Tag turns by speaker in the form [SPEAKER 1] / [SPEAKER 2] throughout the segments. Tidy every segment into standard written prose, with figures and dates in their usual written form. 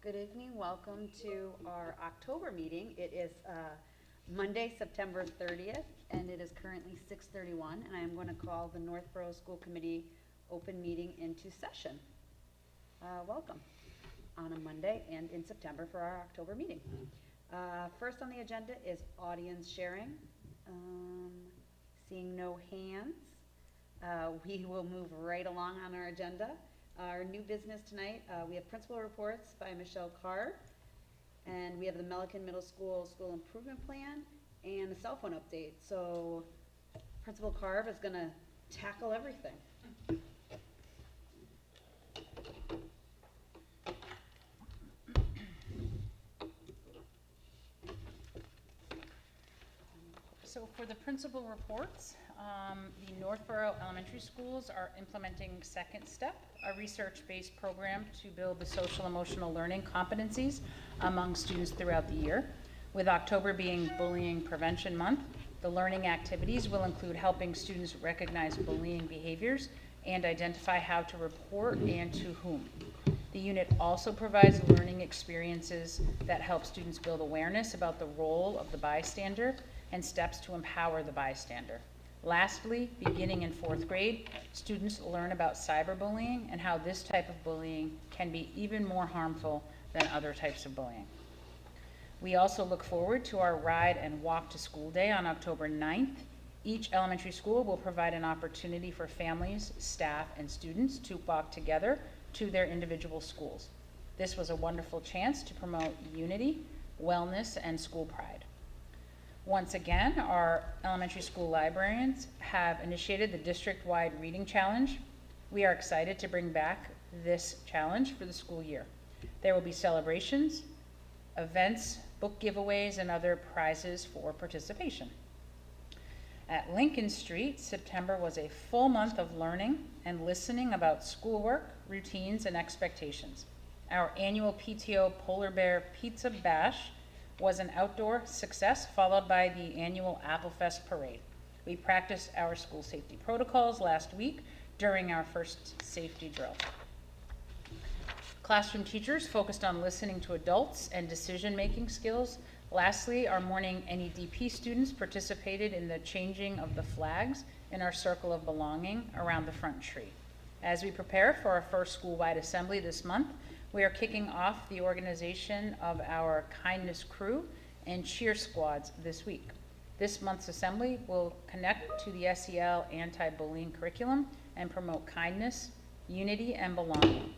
[SPEAKER 1] Good evening, welcome to our October meeting. It is Monday, September 30th, and it is currently 6:31, and I am going to call the Northborough School Committee open meeting into session. Welcome on a Monday and in September for our October meeting. First on the agenda is audience sharing. Seeing no hands, we will move right along on our agenda. Our new business tonight, we have principal reports by Michelle Carr, and we have the Milliken Middle School School Improvement Plan and a cell phone update. So Principal Carr is going to tackle everything.
[SPEAKER 2] So for the principal reports, the Northborough Elementary Schools are implementing Second Step, a research-based program to build the social emotional learning competencies among students throughout the year. With October being Bullying Prevention Month, the learning activities will include helping students recognize bullying behaviors and identify how to report and to whom. The unit also provides learning experiences that help students build awareness about the role of the bystander and steps to empower the bystander. Lastly, beginning in 4th grade, students learn about cyberbullying and how this type of bullying can be even more harmful than other types of bullying. We also look forward to our Ride and Walk to School Day on October 9th. Each elementary school will provide an opportunity for families, staff, and students to walk together to their individual schools. This was a wonderful chance to promote unity, wellness, and school pride. Once again, our elementary school librarians have initiated the district-wide reading challenge. We are excited to bring back this challenge for the school year. There will be celebrations, events, book giveaways, and other prizes for participation. At Lincoln Street, September was a full month of learning and listening about schoolwork, routines, and expectations. Our annual PTO Polar Bear Pizza Bash was an outdoor success, followed by the annual Applefest Parade. We practiced our school safety protocols last week during our first safety drill. Classroom teachers focused on listening to adults and decision-making skills. Lastly, our morning NEDP students participated in the changing of the flags in our circle of belonging around the front tree. As we prepare for our first school-wide assembly this month, we are kicking off the organization of our kindness crew and cheer squads this week. This month's assembly will connect to the SEL anti-bullying curriculum and promote kindness, unity, and belonging.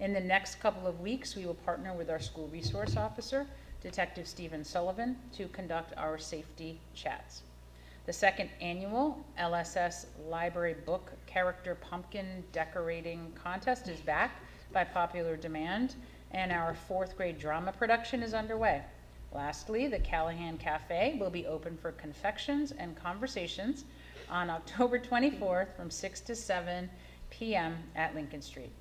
[SPEAKER 2] In the next couple of weeks, we will partner with our school resource officer, Detective Stephen Sullivan, to conduct our safety chats. The second annual LSS Library Book Character Pumpkin Decorating Contest is back by popular demand, and our 4th grade drama production is underway. Lastly, the Callahan Cafe will be open for confections and conversations on October 24th from 6 to 7 p.m. at Lincoln Street.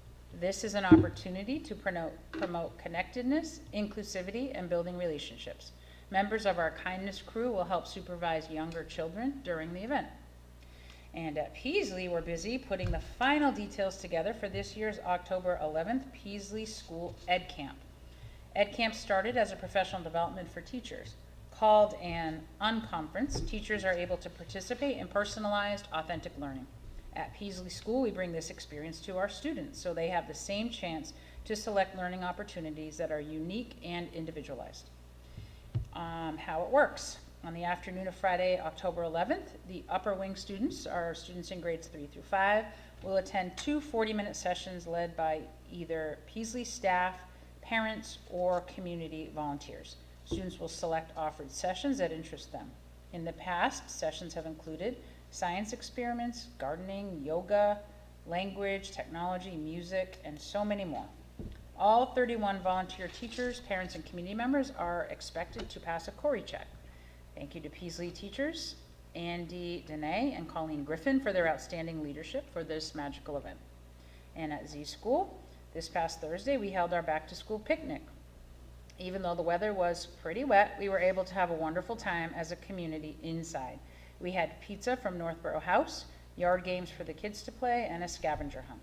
[SPEAKER 2] This is an opportunity to promote connectedness, inclusivity, and building relationships. Members of our kindness crew will help supervise younger children during the event. And at Peaslee, we're busy putting the final details together for this year's October 11th Peaslee School Ed Camp. Ed Camp started as a professional development for teachers. Called an unconference, teachers are able to participate in personalized, authentic learning. At Peaslee School, we bring this experience to our students so they have the same chance to select learning opportunities that are unique and individualized. How it works. On the afternoon of Friday, October 11th, the upper wing students, our students in grades 3 through 5, will attend 2 40-minute sessions led by either Peaslee staff, parents, or community volunteers. Students will select offered sessions that interest them. In the past, sessions have included science experiments, gardening, yoga, language, technology, music, and so many more. All 31 volunteer teachers, parents, and community members are expected to pass a Cori check. Thank you to Peaslee teachers, Andy Dene and Colleen Griffin, for their outstanding leadership for this magical event. And at Z School, this past Thursday, we held our back-to-school picnic. Even though the weather was pretty wet, we were able to have a wonderful time as a community inside. We had pizza from Northborough House, yard games for the kids to play, and a scavenger hunt.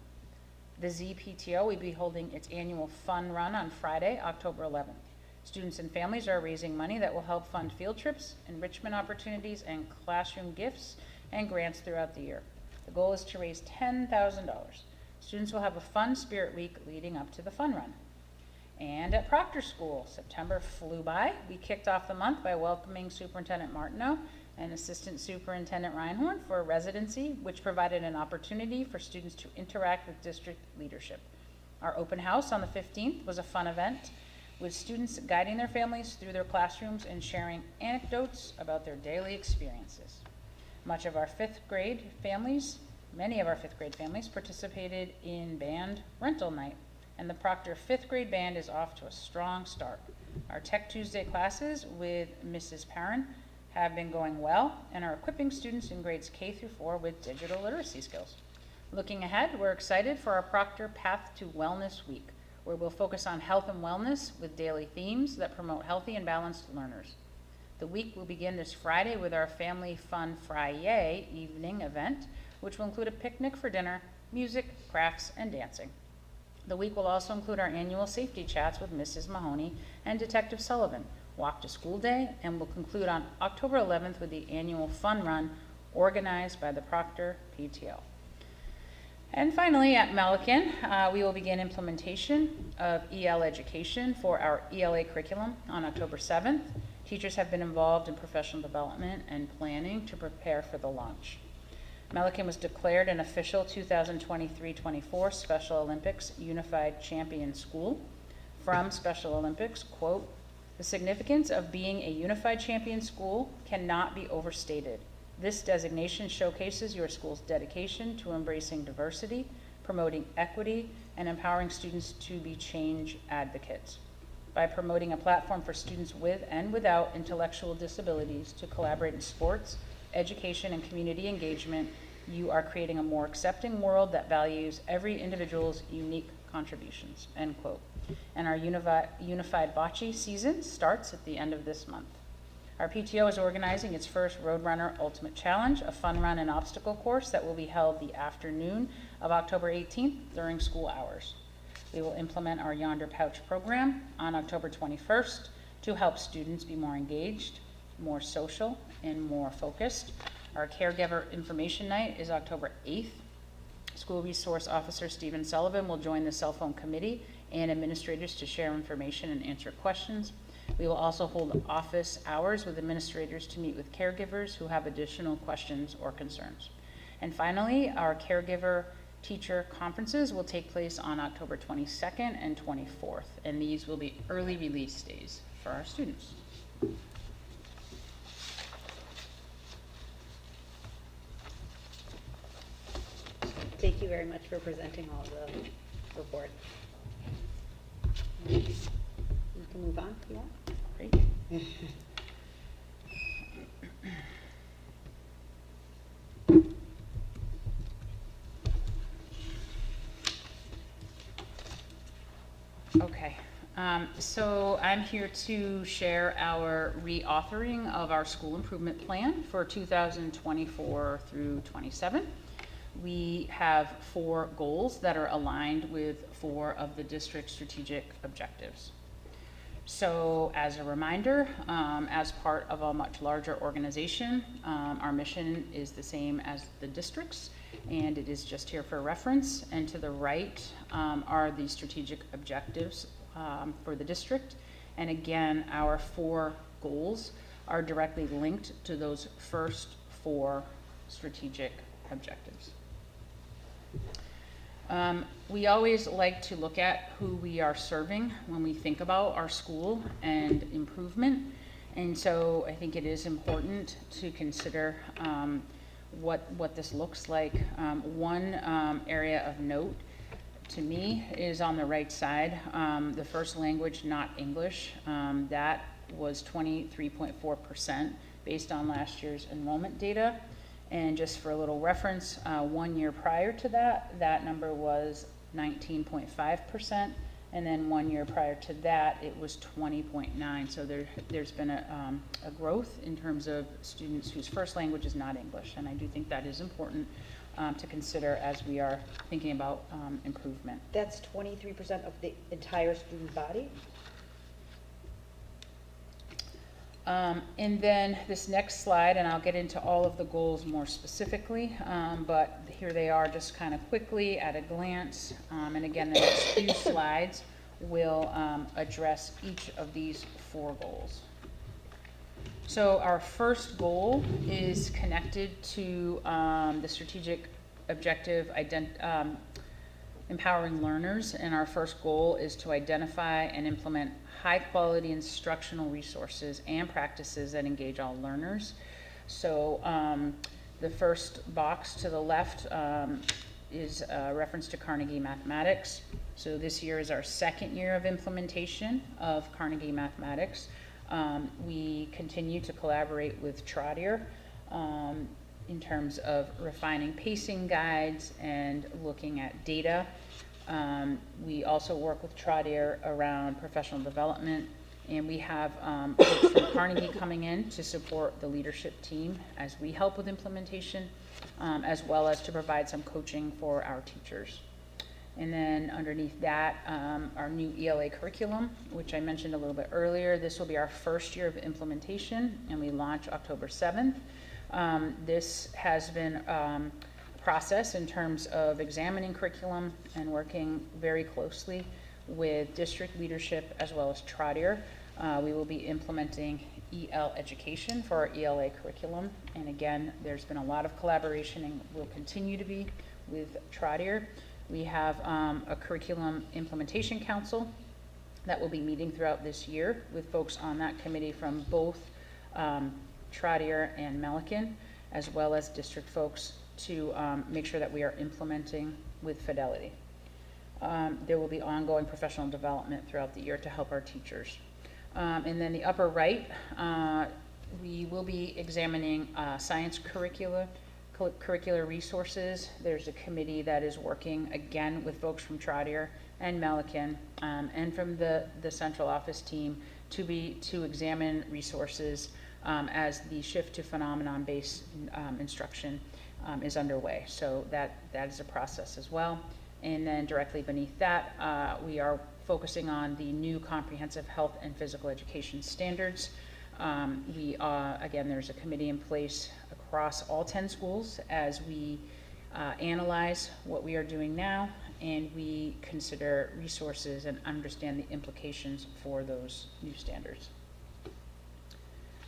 [SPEAKER 2] The ZPTO will be holding its annual fun run on Friday, October 11th. Students and families are raising money that will help fund field trips, enrichment opportunities, and classroom gifts and grants throughout the year. The goal is to raise $10,000. Students will have a fun spirit week leading up to the fun run. And at Proctor School, September flew by. We kicked off the month by welcoming Superintendent Martineau and Assistant Superintendent Reinhorn for a residency, which provided an opportunity for students to interact with district leadership. Our open house on the 15th was a fun event, with students guiding their families through their classrooms and sharing anecdotes about their daily experiences. Many of our fifth grade families participated in band rental night, and the Proctor fifth grade band is off to a strong start. Our Tech Tuesday classes with Mrs. Perrin have been going well and are equipping students in grades K through 4 with digital literacy skills. Looking ahead, we're excited for our Proctor Path to Wellness Week, where we'll focus on health and wellness with daily themes that promote healthy and balanced learners. The week will begin this Friday with our Family Fun Friday evening event, which will include a picnic for dinner, music, crafts, and dancing. The week will also include our annual safety chats with Mrs. Mahoney and Detective Sullivan, walk to school day, and will conclude on October 11th with the annual fun run organized by the Proctor PTO. And finally, at Melican, we will begin implementation of EL education for our ELA curriculum on October 7th. Teachers have been involved in professional development and planning to prepare for the launch. Melican was declared an official 2023-24 Special Olympics Unified Champion School. From Special Olympics, quote, "The significance of being a unified champion school cannot be overstated. This designation showcases your school's dedication to embracing diversity, promoting equity, and empowering students to be change advocates. By promoting a platform for students with and without intellectual disabilities to collaborate in sports, education, and community engagement, you are creating a more accepting world that values every individual's unique contributions," end quote. And our unified bocce season starts at the end of this month. Our PTO is organizing its first Roadrunner Ultimate Challenge, a fun run and obstacle course that will be held the afternoon of October 18th during school hours. We will implement our Yonder Pouch program on October 21st to help students be more engaged, more social, and more focused. Our Caregiver Information Night is October 8th. School Resource Officer Stephen Sullivan will join the cell phone committee and administrators to share information and answer questions. We will also hold office hours with administrators to meet with caregivers who have additional questions or concerns. And finally, our caregiver teacher conferences will take place on October 22nd and 24th, and these will be early release days for our students.
[SPEAKER 1] Thank you very much for presenting all the report. You can move on if you want.
[SPEAKER 2] Great. Okay, so I'm here to share our reauthoring of our school improvement plan for 2024 through 27. We have 4 goals that are aligned with 4 of the district's strategic objectives. So as a reminder, as part of a much larger organization, our mission is the same as the district's, and it is just here for reference. And to the right are the strategic objectives for the district. And again, our 4 goals are directly linked to those first 4 strategic objectives. We always like to look at who we are serving when we think about our school and improvement. And so I think it is important to consider what this looks like. One area of note to me is on the right side, the first language not English. That was 23.4% based on last year's enrollment data. And just for a little reference, 1 year prior to that, that number was 19.5%. And then 1 year prior to that, it was 20.9. So there's been a growth in terms of students whose first language is not English. And I do think that is important to consider as we are thinking about improvement.
[SPEAKER 1] That's 23% of the entire student body?
[SPEAKER 2] And then this next slide, and I'll get into all of the goals more specifically, but here they are just kind of quickly at a glance. And again, the next few slides will address each of these 4 goals. So our first goal is connected to the strategic objective, empowering learners, and our first goal is to identify and implement high-quality instructional resources and practices that engage all learners. So the first box to the left is a reference to Carnegie Mathematics. So this year is our 2nd year of implementation of Carnegie Mathematics. We continue to collaborate with Trotter in terms of refining pacing guides and looking at data. We also work with Trotter around professional development, and we have folks from Carnegie coming in to support the leadership team as we help with implementation, as well as to provide some coaching for our teachers. And then underneath that, our new ELA curriculum, which I mentioned a little bit earlier. This will be our 1st year of implementation, and we launch October 7th. This has been a process in terms of examining curriculum and working very closely with district leadership as well as Trotter. We will be implementing EL education for our ELA curriculum. And again, there's been a lot of collaboration and will continue to be with Trotter. We have a curriculum implementation council that will be meeting throughout this year with folks on that committee from both Trotter and Melican, as well as district folks, to make sure that we are implementing with fidelity. There will be ongoing professional development throughout the year to help our teachers. And then the upper right, we will be examining science curricular resources. There's a committee that is working again with folks from Trotter and Melican and from the central office team to examine resources as the shift to phenomenon-based instruction is underway. So that is a process as well. And then directly beneath that, we are focusing on the new comprehensive health and physical education standards. Again, there's a committee in place across all 10 schools as we analyze what we are doing now, and we consider resources and understand the implications for those new standards.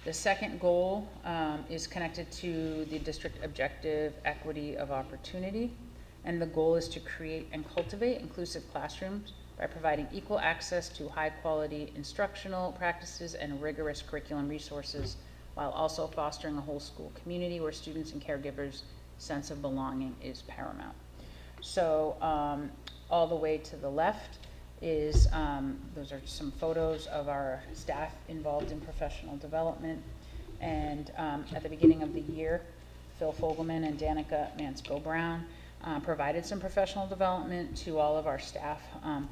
[SPEAKER 2] The second goal is connected to the district objective, equity of opportunity, and the goal is to create and cultivate inclusive classrooms by providing equal access to high quality instructional practices and rigorous curriculum resources, while also fostering a whole school community where students and caregivers' sense of belonging is paramount. So all the way to the left is, those are some photos of our staff involved in professional development. And at the beginning of the year, Phil Fogelman and Danica Mansco-Brown provided some professional development to all of our staff,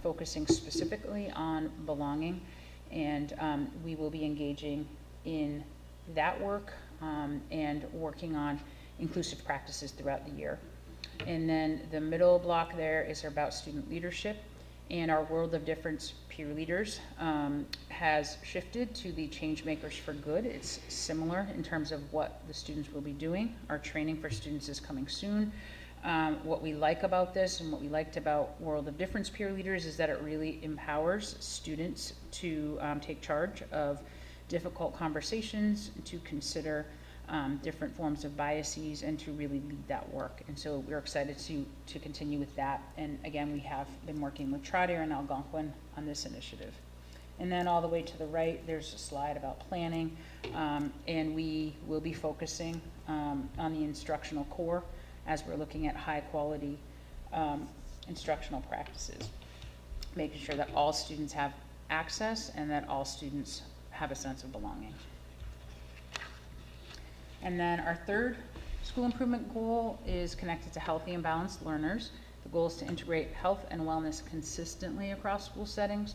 [SPEAKER 2] focusing specifically on belonging. And we will be engaging in that work and working on inclusive practices throughout the year. And then the middle block there is about student leadership. And our World of Difference peer leaders has shifted to the Change Makers for Good. It's similar in terms of what the students will be doing. Our training for students is coming soon. What we like about this and what we liked about World of Difference peer leaders is that it really empowers students to take charge of difficult conversations, to consider different forms of biases, and to really lead that work. And so we're excited to continue with that. And again, we have been working with Trotter and Algonquin on this initiative. And then all the way to the right, there's a slide about planning. And we will be focusing on the instructional core as we're looking at high quality instructional practices, making sure that all students have access and that all students have a sense of belonging. And then our third school improvement goal is connected to healthy and balanced learners. The goal is to integrate health and wellness consistently across school settings.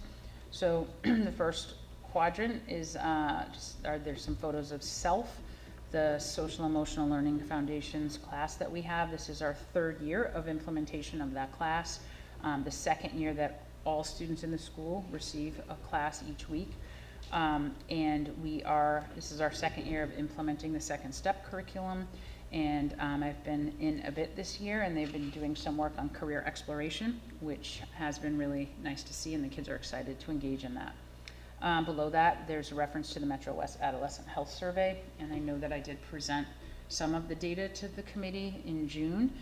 [SPEAKER 2] So the first quadrant is there's some photos of self the Social Emotional Learning Foundations class that we have. This is our 3rd year of implementation of that class, the 2nd year that all students in the school receive a class each week. And this is our 2nd year of implementing the 2nd step curriculum. And I've been in a bit this year, and they've been doing some work on career exploration, which has been really nice to see, and the kids are excited to engage in that. Below that, there's a reference to the Metro West Adolescent Health Survey, and I know that I did present some of the data to the committee in June.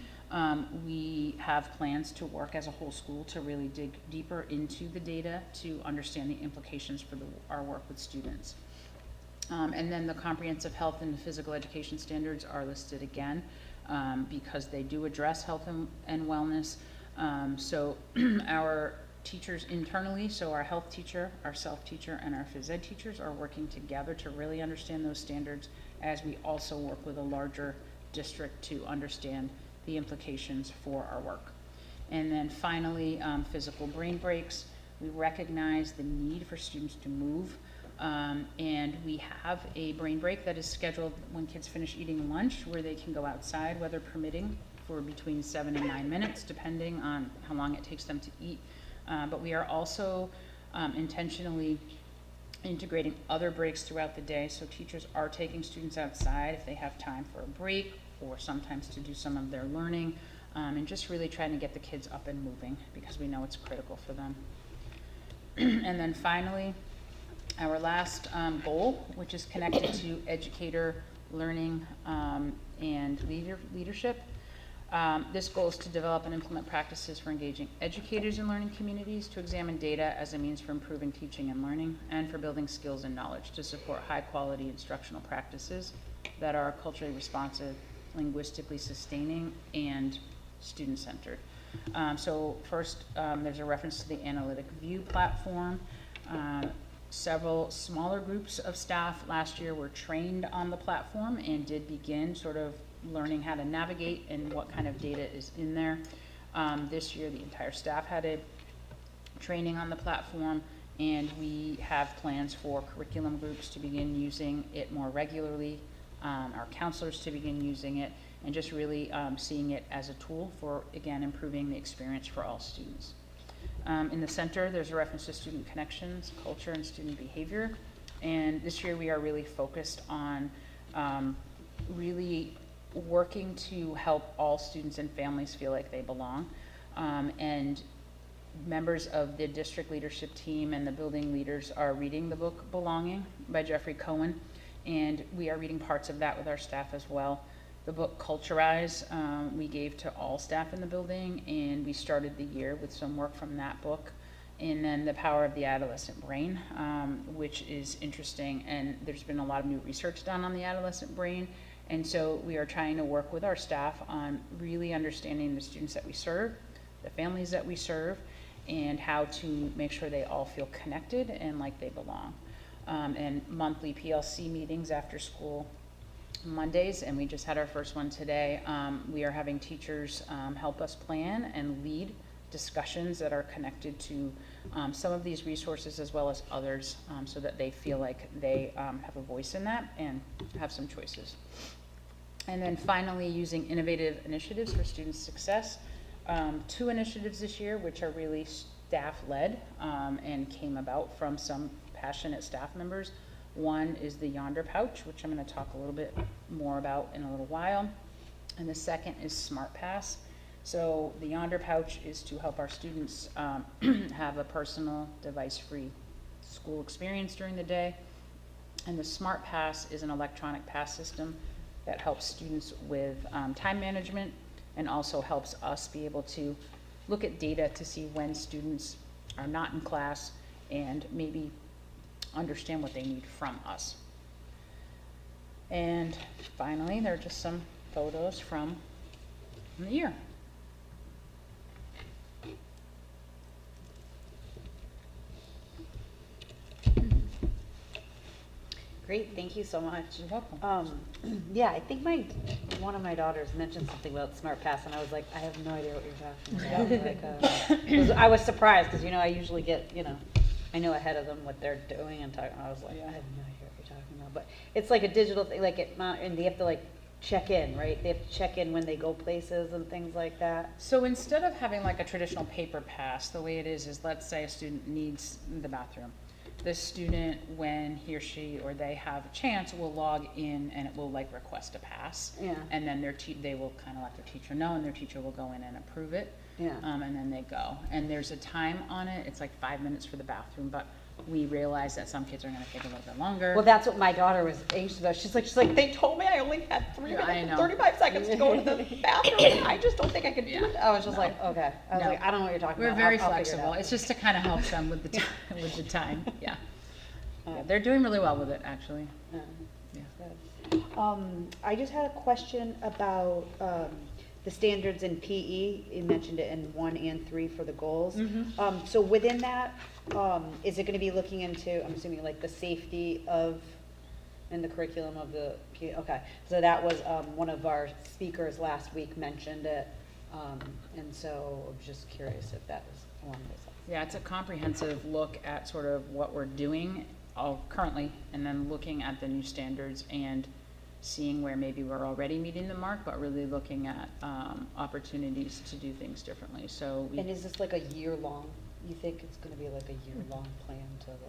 [SPEAKER 2] We have plans to work as a whole school to really dig deeper into the data to understand the implications for our work with students. And then the comprehensive health and physical education standards are listed again because they do address health and wellness. So our teachers internally, so our health teacher, our self teacher, and our phys ed teachers are working together to really understand those standards, as we also work with a larger district to understand the implications for our work. And then finally, physical brain breaks. We recognize the need for students to move, and we have a brain break that is scheduled when kids finish eating lunch, where they can go outside, weather permitting, for between 7 and 9 minutes, depending on how long it takes them to eat. But we are also intentionally integrating other breaks throughout the day, so teachers are taking students outside if they have time for a break, or sometimes to do some of their learning, and just really trying to get the kids up and moving, because we know it's critical for them. And then finally, our last goal, which is connected to educator learning and leadership. This goal is to develop and implement practices for engaging educators in learning communities, to examine data as a means for improving teaching and learning, and for building skills and knowledge to support high quality instructional practices that are culturally responsive, linguistically sustaining, and student-centered. So first, there's a reference to the Analytic View platform. Several smaller groups of staff last year were trained on the platform and did begin sort of learning how to navigate and what kind of data is in there. This year, the entire staff had a training on the platform, and we have plans for curriculum groups to begin using it more regularly, our counselors to begin using it, and just really seeing it as a tool for, again, improving the experience for all students. In the center, there's a reference to student connections, culture, and student behavior. And this year we are really focused on really working to help all students and families feel like they belong. And members of the district leadership team and the building leaders are reading the book Belonging by Jeffrey Cohen, and we are reading parts of that with our staff as well. The book Culturize we gave to all staff in the building, and we started the year with some work from that book. And then The Power of the Adolescent Brain, which is interesting, and there's been a lot of new research done on the adolescent brain. And so we are trying to work with our staff on really understanding the students that we serve, the families that we serve, and how to make sure they all feel connected and like they belong. And monthly PLC meetings after school Mondays, and we just had our first one today. We are having teachers help us plan and lead discussions that are connected to some of these resources as well as others, so that they feel like they have a voice in that and have some choices. And then finally, using innovative initiatives for student success. 2 initiatives this year, which are really staff-led and came about from some passionate staff members. One is the Yonder Pouch, which I'm going to talk a little bit more about in a little while. And the second is Smart Pass. So the Yonder Pouch is to help our students have a personal, device-free school experience during the day. And the Smart Pass is an electronic pass system that helps students with time management, and also helps us be able to look at data to see when students are not in class and maybe understand what they need from us. And finally, there are just some photos from the year.
[SPEAKER 1] Great, thank you so much.
[SPEAKER 2] You're welcome.
[SPEAKER 1] Yeah, I think one of my daughters mentioned something about Smart Pass, and I was like, I have no idea what you're talking about. I was surprised, because I usually get, I know ahead of them what they're doing and talking. I was like, I have no idea what you're talking about. but it's like a digital thing, like and they have to like check in, right? They have to check in when they go places and things like that.
[SPEAKER 2] So instead of having like a traditional paper pass, the way it is let's say a student needs the bathroom. The student, when he or she or they have a chance, will log in and it will like request a pass.
[SPEAKER 1] Yeah.
[SPEAKER 2] And then they will kind of let their teacher know, and their teacher will go in and approve it.
[SPEAKER 1] Yeah.
[SPEAKER 2] And then they go. And there's a time on it. It's like 5 minutes for the bathroom, but we realize that some kids are going to take a little bit longer.
[SPEAKER 1] Well, that's what my daughter was anxious about. She's like, they told me I only had 3 minutes and 35 seconds to go to the bathroom, and I just don't think I could do it. I was just like, okay. I was like, I don't know what you're talking
[SPEAKER 2] We're
[SPEAKER 1] about.
[SPEAKER 2] very
[SPEAKER 1] I'll figure it
[SPEAKER 2] flexible.
[SPEAKER 1] out.
[SPEAKER 2] It's just to kind of help them with the with the time. Yeah. They're doing really well with it, actually. Yeah.
[SPEAKER 1] I just had a question about the standards in PE. You mentioned it in 1 and 3 for the goals. So within that, is it going to be looking into, I'm assuming, like the safety of and the curriculum of the PE? Okay, so that was one of our speakers last week mentioned it, and so I'm just curious if that was along those lines.
[SPEAKER 2] Yeah, it's a comprehensive look at sort of what we're doing currently, and then looking at the new standards and seeing where maybe we're already meeting the mark, but really looking at opportunities to do things differently. So
[SPEAKER 1] And is this like a year-long, you think it's gonna be like a year-long plan to like,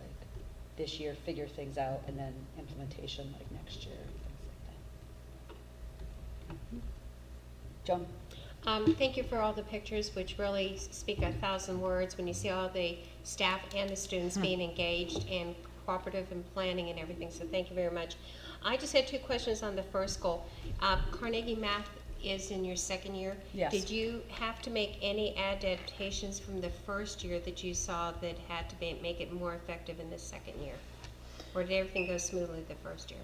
[SPEAKER 1] this year figure things out and then implementation like next year, things like that? Joan?
[SPEAKER 3] Thank you for all the pictures, which really speak 1,000 words when you see all the staff and the students being engaged and cooperative and planning and everything, so thank you very much. I just had 2 questions on the first goal. Carnegie Math is in your 2nd year.
[SPEAKER 2] Yes.
[SPEAKER 3] Did you have to make any adaptations from the first year that you saw that had to make it more effective in the 2nd year? Or did everything go smoothly the first year?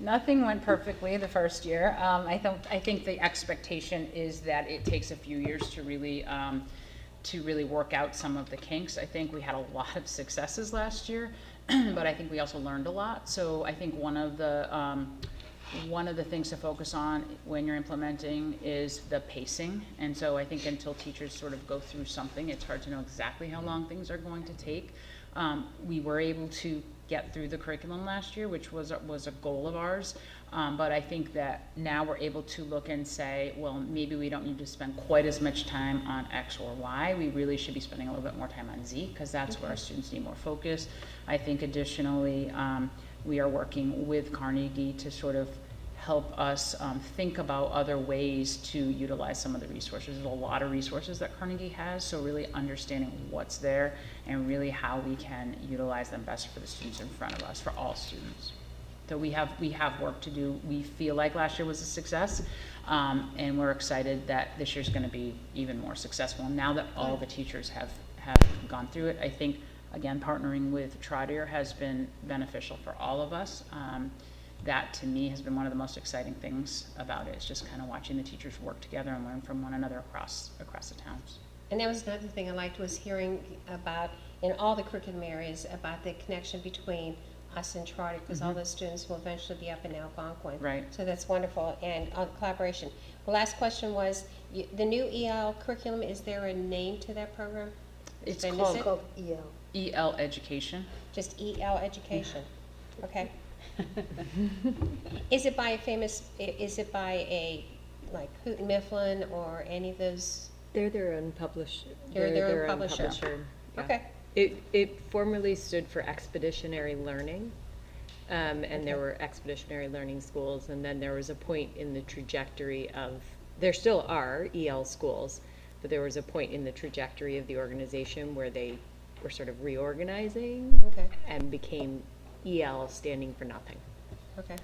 [SPEAKER 2] Nothing went perfectly the first year. I think the expectation is that it takes a few years to really work out some of the kinks. I think we had a lot of successes last year, but I think we also learned a lot. So I think one of the things to focus on when you're implementing is the pacing. And so I think until teachers sort of go through something, it's hard to know exactly how long things are going to take. We were able to get through the curriculum last year, which was a goal of ours. But I think that now we're able to look and say, well, maybe we don't need to spend quite as much time on X or Y. We really should be spending a little bit more time on Z, because that's where our students need more focus. I think additionally, we are working with Carnegie to sort of help us think about other ways to utilize some of the resources. There's a lot of resources that Carnegie has, so really understanding what's there and really how we can utilize them best for the students in front of us, for all students. So we have work to do. We feel like last year was a success, and we're excited that this year's going to be even more successful. And now that all the teachers have gone through it, I think, again, partnering with Trotter has been beneficial for all of us. That, to me, has been one of the most exciting things about it. It's just kind of watching the teachers work together and learn from one another across the towns.
[SPEAKER 3] And that was another thing I liked, was hearing about, in all the curriculum areas, about the connection between us and Trotter, because all those students will eventually be up in Algonquin.
[SPEAKER 2] Right.
[SPEAKER 3] So that's wonderful, and collaboration. The last question was, the new EL curriculum, is there a name to that program?
[SPEAKER 2] It's
[SPEAKER 3] Did I miss it?
[SPEAKER 1] Called EL.
[SPEAKER 2] EL education.
[SPEAKER 3] Just EL education, okay. Is it by a, like, Houghton Mifflin or any of those?
[SPEAKER 4] They're their own publisher.
[SPEAKER 3] They're their own publisher.
[SPEAKER 4] Yeah.
[SPEAKER 3] Okay.
[SPEAKER 4] It formerly stood for Expeditionary Learning, and there were Expeditionary Learning schools, and then there was a point in the trajectory of, there still are EL schools, but there was a point in the trajectory of the organization where they were sort of reorganizing and became EL standing for nothing.
[SPEAKER 3] Okay.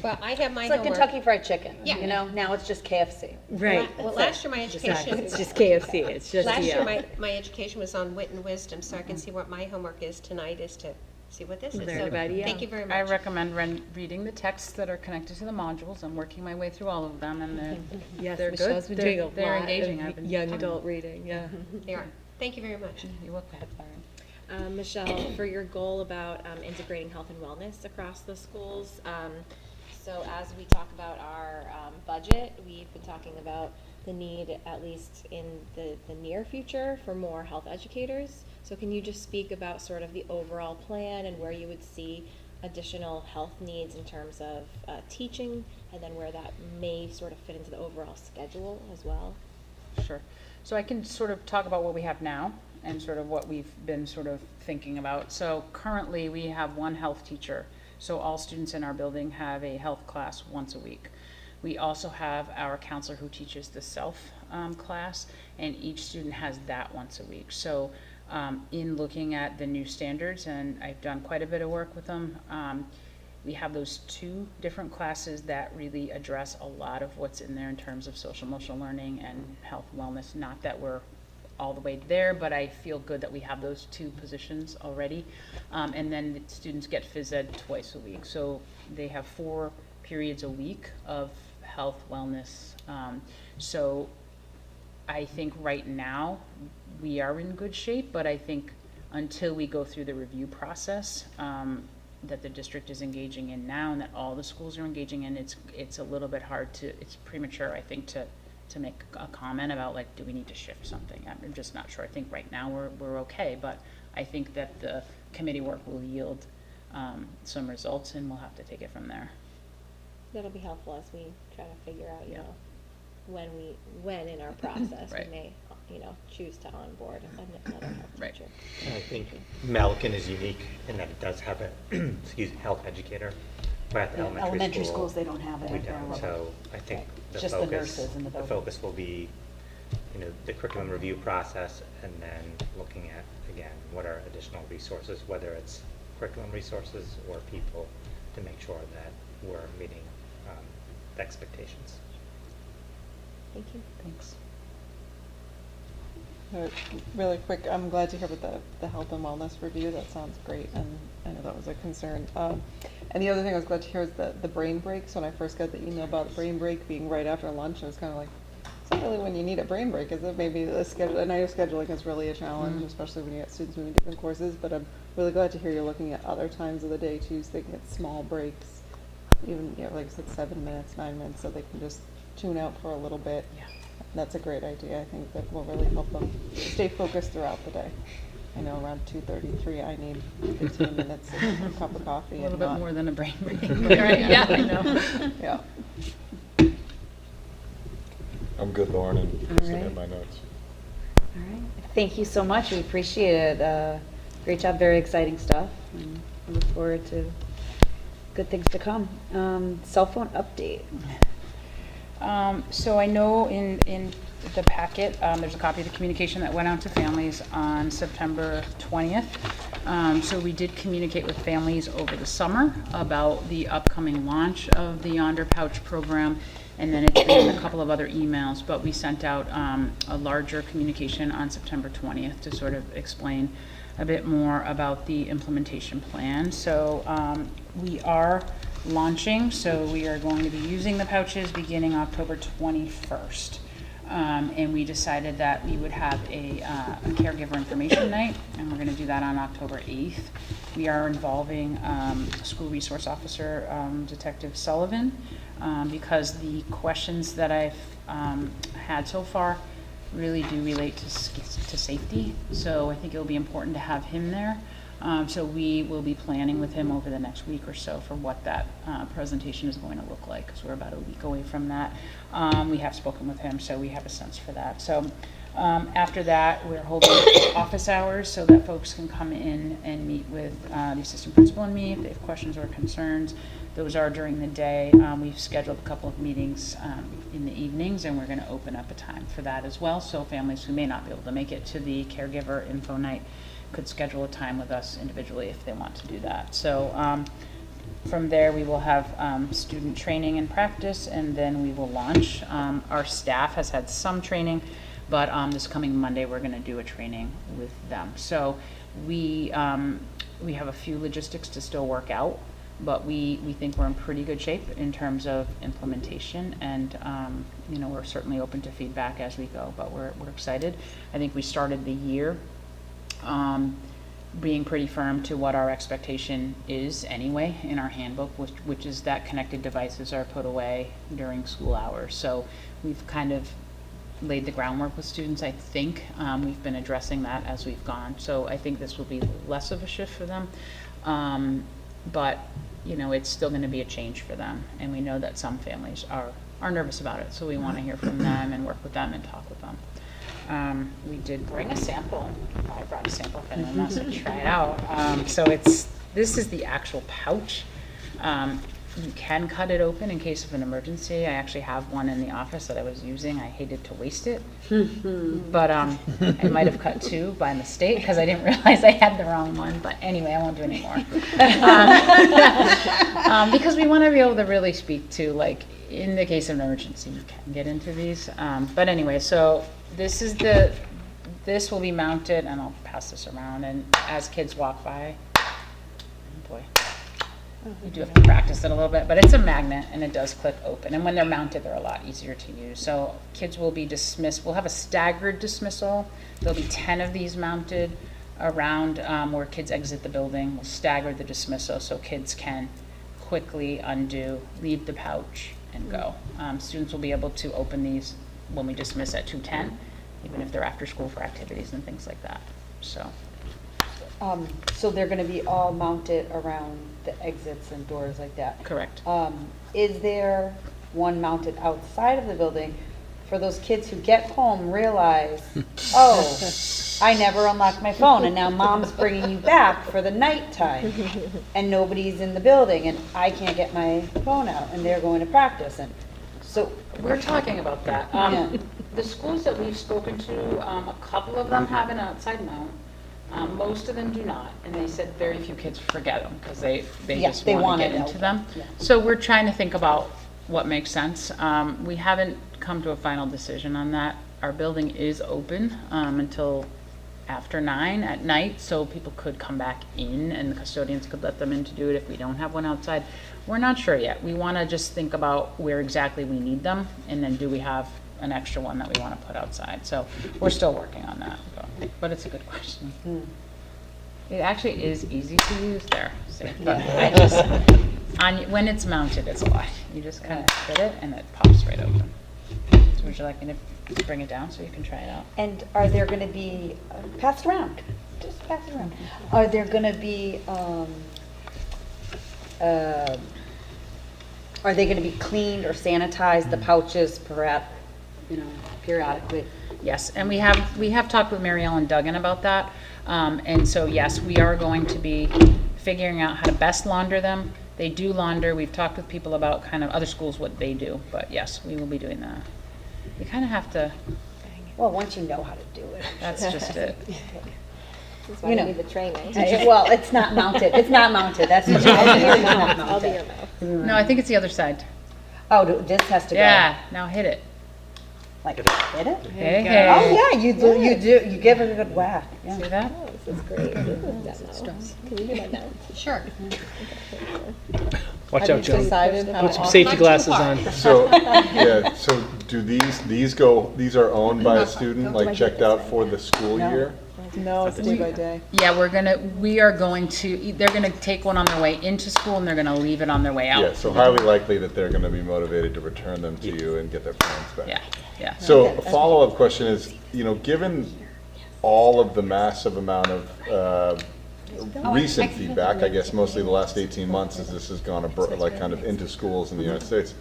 [SPEAKER 3] Well, I have my
[SPEAKER 1] It's like
[SPEAKER 3] homework.
[SPEAKER 1] Kentucky Fried Chicken,
[SPEAKER 3] Yeah.
[SPEAKER 1] you know, now it's just KFC.
[SPEAKER 4] Right.
[SPEAKER 3] Well, last year my education.
[SPEAKER 4] It's just KFC, it's just
[SPEAKER 3] Last year,
[SPEAKER 4] EL.
[SPEAKER 3] my education was on wit and wisdom, so I can see what my homework is tonight, is to see what this is.
[SPEAKER 4] Learn
[SPEAKER 3] So,
[SPEAKER 4] about EL.
[SPEAKER 3] thank you very
[SPEAKER 2] I
[SPEAKER 3] much.
[SPEAKER 2] recommend reading the texts that are connected to the modules. I'm working my way through all of them, and
[SPEAKER 4] Yes,
[SPEAKER 2] they're
[SPEAKER 4] Michelle's
[SPEAKER 2] good.
[SPEAKER 4] been doing a
[SPEAKER 2] They're
[SPEAKER 4] lot
[SPEAKER 2] engaging.
[SPEAKER 4] of
[SPEAKER 2] I've been
[SPEAKER 4] young
[SPEAKER 2] coming.
[SPEAKER 4] adult reading, yeah.
[SPEAKER 3] They are. Thank you very much.
[SPEAKER 2] You're welcome.
[SPEAKER 5] Michelle, for your goal about integrating health and wellness across the schools, so as we talk about our budget, we've been talking about the need, at least in the near future, for more health educators. So can you just speak about sort of the overall plan and where you would see additional health needs in terms of teaching, and then where that may sort of fit into the overall schedule as well?
[SPEAKER 2] Sure. So I can sort of talk about what we have now and sort of what we've been sort of thinking about. So currently we have one health teacher. So all students in our building have a health class once a week. We also have our counselor who teaches the self class, and each student has that once a week. So in looking at the new standards, and I've done quite a bit of work with them, we have those two different classes that really address a lot of what's in there in terms of social emotional learning and health and wellness. Not that we're all the way there, but I feel good that we have those two positions already. And then the students get phys ed twice a week. So they have 4 periods a week of health, wellness. So I think right now we are in good shape, but I think until we go through the review process that the district is engaging in now and that all the schools are engaging in, it's a little bit hard to, it's premature, I think, to make a comment about, like, do we need to shift something? I'm just not sure. I think right now we're okay, but I think that the committee work will yield some results, and we'll have to take it from there.
[SPEAKER 5] That'll be helpful as we try to figure out, you know, when in our process
[SPEAKER 2] Right.
[SPEAKER 5] we may, you know, choose to onboard another health
[SPEAKER 2] Right.
[SPEAKER 5] teacher.
[SPEAKER 6] And I think Malkin is unique in that it does have a excuse me, health educator, but at the
[SPEAKER 1] Elementary schools, they don't have it
[SPEAKER 6] we
[SPEAKER 1] at their
[SPEAKER 6] don't.
[SPEAKER 1] level.
[SPEAKER 6] So I think the
[SPEAKER 1] Just the
[SPEAKER 6] focus,
[SPEAKER 1] nurses in the building.
[SPEAKER 6] focus will be, you know, the curriculum review process, and then looking at, again, what are additional resources, whether it's curriculum resources or people, to make sure that we're meeting the expectations.
[SPEAKER 5] Thank you.
[SPEAKER 2] Thanks.
[SPEAKER 7] Really quick, I'm glad to hear about the health and wellness review. That sounds great, and I know that was a concern. And the other thing I was glad to hear is the brain breaks. When I first got the email about the brain break being right after lunch, I was kind of like, it's not really when you need a brain break, is it? Maybe the schedule. And I know scheduling is really a challenge, especially when you get students moving different courses. But I'm really glad to hear you're looking at other times of the day too, so they can get small breaks, even, you know, like I said, 7 minutes, 9 minutes, so they can just tune out for a little bit.
[SPEAKER 2] Yeah.
[SPEAKER 7] That's a great idea. I think that will really help them stay focused throughout the day. I know around 2:33 I need 15 minutes of a cup of coffee.
[SPEAKER 2] A little
[SPEAKER 7] and
[SPEAKER 2] bit
[SPEAKER 7] not-
[SPEAKER 2] more than a brain break. Right? Yeah, I know.
[SPEAKER 7] Yeah.
[SPEAKER 8] I'm good, Lauren, and
[SPEAKER 1] All
[SPEAKER 8] looking
[SPEAKER 1] right.
[SPEAKER 8] at my notes.
[SPEAKER 1] All right. Thank you so much. We appreciate it. Great job. Very exciting stuff. And we look forward to good things to come. Cell phone update.
[SPEAKER 2] So I know in the packet, there's a copy of the communication that went out to families on September 20th. So we did communicate with families over the summer about the upcoming launch of the Yonder Pouch program, and then it's been a couple of other emails, but we sent out a larger communication on September 20th to sort of explain a bit more about the implementation plan. So we are launching, so we are going to be using the pouches beginning October 21st. And we decided that we would have a caregiver information night, and we're going to do that on October 8th. We are involving School Resource Officer Detective Sullivan, because the questions that I've had so far really do relate to safety. So I think it'll be important to have him there. So we will be planning with him over the next week or so for what that presentation is going to look like, because we're about a week away from that. We have spoken with him, so we have a sense for that. So after that, we're holding office hours so that folks can come in and meet with the assistant principal and me if they have questions or concerns. Those are during the day. We've scheduled a couple of meetings in the evenings, and we're going to open up a time for that as well. So families who may not be able to make it to the caregiver info night could schedule a time with us individually if they want to do that. So from there, we will have student training and practice, and then we will launch. Our staff has had some training, but this coming Monday, we're going to do a training with them. So we have a few logistics to still work out, but we think we're in pretty good shape in terms of implementation, and you know, we're certainly open to feedback as we go, but we're excited. I think we started the year being pretty firm to what our expectation is anyway in our handbook, which is that connected devices are put away during school hours. So we've kind of laid the groundwork with students, I think. We've been addressing that as we've gone. So I think this will be less of a shift for them. but, you know, it's still gonna be a change for them, and we know that some families are nervous about it, so we wanna hear from them and work with them and talk with them. We did bring a sample. I brought a sample if anyone wants to try it out. So this is the actual pouch. You can cut it open in case of an emergency. I actually have one in the office that I was using. I hated to waste it. But I might have cut two by mistake because I didn't realize I had the wrong one. But anyway, I won't do any more. Because we want to be able to really speak to, like, in the case of an emergency, you can get into these. But anyway, so this will be mounted, and I'll pass this around, and as kids walk by, oh boy, you do have to practice it a little bit, but it's a magnet, and it does click open, and when they're mounted, they're a lot easier to use. So kids will be dismissed. We'll have a staggered dismissal. There'll be 10 of these mounted around where kids exit the building. We'll stagger the dismissal so kids can quickly undo, leave the pouch, and go. Students will be able to open these when we dismiss at 2:10, even if they're after school for activities and things like that. So
[SPEAKER 1] So they're gonna be all mounted around the exits and doors like that?
[SPEAKER 2] correct.
[SPEAKER 1] Is there one mounted outside of the building for those kids who get home, realize, oh, I never unlocked my phone, and now mom's bringing you back for the nighttime, and nobody's in the building, and I can't get my phone out, and they're going to practice, and so.
[SPEAKER 2] We're talking about that.
[SPEAKER 1] Yeah.
[SPEAKER 2] The schools that we've spoken to, a couple of them have an outside mount. Most of them do not, and they said very few kids forget them because they
[SPEAKER 1] Yeah,
[SPEAKER 2] just
[SPEAKER 1] they
[SPEAKER 2] want
[SPEAKER 1] want
[SPEAKER 2] to
[SPEAKER 1] it
[SPEAKER 2] get into
[SPEAKER 1] open.
[SPEAKER 2] them.
[SPEAKER 1] Yeah.
[SPEAKER 2] So we're trying to think about what makes sense. We haven't come to a final decision on that. Our building is open until after 9 at night, so people could come back in and the custodians could let them in to do it if we don't have one outside. We're not sure yet. We want to just think about where exactly we need them, and then do we have an extra one that we want to put outside. So we're still working on that, but it's a good question. It actually is easy to use there, see, but I just, when it's mounted, it's a lot. You just kind of fit it and it pops right open. So would you like me to bring it down so you can try it out?
[SPEAKER 1] And are there gonna be, pass it around, just pass it around. Are there gonna be, are they gonna be cleaned or sanitized, the pouches, periodically?
[SPEAKER 2] Yes, and we have talked with Mary Ellen Duggan about that. And so, yes, we are going to be figuring out how to best launder them. They do launder. We've talked with people about kind of other schools, what they do. But yes, we will be doing that. You kind of have to,
[SPEAKER 1] Well, once you know how to do it.
[SPEAKER 2] that's just it.
[SPEAKER 5] That's why
[SPEAKER 1] You
[SPEAKER 5] we
[SPEAKER 1] know.
[SPEAKER 5] need the training.
[SPEAKER 1] Well, it's not mounted, that's what you're it's not
[SPEAKER 5] I'll be
[SPEAKER 1] mounted.
[SPEAKER 5] your mouth.
[SPEAKER 2] No, I think it's the other side.
[SPEAKER 1] Oh, this has to go.
[SPEAKER 2] Yeah, now hit it.
[SPEAKER 1] Like, hit it?
[SPEAKER 2] Hey,
[SPEAKER 1] Oh,
[SPEAKER 2] hey.
[SPEAKER 1] yeah, you give it a good whack, yeah.
[SPEAKER 2] See that?
[SPEAKER 5] Oh, this is great. This is demo. Can you do my mouth?
[SPEAKER 3] Sure.
[SPEAKER 9] Watch
[SPEAKER 7] Have
[SPEAKER 9] out,
[SPEAKER 7] you
[SPEAKER 9] Joan.
[SPEAKER 7] decided how
[SPEAKER 9] Put some
[SPEAKER 7] often-
[SPEAKER 9] safety glasses on.
[SPEAKER 8] So, yeah, so do these are owned by a student, like checked out for the school
[SPEAKER 1] No.
[SPEAKER 8] year?
[SPEAKER 7] No, it's day by day.
[SPEAKER 2] Yeah, we are going to, they're gonna take one on their way into school and they're gonna leave it on their way out.
[SPEAKER 8] Yeah, so highly likely that they're gonna be motivated to return them to you and get their phones back.
[SPEAKER 2] Yeah, yeah.
[SPEAKER 8] So a follow-up question is, given all of the massive amount of recent feedback, I guess mostly the last 18 months as this has gone kind of into schools in the United States,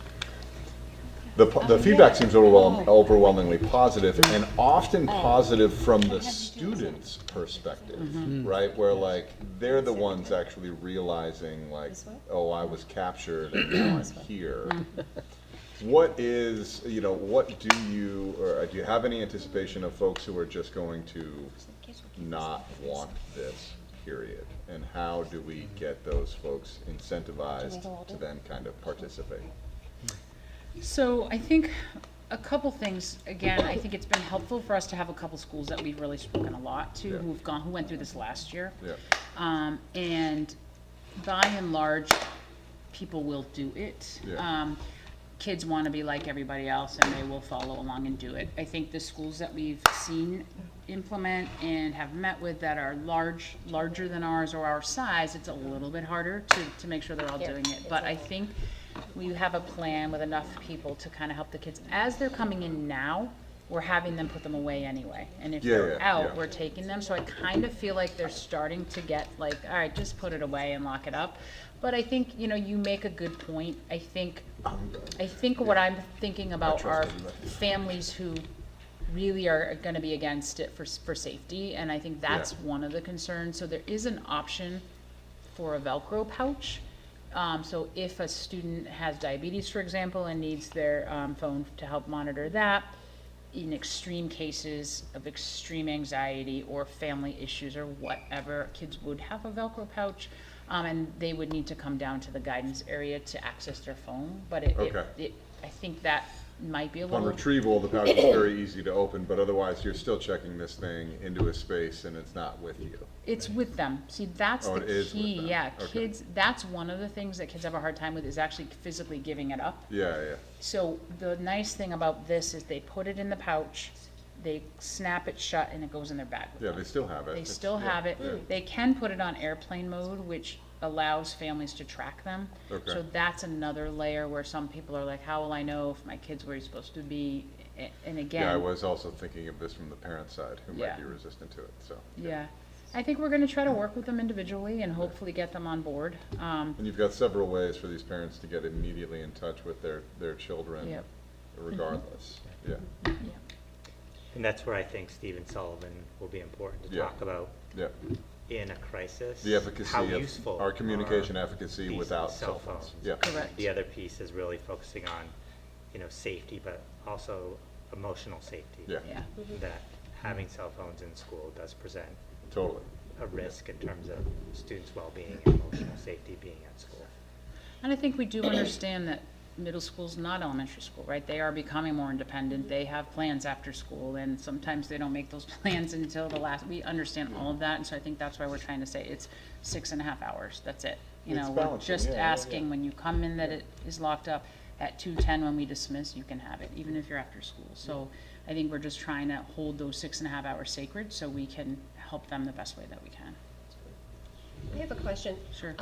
[SPEAKER 8] the feedback seems overwhelmingly positive, and often positive from the students' perspective, right? Where like they're the ones actually realizing like, oh, I was captured and now I'm here. What is, what do you have any anticipation of folks who are just going to not want this, period? And how do we get those folks incentivized to then kind of participate?
[SPEAKER 2] So I think a couple things. Again, I think it's been helpful for us to have a couple schools that we've really spoken a lot to,
[SPEAKER 8] Yeah.
[SPEAKER 2] who went through this last year.
[SPEAKER 8] Yeah.
[SPEAKER 2] And by and large, people will do it.
[SPEAKER 8] Yeah.
[SPEAKER 2] Kids want to be like everybody else, and they will follow along and do it. I think the schools that we've seen implement and have met with that are larger than ours or our size, it's a little bit harder to make sure they're all doing it. But I think we have a plan with enough people to kind of help the kids. As they're coming in now, we're having them put them away anyway. And if
[SPEAKER 8] Yeah,
[SPEAKER 2] they're
[SPEAKER 8] yeah,
[SPEAKER 2] out,
[SPEAKER 8] yeah.
[SPEAKER 2] we're taking them. So I kind of feel like they're starting to get like, all right, just put it away and lock it up. But I think, you know, you make a good point. I think what I'm thinking about
[SPEAKER 8] trust
[SPEAKER 2] are
[SPEAKER 8] everybody.
[SPEAKER 2] families who really are going to be against it for safety, and I think that's
[SPEAKER 8] Yeah.
[SPEAKER 2] one of the concerns. So there is an option for a Velcro pouch. So if a student has diabetes, for example, and needs their phone to help monitor that, in extreme cases of extreme anxiety or family issues or whatever, kids would have a Velcro pouch, and they would need to come down to the guidance area to access their phone. But
[SPEAKER 8] Okay.
[SPEAKER 2] I think that might be a
[SPEAKER 8] On
[SPEAKER 2] little.
[SPEAKER 8] retrieval, the pouch is very easy to open, but otherwise you're still checking this thing into a space and it's not with you.
[SPEAKER 2] It's with them. See, that's
[SPEAKER 8] Oh,
[SPEAKER 2] the
[SPEAKER 8] it is with
[SPEAKER 2] key.
[SPEAKER 8] them.
[SPEAKER 2] Yeah,
[SPEAKER 8] Okay.
[SPEAKER 2] kids, that's one of the things that kids have a hard time with is actually physically giving it up.
[SPEAKER 8] Yeah, yeah.
[SPEAKER 2] So the nice thing about this is they put it in the pouch, they snap it shut, and it goes in their bag with
[SPEAKER 8] Yeah,
[SPEAKER 2] them.
[SPEAKER 8] they still have it.
[SPEAKER 2] They
[SPEAKER 8] It's-
[SPEAKER 2] still
[SPEAKER 8] yeah,
[SPEAKER 2] have it.
[SPEAKER 8] yeah.
[SPEAKER 2] They can put it on airplane mode, which allows families to track them.
[SPEAKER 8] Okay.
[SPEAKER 2] So that's another layer where some people are like, how will I know if my kid's where he's supposed to be? And again.
[SPEAKER 8] Yeah, I was also thinking of this from the parent side, who might
[SPEAKER 2] Yeah.
[SPEAKER 8] be resistant to it, so.
[SPEAKER 2] Yeah. I think we're gonna try to work with them individually and hopefully get them on board.
[SPEAKER 8] And you've got several ways for these parents to get immediately in touch with their children,
[SPEAKER 2] Yep.
[SPEAKER 8] regardless, yeah,
[SPEAKER 6] And that's where I think Stephen Sullivan will be important to
[SPEAKER 8] Yeah.
[SPEAKER 6] talk about
[SPEAKER 8] yeah.
[SPEAKER 6] in a crisis.
[SPEAKER 8] The efficacy
[SPEAKER 6] how
[SPEAKER 8] of
[SPEAKER 6] useful
[SPEAKER 8] our communication
[SPEAKER 6] are
[SPEAKER 8] efficacy
[SPEAKER 6] these
[SPEAKER 8] without cell phones. Yeah.
[SPEAKER 2] Correct.
[SPEAKER 6] The other piece is really focusing on, you know, safety, but also emotional safety.
[SPEAKER 8] Yeah,
[SPEAKER 2] Yeah.
[SPEAKER 6] That having cell phones in school does present
[SPEAKER 8] totally.
[SPEAKER 6] a risk in terms of students' well-being and emotional safety being at school.
[SPEAKER 2] And I think we do understand that middle school's not elementary school, right? They are becoming more independent. They have plans after school, and sometimes they don't make those plans until the last. We understand all of that, and so I think that's why we're trying to say it's 6.5 hours. That's it. You
[SPEAKER 8] It's
[SPEAKER 2] know, we're
[SPEAKER 8] balancing,
[SPEAKER 2] just
[SPEAKER 8] yeah, yeah,
[SPEAKER 2] asking
[SPEAKER 8] yeah.
[SPEAKER 2] when you come in that it is locked up. At 2:10 when we dismiss, you can have it, even if you're after school. So I think we're just trying to hold those 6.5 hours sacred so we can help them the best way that we can.
[SPEAKER 3] I have a question.
[SPEAKER 2] Sure.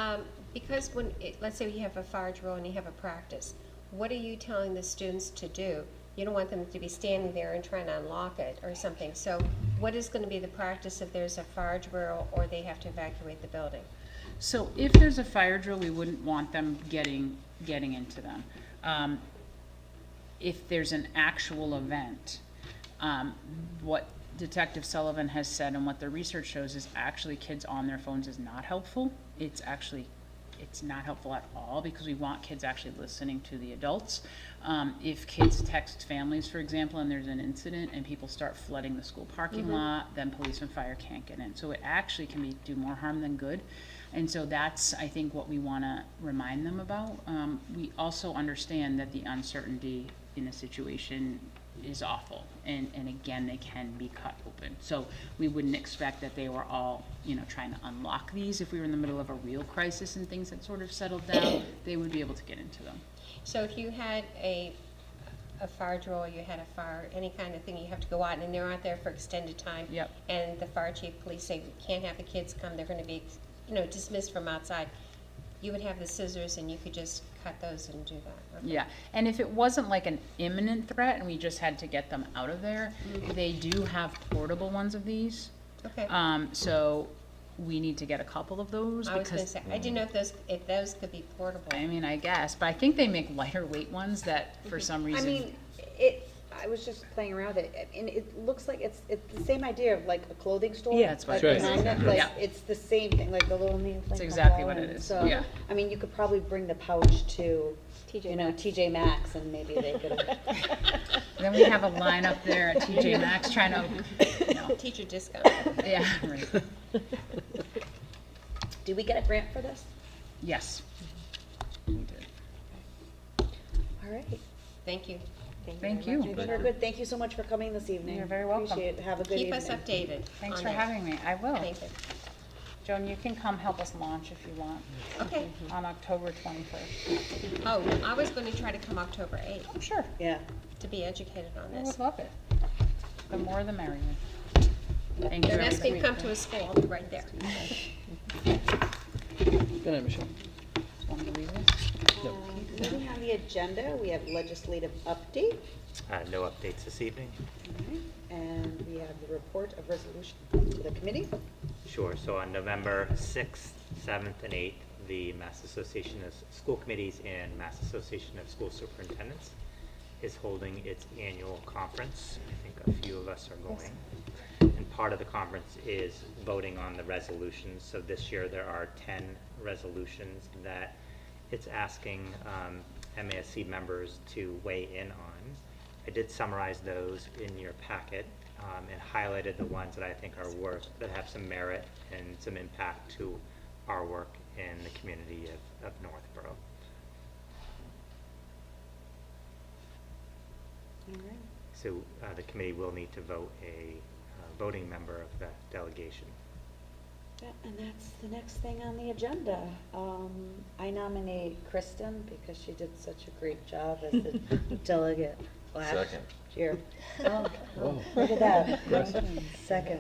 [SPEAKER 3] Because let's say you have a fire drill and you have a practice, what are you telling the students to do? You don't want them to be standing there and trying to unlock it or something. So what is going to be the practice if there's a fire drill or they have to evacuate the building?
[SPEAKER 2] So if there's a fire drill, we wouldn't want them getting into them. If there's an actual event, what Detective Sullivan has said and what the research shows is actually kids on their phones is not helpful. It's not helpful at all because we want kids actually listening to the adults. If kids text families, for example, and there's an incident and people start flooding the school parking lot, then police and fire can't get in. So it actually can do more harm than good. And so that's, I think, what we want to remind them about. We also understand that the uncertainty in a situation is awful. And again, they can be cut open. So we wouldn't expect that they were all, you know, trying to unlock these. If we were in the middle of a real crisis and things had sort of settled down, they would be able to get into them.
[SPEAKER 3] So if you had a fire drill, you had a fire, any kind of thing, you have to go out and they're out there for extended time.
[SPEAKER 2] Yep.
[SPEAKER 3] And the fire chief, police say, we can't have the kids come, they're gonna be, you know, dismissed from outside. You would have the scissors and you could just cut those and do that. Okay.
[SPEAKER 2] Yeah, and if it wasn't like an imminent threat and we just had to get them out of there, they do have portable ones of these.
[SPEAKER 3] Okay.
[SPEAKER 2] So we need to get a couple of those
[SPEAKER 3] I was gonna
[SPEAKER 2] because,
[SPEAKER 3] say, I didn't know if those could be portable.
[SPEAKER 2] I mean, I guess, but I think they make lighter weight ones that for some
[SPEAKER 1] I
[SPEAKER 2] reason.
[SPEAKER 1] mean, I was just playing around with it, and it looks like it's the same idea of like a clothing store.
[SPEAKER 2] Yeah, that's what
[SPEAKER 1] like
[SPEAKER 2] it
[SPEAKER 1] a
[SPEAKER 2] is.
[SPEAKER 1] magnet, like,
[SPEAKER 2] Yeah.
[SPEAKER 1] it's the same thing, like the little names.
[SPEAKER 2] That's exactly what it is,
[SPEAKER 1] So,
[SPEAKER 2] yeah.
[SPEAKER 1] I mean, you could probably bring the pouch to,
[SPEAKER 5] TJ
[SPEAKER 1] you know,
[SPEAKER 5] Maxx.
[SPEAKER 1] TJ Maxx, and maybe they could.
[SPEAKER 2] Then we have a line up there at TJ Maxx trying to, you know,
[SPEAKER 3] Teacher discount.
[SPEAKER 2] yeah, right.
[SPEAKER 1] Did we get a grant for this?
[SPEAKER 2] Yes. We did.
[SPEAKER 1] All right.
[SPEAKER 3] Thank you.
[SPEAKER 2] Thank you.
[SPEAKER 1] Very good. Thank you so much for coming this evening.
[SPEAKER 2] You're very welcome.
[SPEAKER 1] Appreciate it. Have a good
[SPEAKER 3] Keep
[SPEAKER 1] evening.
[SPEAKER 3] us updated.
[SPEAKER 2] Thanks
[SPEAKER 3] on
[SPEAKER 2] for
[SPEAKER 3] it.
[SPEAKER 2] having me. I will.
[SPEAKER 3] Thank you.
[SPEAKER 2] Joan, you can come help us launch if you want
[SPEAKER 3] Okay.
[SPEAKER 2] on October 21st.
[SPEAKER 3] Oh, I was gonna try to come October 8th
[SPEAKER 2] Oh, sure.
[SPEAKER 1] Yeah.
[SPEAKER 3] to be educated on
[SPEAKER 2] I
[SPEAKER 3] this.
[SPEAKER 2] would love it. The more the merrier. Thank you.
[SPEAKER 3] Don't ask me to
[SPEAKER 2] everybody.
[SPEAKER 3] come to a school, I'll be right there.
[SPEAKER 9] Good night, Michelle.
[SPEAKER 2] Want me to leave this?
[SPEAKER 1] Moving on the agenda, we have legislative update.
[SPEAKER 6] No updates this evening.
[SPEAKER 1] Alright, and we have the report of resolution to the committee.
[SPEAKER 6] Sure, so on November 6th, 7th, and 8th, the Mass Association of School Committees and Mass Association of School Superintendents is holding its annual conference. I think a few of us are going. And part of the conference is voting on the resolutions. So this year there are 10 resolutions that it's asking MASC members to weigh in on. I did summarize those in your packet and highlighted the ones that I think are worth, that have some merit and some impact to our work in the community of Northborough.
[SPEAKER 1] Alright.
[SPEAKER 6] So the committee will need to vote a voting member of the delegation.
[SPEAKER 1] Yeah, and that's the next thing on the agenda. I nominate Kristen because she did such a great job as the delegate last
[SPEAKER 8] Second.
[SPEAKER 1] year. Oh, look at that. Second.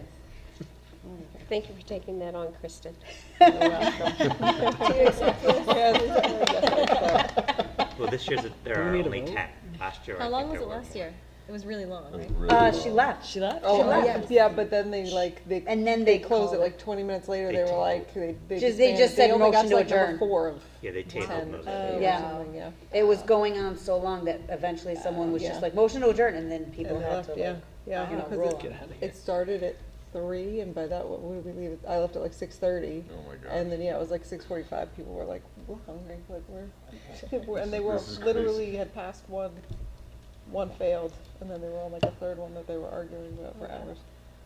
[SPEAKER 3] Thank you for taking that on, Kristen.
[SPEAKER 6] Well, this year's there are only 10. Last year, I
[SPEAKER 5] How
[SPEAKER 6] think
[SPEAKER 5] long was
[SPEAKER 6] there
[SPEAKER 5] it
[SPEAKER 6] were
[SPEAKER 5] last
[SPEAKER 6] more.
[SPEAKER 5] year? It was really long, right?
[SPEAKER 1] She left.
[SPEAKER 5] She left?
[SPEAKER 7] Oh,
[SPEAKER 1] left.
[SPEAKER 7] yeah, but then they
[SPEAKER 1] And then they
[SPEAKER 7] closed it
[SPEAKER 1] called
[SPEAKER 7] like 20 minutes later.
[SPEAKER 6] They
[SPEAKER 7] They were
[SPEAKER 6] told-
[SPEAKER 7] like, they
[SPEAKER 1] They
[SPEAKER 7] disbanded.
[SPEAKER 1] just said
[SPEAKER 7] only got
[SPEAKER 1] motion to
[SPEAKER 7] like number
[SPEAKER 1] adjourn.
[SPEAKER 7] 4 of
[SPEAKER 6] Yeah, they tabled
[SPEAKER 7] 10.
[SPEAKER 6] most
[SPEAKER 7] or
[SPEAKER 6] of it.
[SPEAKER 1] Yeah.
[SPEAKER 7] something, yeah.
[SPEAKER 1] It was going on so long that eventually someone was just
[SPEAKER 7] Yeah.
[SPEAKER 1] like, motion to adjourn, and then people
[SPEAKER 7] And they
[SPEAKER 1] had
[SPEAKER 7] left,
[SPEAKER 1] to
[SPEAKER 7] yeah,
[SPEAKER 1] like,
[SPEAKER 7] yeah,
[SPEAKER 1] you know,
[SPEAKER 7] because
[SPEAKER 1] roll.
[SPEAKER 7] it started at 3, and by that, what did we leave? I left at like 6:30.
[SPEAKER 8] Oh my God.
[SPEAKER 7] And then, yeah, it was like 6:45, people were like, we're hungry, like, and they were,
[SPEAKER 8] This is
[SPEAKER 7] literally
[SPEAKER 8] crazy.
[SPEAKER 7] had passed one failed, and then they were on like a third one that they were arguing about for hours.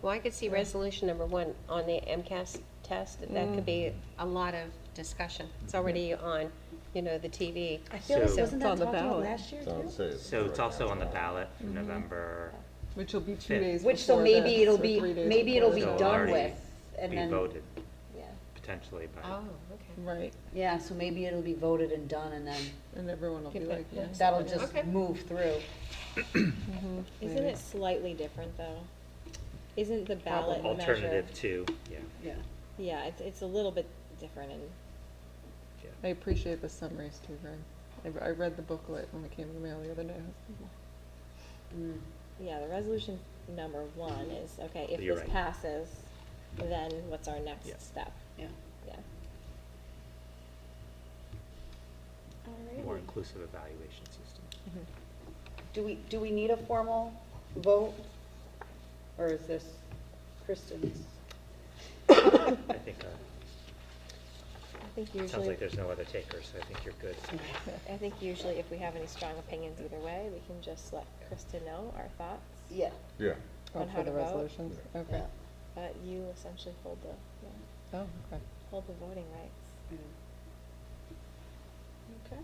[SPEAKER 3] Well, I could see resolution number 1 on the MCAS test, that could be a lot of discussion. It's already on, the TV.
[SPEAKER 1] I feel like,
[SPEAKER 6] So-
[SPEAKER 1] wasn't
[SPEAKER 7] It's
[SPEAKER 1] that
[SPEAKER 7] on the
[SPEAKER 1] talked about
[SPEAKER 7] ballot.
[SPEAKER 1] last year
[SPEAKER 8] So
[SPEAKER 1] too?
[SPEAKER 8] I'd say it's
[SPEAKER 6] So it's
[SPEAKER 8] right
[SPEAKER 6] also
[SPEAKER 8] now.
[SPEAKER 6] on the ballot for November.
[SPEAKER 7] Which will be 2
[SPEAKER 6] Fifth.
[SPEAKER 7] days
[SPEAKER 1] Which, so
[SPEAKER 7] before
[SPEAKER 1] maybe
[SPEAKER 7] this,
[SPEAKER 1] it'll
[SPEAKER 7] or
[SPEAKER 1] be,
[SPEAKER 7] 3 days
[SPEAKER 1] maybe it'll be
[SPEAKER 7] before.
[SPEAKER 6] So
[SPEAKER 1] done
[SPEAKER 6] already
[SPEAKER 1] with, and
[SPEAKER 6] be
[SPEAKER 1] then,
[SPEAKER 6] voted
[SPEAKER 5] Yeah.
[SPEAKER 6] potentially by.
[SPEAKER 3] Oh, okay.
[SPEAKER 7] Right,
[SPEAKER 1] yeah, so maybe it'll be voted and done, and then
[SPEAKER 7] and everyone will be
[SPEAKER 3] Keep it-
[SPEAKER 7] like, yeah.
[SPEAKER 1] that'll just
[SPEAKER 3] Okay.
[SPEAKER 1] move through.
[SPEAKER 5] Isn't it slightly different, though? Isn't the ballot measure?
[SPEAKER 6] Alternative to, yeah.
[SPEAKER 1] Yeah.
[SPEAKER 5] Yeah, it's a little bit different, and
[SPEAKER 7] I appreciate the summaries too, Greg. I read the booklet when it came in the mail the other day.
[SPEAKER 1] Mm.
[SPEAKER 5] yeah, the resolution number 1 is, okay, if
[SPEAKER 6] You're
[SPEAKER 5] this
[SPEAKER 6] right.
[SPEAKER 5] passes, then what's our next
[SPEAKER 6] Yeah.
[SPEAKER 5] step?
[SPEAKER 1] Yeah.
[SPEAKER 5] Yeah.
[SPEAKER 6] More inclusive evaluation system.
[SPEAKER 1] Do we need a formal vote? Or is this Kristen's?
[SPEAKER 6] I think,
[SPEAKER 5] I think
[SPEAKER 6] sounds
[SPEAKER 5] usually,
[SPEAKER 6] like there's no other takers, so I think you're good.
[SPEAKER 5] I think usually if we have any strong opinions either way, we can just let Kristen know our thoughts.
[SPEAKER 1] Yeah.
[SPEAKER 8] Yeah.
[SPEAKER 7] Oh,
[SPEAKER 5] On
[SPEAKER 7] for
[SPEAKER 5] how
[SPEAKER 7] the
[SPEAKER 5] to vote?
[SPEAKER 7] resolutions? Okay.
[SPEAKER 1] Yeah.
[SPEAKER 5] But you essentially hold the,
[SPEAKER 7] Oh, okay.
[SPEAKER 5] hold the voting rights.
[SPEAKER 1] Okay.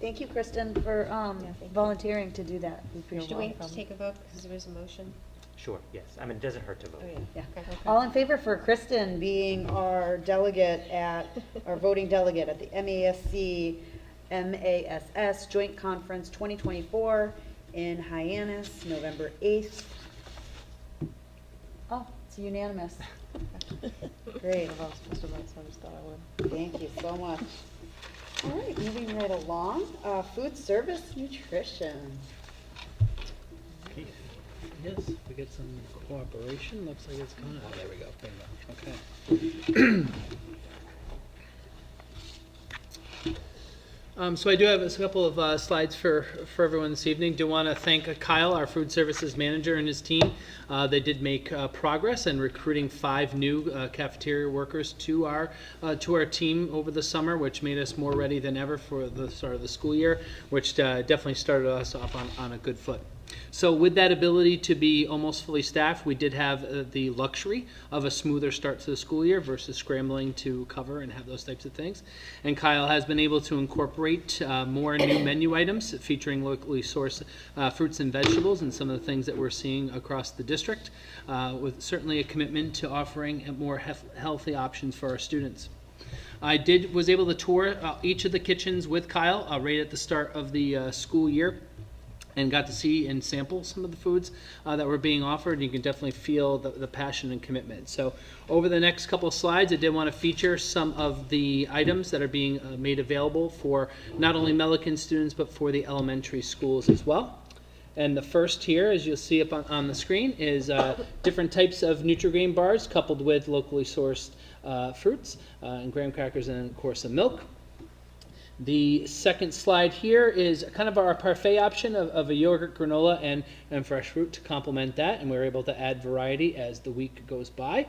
[SPEAKER 1] Thank you, Kristen, for
[SPEAKER 5] thank you.
[SPEAKER 1] volunteering to do that. We appreciate
[SPEAKER 3] Do
[SPEAKER 1] it.
[SPEAKER 3] we have to take a vote because there is a motion?
[SPEAKER 6] Sure, yes. I mean, it doesn't hurt to vote.
[SPEAKER 1] Yeah.
[SPEAKER 3] Okay.
[SPEAKER 1] All in favor for Kristen being our delegate our voting delegate at the MASC Joint Conference 2024 in Hyannis, November 8th. Oh, it's unanimous. Great.
[SPEAKER 7] I was supposed to vote, so I just thought I would.
[SPEAKER 1] Thank you so much. All right, moving right along, food service nutrition.
[SPEAKER 6] Keith?
[SPEAKER 9] Yes, we get some cooperation, looks like it's going, oh, there we go, bingo, okay. So I do have a couple of slides for everyone this evening. Do want to thank Kyle, our food services manager, and his team. They did make progress in recruiting 5 new cafeteria workers to our team over the summer, which made us more ready than ever for the start of the school year, which definitely started us off on a good foot. So with that ability to be almost fully staffed, we did have the luxury of a smoother start to the school year versus scrambling to cover and have those types of things. And Kyle has been able to incorporate more new menu items featuring locally sourced fruits and vegetables and some of the things that we're seeing across the district, with certainly a commitment to offering more healthy options for our students. I was able to tour each of the kitchens with Kyle right at the start of the school year. and got to see and sample some of the foods that were being offered. You can definitely feel the passion and commitment. So over the next couple of slides, I did want to feature some of the items that are being made available for not only Milliken students, but for the elementary schools as well. And the first here, as you'll see up on the screen, is different types of Nutri-Grain bars coupled with locally sourced fruits and graham crackers and, of course, some milk. The second slide here is kind of our parfait option of a yogurt, granola, and fresh fruit to complement that, and we're able to add variety as the week goes by.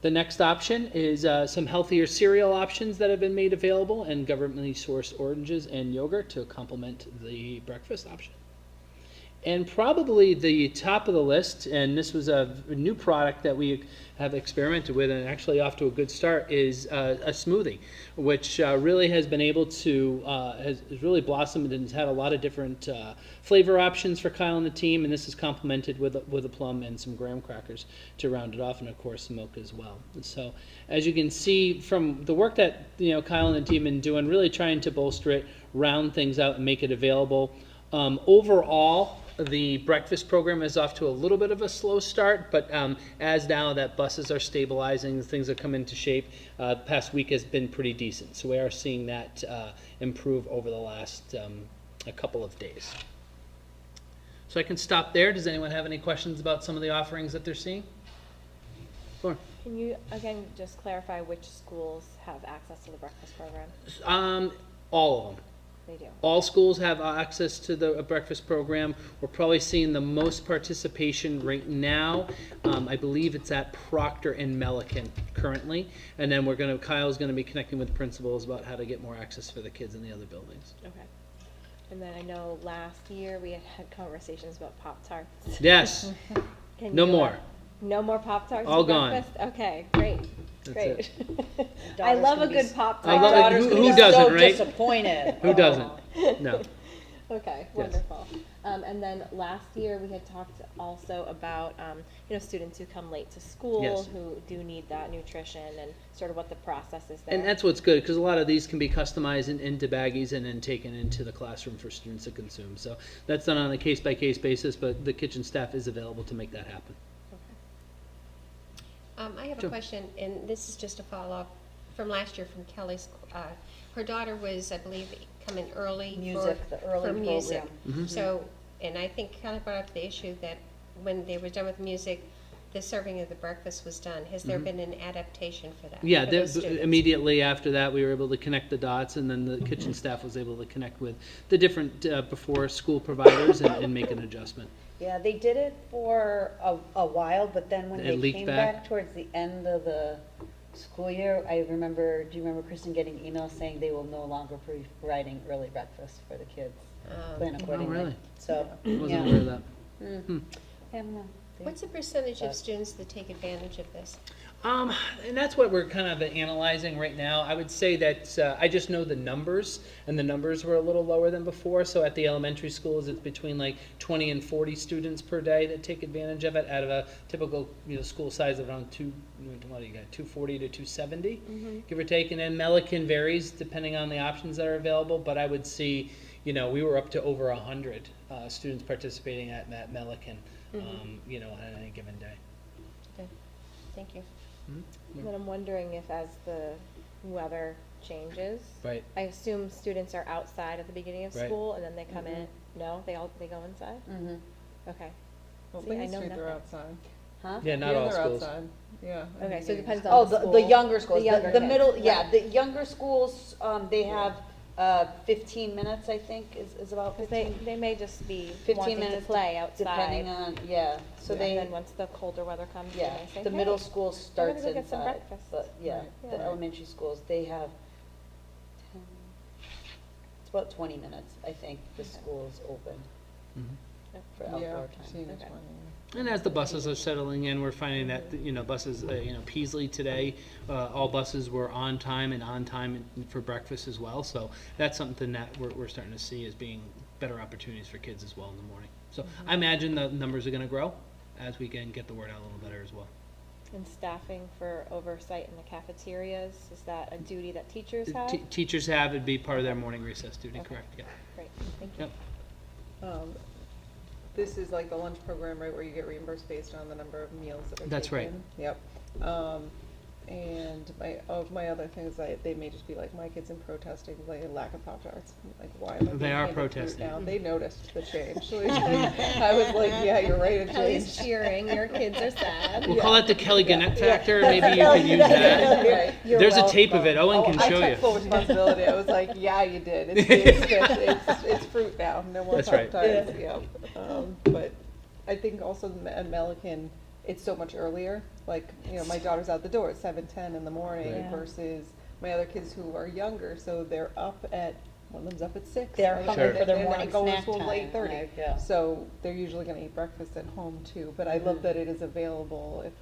[SPEAKER 9] The next option is some healthier cereal options that have been made available, and governmentally sourced oranges and yogurt to complement the breakfast option. And probably the top of the list, and this was a new product that we have experimented with and actually off to a good start, is a smoothie, which really has been able to, has really blossomed and has had a lot of different flavor options for Kyle and the team, and this is complemented with a plum and some graham crackers to round it off, and of course milk as well. And so as you can see from the work that Kyle and the team have been doing, really trying to bolster it, round things out and make it available. Overall, the breakfast program is off to a little bit of a slow start, but as now that buses are stabilizing, things have come into shape, the past week has been pretty decent. So we are seeing that improve over the last a couple of days. So I can stop there. Does anyone have any questions about some of the offerings that they're seeing? Lauren.
[SPEAKER 5] Can you, again, just clarify which schools have access to the breakfast program?
[SPEAKER 9] All of them.
[SPEAKER 5] They do.
[SPEAKER 9] All schools have access to the breakfast program. We're probably seeing the most participation right now. I believe it's at Proctor and Milliken currently, and then Kyle's going to be connecting with principals about how to get more access for the kids in the other buildings.
[SPEAKER 5] Okay. And then I know last year we had conversations about Pop-Tarts.
[SPEAKER 9] Yes. No more.
[SPEAKER 5] No more Pop-Tarts?
[SPEAKER 9] All
[SPEAKER 5] for
[SPEAKER 9] gone.
[SPEAKER 5] breakfast? Okay, great.
[SPEAKER 9] That's
[SPEAKER 5] Great.
[SPEAKER 9] it.
[SPEAKER 5] I love a good Pop-Tart.
[SPEAKER 9] I love it. Who doesn't,
[SPEAKER 1] so
[SPEAKER 9] right?
[SPEAKER 1] disappointed.
[SPEAKER 9] Who doesn't? No.
[SPEAKER 5] Okay, wonderful. And then last year we had talked also about students who come late to school,
[SPEAKER 9] Yes.
[SPEAKER 5] who do need that nutrition, and sort of what the process is there.
[SPEAKER 9] And that's what's good, because a lot of these can be customized into baggies and then taken into the classroom for students to consume. So that's done on a case-by-case basis, but the kitchen staff is available to make that happen.
[SPEAKER 3] I have
[SPEAKER 9] Sure.
[SPEAKER 3] a question, and this is just a follow-up from last year from Kelly's. Her daughter was, I believe, coming early
[SPEAKER 1] The early
[SPEAKER 3] for music.
[SPEAKER 1] program.
[SPEAKER 3] So, and I think Kelly brought up the issue that when they were done with music, the serving of the breakfast was done. Has there been an adaptation for that?
[SPEAKER 9] Yeah,
[SPEAKER 3] for those students?
[SPEAKER 9] immediately after that, we were able to connect the dots, and then the kitchen staff was able to connect with the different before-school providers and make an adjustment.
[SPEAKER 1] Yeah, they did it for a while, but then when
[SPEAKER 9] It
[SPEAKER 1] they
[SPEAKER 9] leaked
[SPEAKER 1] came
[SPEAKER 9] back.
[SPEAKER 1] back towards the end of the school year, do you remember Kristen getting emails saying they will no longer be providing early breakfast for the kids? Plan accordingly.
[SPEAKER 9] really?
[SPEAKER 1] So,
[SPEAKER 9] I wasn't
[SPEAKER 1] yeah.
[SPEAKER 9] aware of that.
[SPEAKER 1] I don't know.
[SPEAKER 3] What's the percentage of students that take advantage of this?
[SPEAKER 9] And that's what we're kind of analyzing right now. I would say that I just know the numbers, and the numbers were a little lower than before. So at the elementary schools, it's between like 20 and 40 students per day that take advantage of it, out of a typical school size of around 240 to 270, give or take. And then Milliken varies depending on the options that are available. But I would see, we were up to over 100 students participating at Milliken, on any given day.
[SPEAKER 3] Okay, thank you.
[SPEAKER 5] And then I'm wondering if as the weather changes,
[SPEAKER 9] Right.
[SPEAKER 5] I assume students are outside at the beginning of
[SPEAKER 9] Right.
[SPEAKER 5] school and then they come in. No, they go inside?
[SPEAKER 1] Mm-hmm.
[SPEAKER 5] Okay.
[SPEAKER 7] Well,
[SPEAKER 5] See, I
[SPEAKER 7] Main
[SPEAKER 5] know
[SPEAKER 7] Street, they're
[SPEAKER 5] nothing.
[SPEAKER 7] outside.
[SPEAKER 1] Huh?
[SPEAKER 9] Yeah, not
[SPEAKER 7] Yeah,
[SPEAKER 9] all
[SPEAKER 7] they're
[SPEAKER 9] schools.
[SPEAKER 7] outside. Yeah.
[SPEAKER 5] Okay, so it depends
[SPEAKER 1] Oh,
[SPEAKER 5] on the school.
[SPEAKER 1] the younger schools,
[SPEAKER 5] The younger
[SPEAKER 1] the
[SPEAKER 5] kids,
[SPEAKER 1] middle, yeah,
[SPEAKER 5] right.
[SPEAKER 1] the younger schools, they have 15 minutes, I think, is about
[SPEAKER 5] 'Cause
[SPEAKER 1] 15.
[SPEAKER 5] they may just be
[SPEAKER 1] 15
[SPEAKER 5] wanting to
[SPEAKER 1] minutes
[SPEAKER 5] play outside.
[SPEAKER 1] Depending on, yeah, so
[SPEAKER 5] And
[SPEAKER 1] they,
[SPEAKER 5] then once the colder weather comes,
[SPEAKER 1] yeah,
[SPEAKER 5] they say,
[SPEAKER 1] the middle
[SPEAKER 5] "Hey,
[SPEAKER 1] school
[SPEAKER 5] we're gonna
[SPEAKER 1] starts
[SPEAKER 5] go get some
[SPEAKER 1] inside,
[SPEAKER 5] breakfast."
[SPEAKER 1] but, yeah,
[SPEAKER 5] Right.
[SPEAKER 1] the
[SPEAKER 5] Yeah.
[SPEAKER 1] elementary schools, they have 10, it's about 20 minutes, I think, the school's open for
[SPEAKER 7] Yeah,
[SPEAKER 1] outdoor
[SPEAKER 7] 15
[SPEAKER 1] time.
[SPEAKER 7] to 20.
[SPEAKER 9] And as the buses are settling in, we're finding that, buses, Peasley today, all buses were on time for breakfast as well. So that's something that we're starting to see as being better opportunities for kids as well in the morning. So I imagine the numbers are going to grow as we can get the word out a little better as well.
[SPEAKER 5] And staffing for oversight in the cafeterias, is that a duty that teachers have?
[SPEAKER 9] Teachers have, it'd be part of their morning recess duty,
[SPEAKER 5] Okay.
[SPEAKER 9] correct? Yeah.
[SPEAKER 5] Great, thank you.
[SPEAKER 9] Yep.
[SPEAKER 7] This is like the lunch program, right, where you get reimbursed based on the number of meals that are taken?
[SPEAKER 9] That's right.
[SPEAKER 7] Yep. And my other thing is they may just be like, my kids in protesting, like, lack of Pop-Tarts. Like, why am I
[SPEAKER 9] They
[SPEAKER 7] being
[SPEAKER 9] are
[SPEAKER 7] handed fruit
[SPEAKER 9] protesting.
[SPEAKER 7] now? They noticed the change. I was like, yeah, you're right, it
[SPEAKER 5] Kelly's
[SPEAKER 7] changed.
[SPEAKER 5] cheering, your kids are sad.
[SPEAKER 9] We'll call it the Kelly Gannett factor. Maybe you can use that.
[SPEAKER 7] Right.
[SPEAKER 9] There's a tape of it. Owen can
[SPEAKER 7] I
[SPEAKER 9] show
[SPEAKER 7] took
[SPEAKER 9] you.
[SPEAKER 7] full responsibility. I was like, yeah, you did. It's fruit now. No more
[SPEAKER 9] That's right.
[SPEAKER 7] Pop-Tarts. Yeah. But I think also at Melican, it's so much earlier. Like, my daughter's out the door at 7:10 in the morning
[SPEAKER 1] Right.
[SPEAKER 7] versus my other kids who are younger, so they're up at, one of them's up at 6.
[SPEAKER 1] They're
[SPEAKER 7] and
[SPEAKER 1] hungry for their
[SPEAKER 7] they're not
[SPEAKER 1] morning
[SPEAKER 7] going to
[SPEAKER 1] snack
[SPEAKER 7] school till
[SPEAKER 1] time,
[SPEAKER 7] 8:30.
[SPEAKER 1] like, yeah.
[SPEAKER 7] So they're usually gonna eat breakfast at home too, but I love that it is available if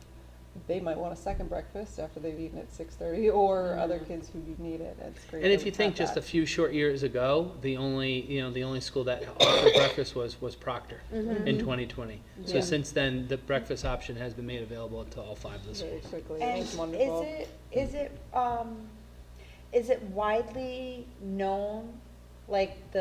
[SPEAKER 7] they might want a second breakfast after they've eaten at 6:30, or other kids who need it. It's great.
[SPEAKER 9] And
[SPEAKER 7] that
[SPEAKER 9] if
[SPEAKER 7] we
[SPEAKER 9] you think
[SPEAKER 7] have
[SPEAKER 9] just a
[SPEAKER 7] that.
[SPEAKER 9] few short years ago, the only school that offered breakfast was Proctor in 2020. So
[SPEAKER 7] Yeah.
[SPEAKER 9] since then, the breakfast option has been made available to all 5 of the
[SPEAKER 7] Very
[SPEAKER 9] schools.
[SPEAKER 7] quickly,
[SPEAKER 1] And
[SPEAKER 7] it's wonderful.
[SPEAKER 1] is it widely known, like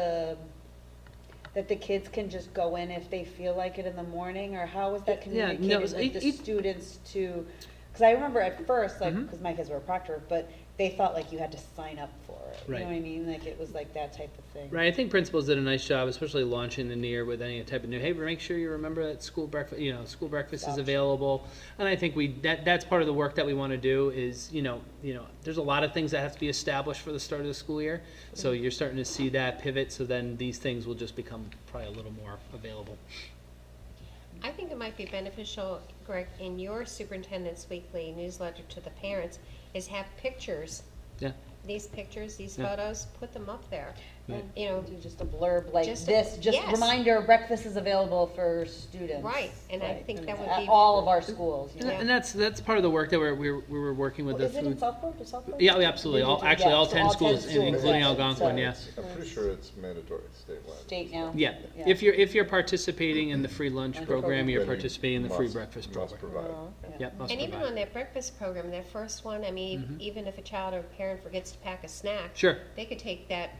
[SPEAKER 1] that the kids can just go in if they feel like it in the morning, or how is that
[SPEAKER 9] Yeah, no,
[SPEAKER 1] communicated
[SPEAKER 9] it's-
[SPEAKER 1] with the
[SPEAKER 9] it-
[SPEAKER 1] students to? Because I remember at first, like,
[SPEAKER 9] Mhm.
[SPEAKER 1] because my kids were at Proctor, but they thought like you had to sign up for it. You
[SPEAKER 9] Right.
[SPEAKER 1] know what I mean? Like it was like that type of thing.
[SPEAKER 9] Right, I think principals did a nice job, especially launching the year with any type of new, hey, make sure you remember that school breakfast, school breakfast is
[SPEAKER 1] Gotcha.
[SPEAKER 9] available. And I think that's part of the work that we want to do is, there's a lot of things that have to be established for the start of the school year. So you're starting to see that pivot, so then these things will just become probably a little more available.
[SPEAKER 3] I think it might be beneficial, Greg, in your superintendent's weekly newsletter to the parents, is have pictures.
[SPEAKER 9] Yeah.
[SPEAKER 3] These pictures, these
[SPEAKER 9] Yeah.
[SPEAKER 3] photos, put them up there.
[SPEAKER 9] Right.
[SPEAKER 3] And,
[SPEAKER 1] Do just a blurb like
[SPEAKER 3] Just a-
[SPEAKER 1] this, just
[SPEAKER 3] yes.
[SPEAKER 1] reminder, breakfast is available for students.
[SPEAKER 3] Right, and I
[SPEAKER 1] Right.
[SPEAKER 3] think that would
[SPEAKER 1] At
[SPEAKER 3] be.
[SPEAKER 1] all of our schools, you know.
[SPEAKER 9] And that's part of the work that we were working with the
[SPEAKER 1] Is it in
[SPEAKER 9] food.
[SPEAKER 1] Southport? Is Southport?
[SPEAKER 9] Yeah, absolutely. All
[SPEAKER 1] Yeah, so
[SPEAKER 9] 10 schools, including
[SPEAKER 1] yeah.
[SPEAKER 9] Algonquin,
[SPEAKER 1] So
[SPEAKER 9] yeah.
[SPEAKER 1] it's
[SPEAKER 8] I'm pretty sure it's mandatory statewide.
[SPEAKER 1] State now.
[SPEAKER 9] Yeah,
[SPEAKER 1] Yeah.
[SPEAKER 9] if you're participating in the free lunch program, you're
[SPEAKER 8] Then you
[SPEAKER 9] participating in the free
[SPEAKER 8] must-
[SPEAKER 9] breakfast
[SPEAKER 8] must
[SPEAKER 9] program.
[SPEAKER 8] provide.
[SPEAKER 9] Yep, must
[SPEAKER 3] And even
[SPEAKER 9] provide.
[SPEAKER 3] on that breakfast program, that first one, I mean, even if a child or parent forgets to pack a snack.
[SPEAKER 9] Sure.
[SPEAKER 3] They could take that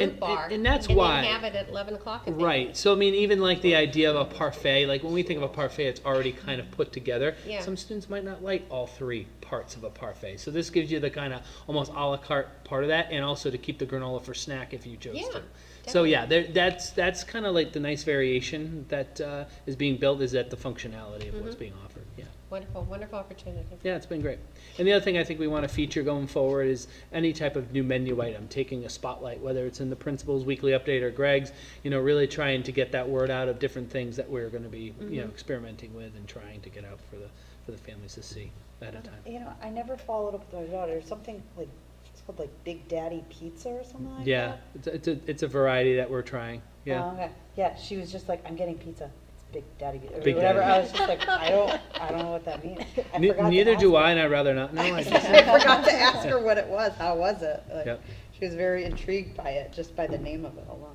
[SPEAKER 9] And-
[SPEAKER 3] fruit bar.
[SPEAKER 9] and that's why-
[SPEAKER 3] then have it at 11 o'clock. if they
[SPEAKER 9] Right,
[SPEAKER 3] want.
[SPEAKER 9] so I mean, even like the idea of a parfait, like when we think of a parfait, it's already kind of put together.
[SPEAKER 3] Yeah.
[SPEAKER 9] Some students might not like all 3 parts of a parfait, so this gives you the kind of almost a la carte part of that, and also to keep the granola for snack if you chose
[SPEAKER 3] Yeah,
[SPEAKER 9] to. So
[SPEAKER 3] definitely.
[SPEAKER 9] yeah, that's kind of like the nice variation that is being built, is that the functionality of what's being offered, yeah.
[SPEAKER 3] Wonderful, wonderful opportunity.
[SPEAKER 9] Yeah, it's been great. And the other thing I think we want to feature going forward is any type of new menu item, taking a spotlight, whether it's in the principal's weekly update or Greg's, really trying to get that word out of different things that we're going to be, experimenting with and trying to get out for the families to see at a time.
[SPEAKER 1] You know, I never followed up with my daughter. Something like, it's called like Big Daddy Pizza or something like
[SPEAKER 9] Yeah,
[SPEAKER 1] that?
[SPEAKER 9] it's a variety that we're trying,
[SPEAKER 1] Oh,
[SPEAKER 9] yeah.
[SPEAKER 1] okay. Yeah, she was just like, I'm getting pizza. It's Big Daddy Pizza. Or
[SPEAKER 9] Big
[SPEAKER 1] whatever.
[SPEAKER 9] Daddy.
[SPEAKER 1] I was just like, I don't know what that means. I forgot to
[SPEAKER 9] Neither
[SPEAKER 1] ask
[SPEAKER 9] do
[SPEAKER 1] her.
[SPEAKER 9] I, and I'd rather not know. I just-
[SPEAKER 1] I forgot to ask her what it was. How was it? Like,
[SPEAKER 9] Yep.
[SPEAKER 1] She was very intrigued by it, just by the name of it alone.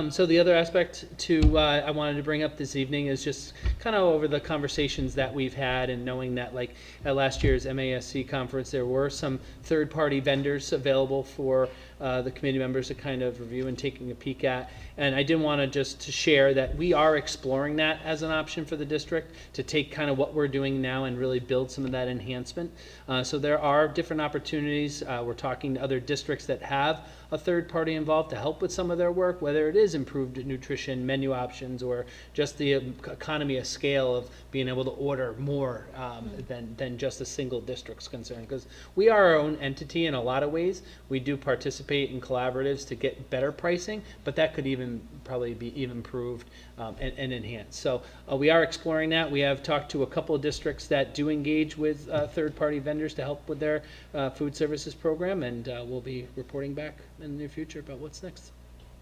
[SPEAKER 9] So the other aspect I wanted to bring up this evening is just kind of over the conversations that we've had, and knowing that like at last year's MASC conference, there were some third-party vendors available for the committee members to kind of review and taking a peek at. And I did want to just to share that we are exploring that as an option for the district, to take kind of what we're doing now and really build some of that enhancement. So there are different opportunities. We're talking to other districts that have a third party involved to help with some of their work, whether it is improved nutrition, menu options, or just the economy of scale of being able to order more than just a single district's concern. Because we are our own entity in a lot of ways. We do participate in collaboratives to get better pricing, but that could even probably be even improved and enhanced. So we are exploring that. We have talked to a couple of districts that do engage with third-party vendors to help with their food services program, and we'll be reporting back in the near future about what's next.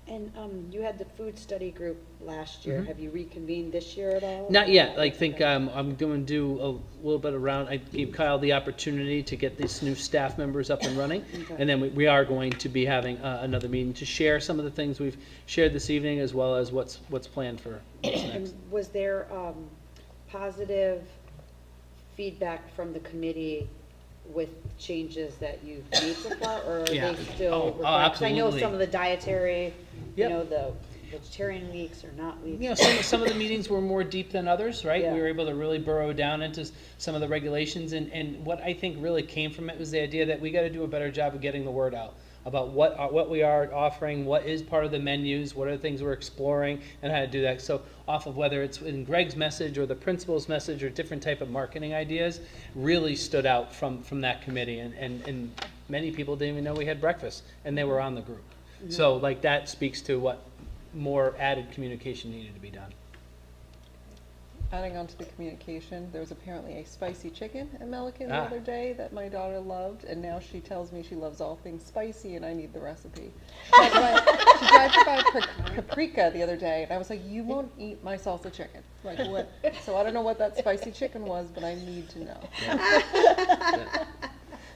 [SPEAKER 1] And you had the food study group last year.
[SPEAKER 9] Mhm.
[SPEAKER 1] Have you reconvened this year at all?
[SPEAKER 9] Not yet. I think I'm going to do a little bit around. I gave Kyle the opportunity to get these new staff members up and running,
[SPEAKER 1] Okay.
[SPEAKER 9] and then we are going to be having another meeting to share some of the things we've shared this evening, as well as what's planned for what's next.
[SPEAKER 1] And was there positive feedback from the committee with changes that you've made so far, or are
[SPEAKER 9] Yeah.
[SPEAKER 1] they still?
[SPEAKER 9] Oh,
[SPEAKER 1] required? 'Cause I know
[SPEAKER 9] absolutely.
[SPEAKER 1] some of the dietary, you
[SPEAKER 9] Yep.
[SPEAKER 1] know, the vegetarian weeks or not weeks.
[SPEAKER 9] You know, some of the meetings were more deep than others, right?
[SPEAKER 1] Yeah.
[SPEAKER 9] We were able to really burrow down into some of the regulations, and what I think really came from it was the idea that we got to do a better job of getting the word out about what we are offering, what is part of the menus, what are the things we're exploring, and how to do that. So off of whether it's in Greg's message or the principal's message or different type of marketing ideas, really stood out from that committee, and many people didn't even know we had breakfast, and they were on the group. So like that speaks to what more added communication needed to be done.
[SPEAKER 7] Adding on to the communication, there was apparently a spicy chicken at Melican the other day that my daughter loved, and now she tells me she loves all things spicy, and I need the recipe. She tried to buy paprika the other day, and I was like, you won't eat my salsa chicken. Like, what? So I don't know what that spicy chicken was, but I need to know.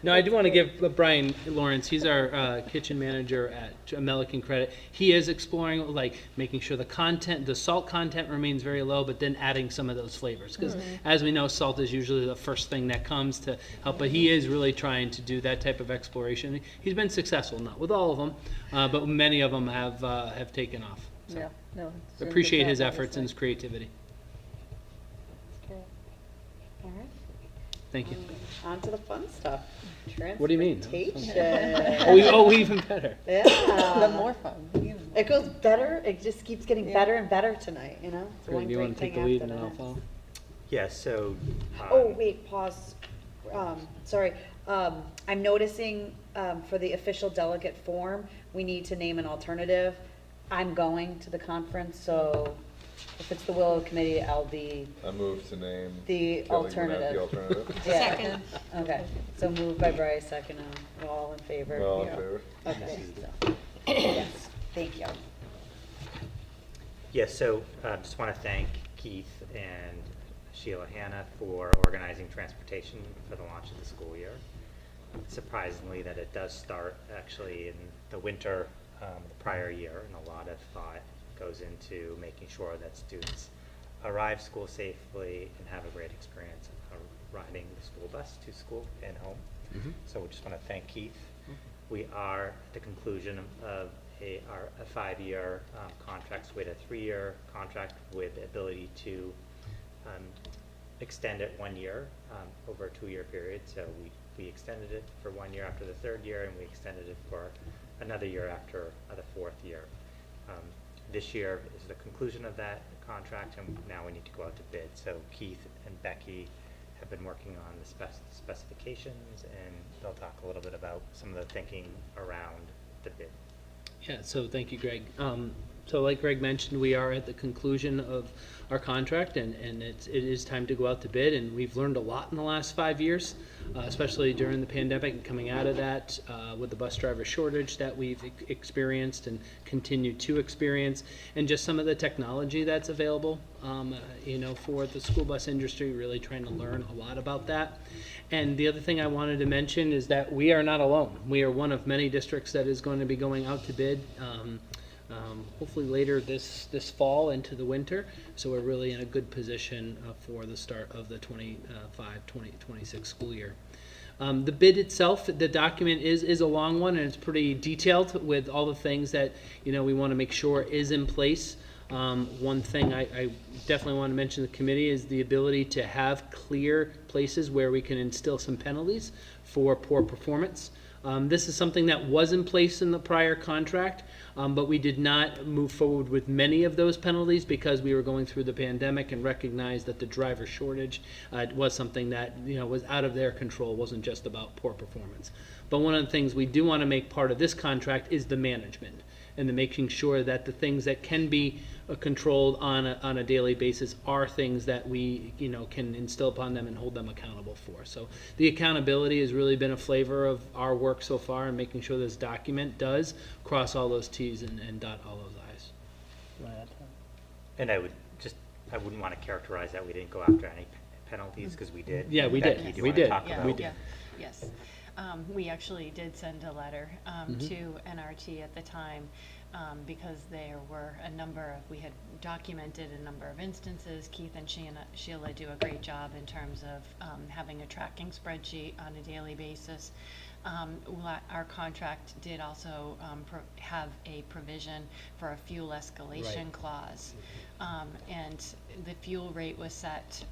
[SPEAKER 9] No, I do want to give Brian Lawrence, he's our kitchen manager at Melican credit. He is exploring, like, making sure the salt content remains very low, but then adding some of those flavors. Because as we know, salt is usually the first thing that comes to help, but he is really trying to do that type of exploration. He's been successful, not with all of them, but many of them have taken off. So
[SPEAKER 7] Yeah, no. it's doing a good
[SPEAKER 9] appreciate his
[SPEAKER 7] job,
[SPEAKER 9] efforts and his
[SPEAKER 7] obviously.
[SPEAKER 9] creativity.
[SPEAKER 1] Okay. All right.
[SPEAKER 9] Thank you.
[SPEAKER 1] On to the fun stuff.
[SPEAKER 9] What do you mean?
[SPEAKER 1] Transportation.
[SPEAKER 9] Even better.
[SPEAKER 1] Yeah.
[SPEAKER 7] The more fun. even more.
[SPEAKER 1] It goes better. It just keeps getting better and better tonight, you know? It's
[SPEAKER 9] Greg,
[SPEAKER 1] one
[SPEAKER 9] do you
[SPEAKER 1] great
[SPEAKER 9] want to take
[SPEAKER 1] thing
[SPEAKER 9] the lead
[SPEAKER 1] after
[SPEAKER 9] and
[SPEAKER 1] the
[SPEAKER 9] I'll
[SPEAKER 1] next.
[SPEAKER 9] follow?
[SPEAKER 6] Yeah, so.
[SPEAKER 1] Oh, wait, pause. Sorry. I'm noticing for the official delegate form, we need to name an alternative. I'm going to the conference, so if it's the will of the committee, I'll be
[SPEAKER 8] I move to name.
[SPEAKER 1] the
[SPEAKER 8] Kelly Gwinnett
[SPEAKER 1] alternative.
[SPEAKER 8] The alternative.
[SPEAKER 1] Yeah.
[SPEAKER 3] Second.
[SPEAKER 1] Okay, so moved by Bryce, second, all in favor?
[SPEAKER 8] All in
[SPEAKER 1] Yeah.
[SPEAKER 8] favor?
[SPEAKER 1] Okay, so, yes, thank you.
[SPEAKER 6] Yes, so just want to thank Keith and Sheila Hanna for organizing transportation for the launch of the school year. Surprisingly, that it does start actually in the winter the prior year, and a lot of thought goes into making sure that students arrive school safely and have a great experience riding the school bus to school and home. So we just want to thank Keith. We are at the conclusion of a 5-year contract. So we had a 3-year contract with the ability to extend it 1 year over a 2-year period. So we extended it for 1 year after the 3rd year, and we extended it for another year after the 4th year. This year is the conclusion of that contract, and now we need to go out to bid. So Keith and Becky have been working on the specifications, and they'll talk a little bit about some of the thinking around the bid.
[SPEAKER 9] Yeah, so thank you, Greg. So like Greg mentioned, we are at the conclusion of our contract, and it is time to go out to bid, and we've learned a lot in the last 5 years, especially during the pandemic and coming out of that with the bus driver shortage that we've experienced and continue to experience, and just some of the technology that's available, for the school bus industry, really trying to learn a lot about that. And the other thing I wanted to mention is that we are not alone. We are one of many districts that is going to be going out to bid. Hopefully later this fall into the winter, so we're really in a good position for the start of the 25-26 school year. The bid itself, the document is a long one, and it's pretty detailed with all the things that we want to make sure is in place. One thing I definitely want to mention to the committee is the ability to have clear places where we can instill some penalties for poor performance. This is something that was in place in the prior contract, but we did not move forward with many of those penalties because we were going through the pandemic and recognized that the driver shortage was something that was out of their control. It wasn't just about poor performance. But one of the things we do want to make part of this contract is the management and the making sure that the things that can be controlled on a daily basis are things that we can instill upon them and hold them accountable for. So the accountability has really been a flavor of our work so far, and making sure this document does cross all those T's and dot all those I's.
[SPEAKER 6] And I wouldn't want to characterize that we didn't go after any penalties, because we did.
[SPEAKER 9] Yeah, we
[SPEAKER 6] Becky,
[SPEAKER 9] did.
[SPEAKER 6] do you
[SPEAKER 9] We
[SPEAKER 6] want to
[SPEAKER 9] did.
[SPEAKER 6] talk
[SPEAKER 9] Yeah,
[SPEAKER 6] about?
[SPEAKER 9] we did.
[SPEAKER 10] Yes. We actually did send a letter to NRT at the time because there were we had documented a number of instances. Keith and Sheila do a great job in terms of having a tracking spreadsheet on a daily basis. Our contract did also have a provision for a fuel escalation clause. And the fuel rate was set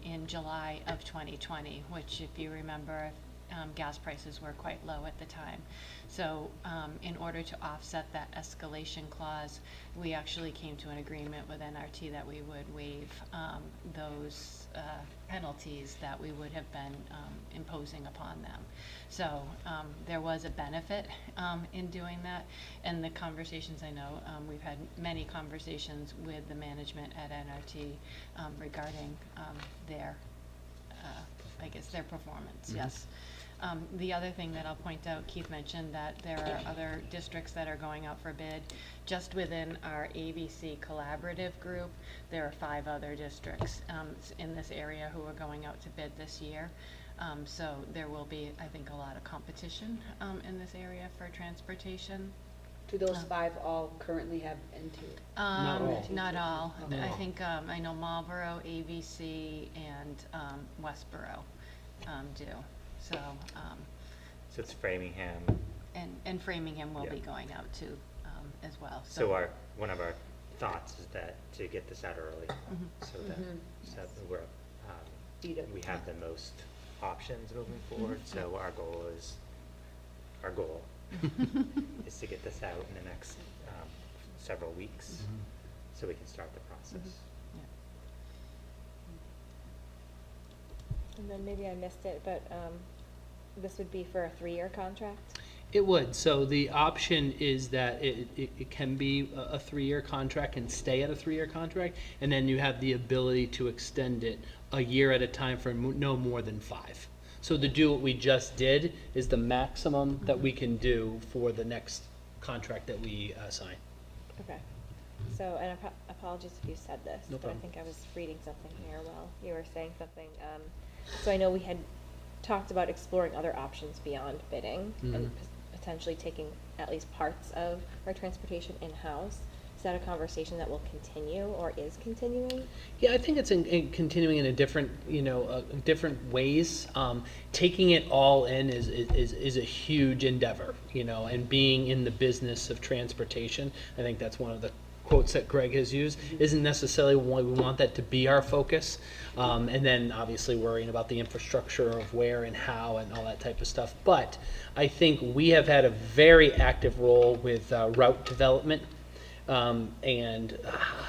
[SPEAKER 10] in July of 2020, which, if you remember, gas prices were quite low at the time. So in order to offset that escalation clause, we actually came to an agreement with NRT that we would waive those penalties that we would have been imposing upon them. So there was a benefit in doing that, and the conversations, I know, we've had many conversations with the management at NRT regarding their, I guess, their performance, yes. The other thing that I'll point out, Keith mentioned that there are other districts that are going out for bid. Just within our ABC collaborative group, there are 5 other districts in this area who are going out to bid this year. So there will be, I think, a lot of competition in this area for transportation.
[SPEAKER 1] Do those 5 all currently have NT?
[SPEAKER 10] Not all.
[SPEAKER 9] Not
[SPEAKER 10] I
[SPEAKER 9] all.
[SPEAKER 10] think I know Marlborough, ABC, and Westborough do. So,
[SPEAKER 6] So it's Framingham.
[SPEAKER 10] and Framingham will
[SPEAKER 6] Yeah.
[SPEAKER 10] be going out too as well.
[SPEAKER 6] So one of our thoughts is that to get this out early, so that we're, we have the most options moving forward. So our goal is to get this out in the next several weeks, so we can start the process.
[SPEAKER 5] And then maybe I missed it, but this would be for a 3-year contract?
[SPEAKER 9] It would. So the option is that it can be a 3-year contract and stay at a 3-year contract, and then you have the ability to extend it a year at a time for no more than 5. So to do what we just did is the maximum that we can do for the next contract that we sign.
[SPEAKER 5] Okay. So, and apologies if you said this,
[SPEAKER 9] No
[SPEAKER 5] but I
[SPEAKER 9] problem.
[SPEAKER 5] think I was reading something here while you were saying something. So I know we had talked about exploring other options beyond bidding and potentially taking at least parts of our transportation in-house. Is that a conversation that will continue or is continuing?
[SPEAKER 9] Yeah, I think it's in continuing in a different, different ways. Taking it all in is a huge endeavor, and being in the business of transportation. I think that's one of the quotes that Greg has used. Isn't necessarily why we want that to be our focus. And then obviously worrying about the infrastructure of where and how and all that type of stuff. But I think we have had a very active role with route development. And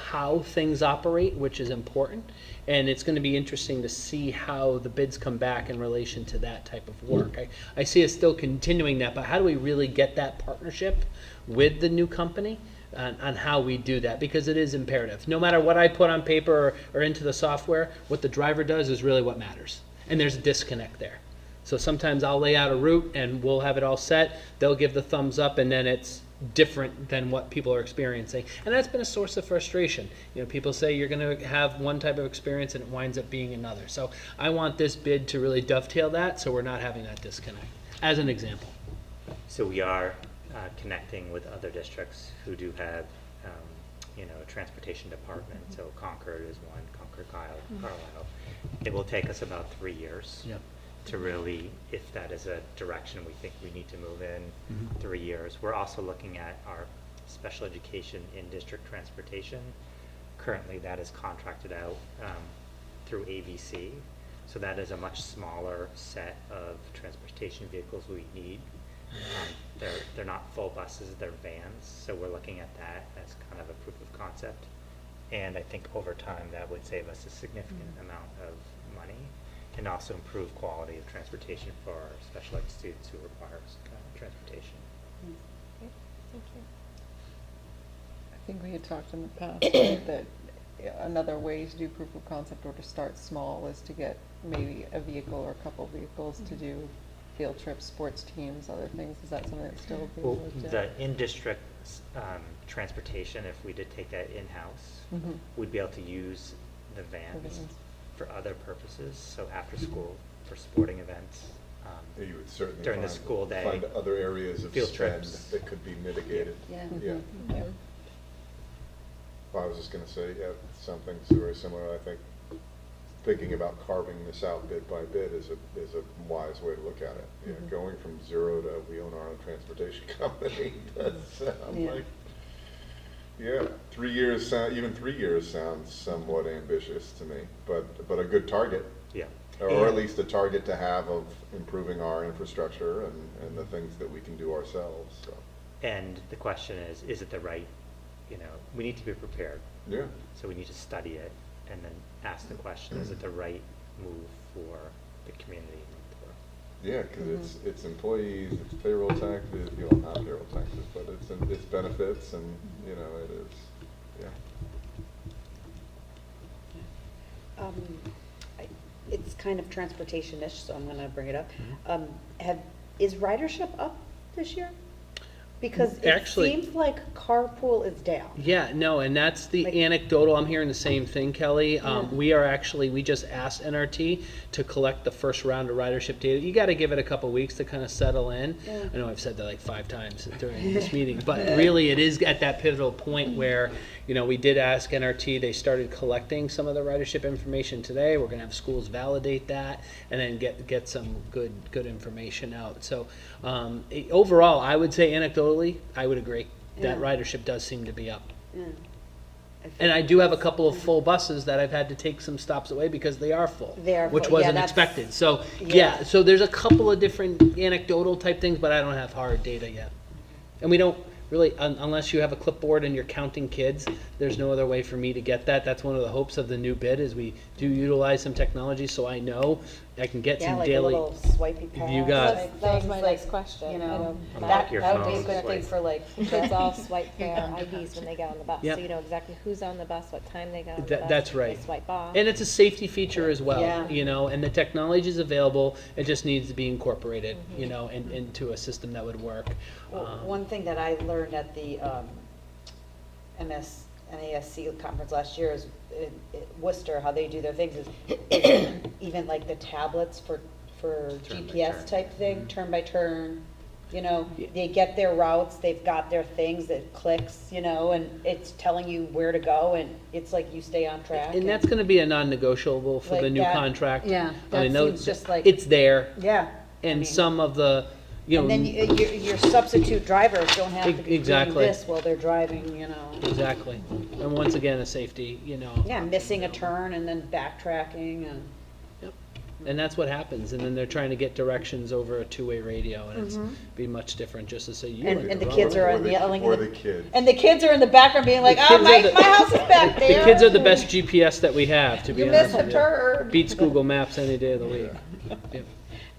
[SPEAKER 9] how things operate, which is important. And it's going to be interesting to see how the bids come back in relation to that type of work. I see us still continuing that, but how do we really get that partnership with the new company on how we do that? Because it is imperative. No matter what I put on paper or into the software, what the driver does is really what matters. And there's a disconnect there. So sometimes I'll lay out a route and we'll have it all set. They'll give the thumbs up, and then it's different than what people are experiencing. And that's been a source of frustration. People say you're going to have one type of experience and it winds up being another. So I want this bid to really dovetail that, so we're not having that disconnect, as an example.
[SPEAKER 6] So we are connecting with other districts who do have, a transportation department. So Concord is one, Concord, Carlisle. It will take us about 3 years.
[SPEAKER 9] Yep.
[SPEAKER 6] To really, if that is a direction we think we need to move in, 3 years. We're also looking at our special education in-district transportation. Currently, that is contracted out through ABC. So that is a much smaller set of transportation vehicles we need. They're not full buses, they're vans. So we're looking at that as kind of a proof of concept. And I think over time, that would save us a significant amount of money, and also improve quality of transportation for our special ed students who require transportation.
[SPEAKER 5] Okay, thank you.
[SPEAKER 7] I think we had talked in the past right, that another way to do proof of concept or to start small is to get maybe a vehicle or a couple vehicles to do field trips, sports teams, other things. Is that something that's still being
[SPEAKER 6] Well,
[SPEAKER 7] looked at?
[SPEAKER 6] the in-district transportation, if we did take that in-house, we'd be able to use the vans for other purposes. So after school, for sporting events,
[SPEAKER 8] You would certainly
[SPEAKER 6] during the
[SPEAKER 8] find-
[SPEAKER 6] school day.
[SPEAKER 8] Find other areas of
[SPEAKER 6] Field
[SPEAKER 8] spend
[SPEAKER 6] trips.
[SPEAKER 8] that could be mitigated.
[SPEAKER 1] Yeah.
[SPEAKER 8] Yeah.
[SPEAKER 1] Yeah.
[SPEAKER 8] Well, I was just gonna say, yeah, something very similar, I think, thinking about carving this out bit by bit is a wise way to look at it. You know, going from 0 to we own our own transportation company, that's,
[SPEAKER 1] Yeah.
[SPEAKER 8] like, yeah, 3 years, even 3 years sounds somewhat ambitious to me, but a good target.
[SPEAKER 6] Yeah.
[SPEAKER 8] Or at least a target to have of improving our infrastructure and the things that we can do ourselves, so,
[SPEAKER 6] And the question is it the right, we need to be prepared.
[SPEAKER 8] yeah.
[SPEAKER 6] So we need to study it and then ask the question, is it the right move for the community in Northborough?
[SPEAKER 8] Yeah, because it's employees, it's payroll taxes, not payroll taxes, but it's benefits and, it is, yeah.
[SPEAKER 1] It's kind of transportation-ish, so I'm gonna bring it up. Is ridership up this year? Because it
[SPEAKER 9] Actually-
[SPEAKER 1] seems like carpool is down.
[SPEAKER 9] Yeah, no, and that's the
[SPEAKER 1] Like-
[SPEAKER 9] anecdotal, I'm hearing the same thing, Kelly. We just asked NRT to collect the first round of ridership data. You gotta give it a couple weeks to kind of settle in.
[SPEAKER 1] Yeah.
[SPEAKER 9] I know I've said that like 5 times during this meeting, but really it is at that pivotal point where, we did ask NRT, they started collecting some of the ridership information today. We're gonna have schools validate that and then get some good information out. So, overall, I would say anecdotally, I would agree that
[SPEAKER 1] Yeah.
[SPEAKER 9] ridership does seem to be up.
[SPEAKER 1] Yeah.
[SPEAKER 9] And I do have a couple of full buses that I've had to take some stops away because they are full.
[SPEAKER 1] They are
[SPEAKER 9] which
[SPEAKER 1] full. Yeah,
[SPEAKER 9] wasn't
[SPEAKER 1] that's-
[SPEAKER 9] expected. So,
[SPEAKER 1] yeah.
[SPEAKER 9] so there's a couple of different anecdotal type things, but I don't have hard data yet. And we don't really, unless you have a clipboard and you're counting kids, there's no other way for me to get that. That's one of the hopes of the new bid is we do utilize some technology so I know I can get
[SPEAKER 1] Yeah,
[SPEAKER 9] some
[SPEAKER 1] like a
[SPEAKER 9] daily.
[SPEAKER 1] little swipey pad.
[SPEAKER 9] You got it.
[SPEAKER 1] type
[SPEAKER 5] That was
[SPEAKER 1] things,
[SPEAKER 5] my
[SPEAKER 1] like,
[SPEAKER 5] next question.
[SPEAKER 1] You know,
[SPEAKER 6] Unlock your
[SPEAKER 1] that would be a
[SPEAKER 6] phone,
[SPEAKER 1] good thing
[SPEAKER 6] swipe.
[SPEAKER 1] for like,
[SPEAKER 5] Kids all swipe their IDs when they get on the bus,
[SPEAKER 9] Yep.
[SPEAKER 5] so you know exactly who's on the bus, what time they got on the
[SPEAKER 9] That-
[SPEAKER 5] bus.
[SPEAKER 9] that's
[SPEAKER 5] they
[SPEAKER 9] right.
[SPEAKER 5] swipe off.
[SPEAKER 9] And it's a safety feature as well,
[SPEAKER 1] Yeah.
[SPEAKER 9] and the technology is available. It just needs to be incorporated, into a system that would work.
[SPEAKER 1] Well, one thing that I learned at the NASC conference last year is in Worcester, how they do their things is even like the tablets for
[SPEAKER 6] Turn by
[SPEAKER 1] GPS
[SPEAKER 6] turn.
[SPEAKER 1] type thing, turn by turn. They get their routes, they've got their things, it clicks, and it's telling you where to go, and it's like you stay on track.
[SPEAKER 9] And that's going to be a non-negotiable for the
[SPEAKER 1] Like
[SPEAKER 9] new
[SPEAKER 1] that-
[SPEAKER 9] contract.
[SPEAKER 1] yeah,
[SPEAKER 9] I mean,
[SPEAKER 1] that
[SPEAKER 9] those-
[SPEAKER 1] seems just like-
[SPEAKER 9] it's there,
[SPEAKER 1] Yeah.
[SPEAKER 9] and
[SPEAKER 1] mean-
[SPEAKER 9] some of the,
[SPEAKER 1] And then your substitute drivers don't have to be doing
[SPEAKER 9] Exactly.
[SPEAKER 1] this while they're driving,
[SPEAKER 9] exactly. And once again, a safety,
[SPEAKER 1] Yeah, missing a turn and then backtracking and.
[SPEAKER 9] and that's what happens. And then they're trying to get directions over a two-way radio, and it's be much different just to say you.
[SPEAKER 1] And-
[SPEAKER 9] went
[SPEAKER 1] and the
[SPEAKER 9] wrong.
[SPEAKER 1] kids are
[SPEAKER 8] Or the-
[SPEAKER 1] yelling
[SPEAKER 8] Or
[SPEAKER 1] in
[SPEAKER 8] the
[SPEAKER 1] the-
[SPEAKER 8] kids.
[SPEAKER 1] And the kids are in the background being like,
[SPEAKER 9] The
[SPEAKER 1] oh,
[SPEAKER 9] kids are
[SPEAKER 1] my house is back
[SPEAKER 9] The
[SPEAKER 1] there.
[SPEAKER 9] kids are the best GPS that we have, to be
[SPEAKER 1] You
[SPEAKER 9] honest
[SPEAKER 1] missed a
[SPEAKER 9] with you.
[SPEAKER 1] turn.
[SPEAKER 9] Beats Google Maps any day of the week. Yep.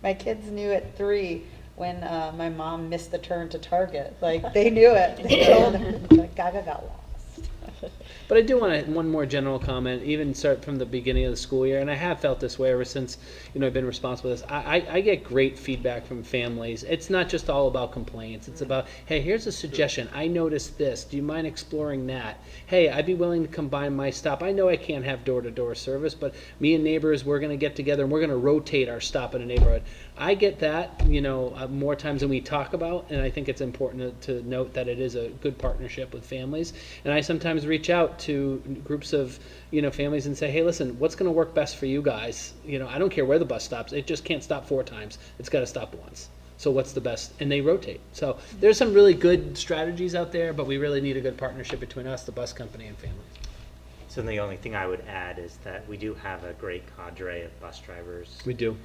[SPEAKER 1] My kids knew at 3 when my mom missed the turn to Target. Like, they knew it. They told her. Like, Gaga got lost.
[SPEAKER 9] But I do want to, one more general comment, even start from the beginning of the school year, and I have felt this way ever since, I've been responsible for this. I get great feedback from families. It's not just all about complaints. It's about, hey, here's a suggestion. I noticed this. Do you mind exploring that? Hey, I'd be willing to combine my stop. I know I can't have door-to-door service, but me and neighbors, we're going to get together and we're going to rotate our stop in a neighborhood. I get that, more times than we talk about, and I think it's important to note that it is a good partnership with families. And I sometimes reach out to groups of, families and say, hey, listen, what's going to work best for you guys? I don't care where the bus stops. It just can't stop 4 times. It's got to stop once. So what's the best? And they rotate. So there's some really good strategies out there, but we really need a good partnership between us, the bus company, and families.
[SPEAKER 6] So the only thing I would add is that we do have a great cadre of bus drivers.
[SPEAKER 9] We do.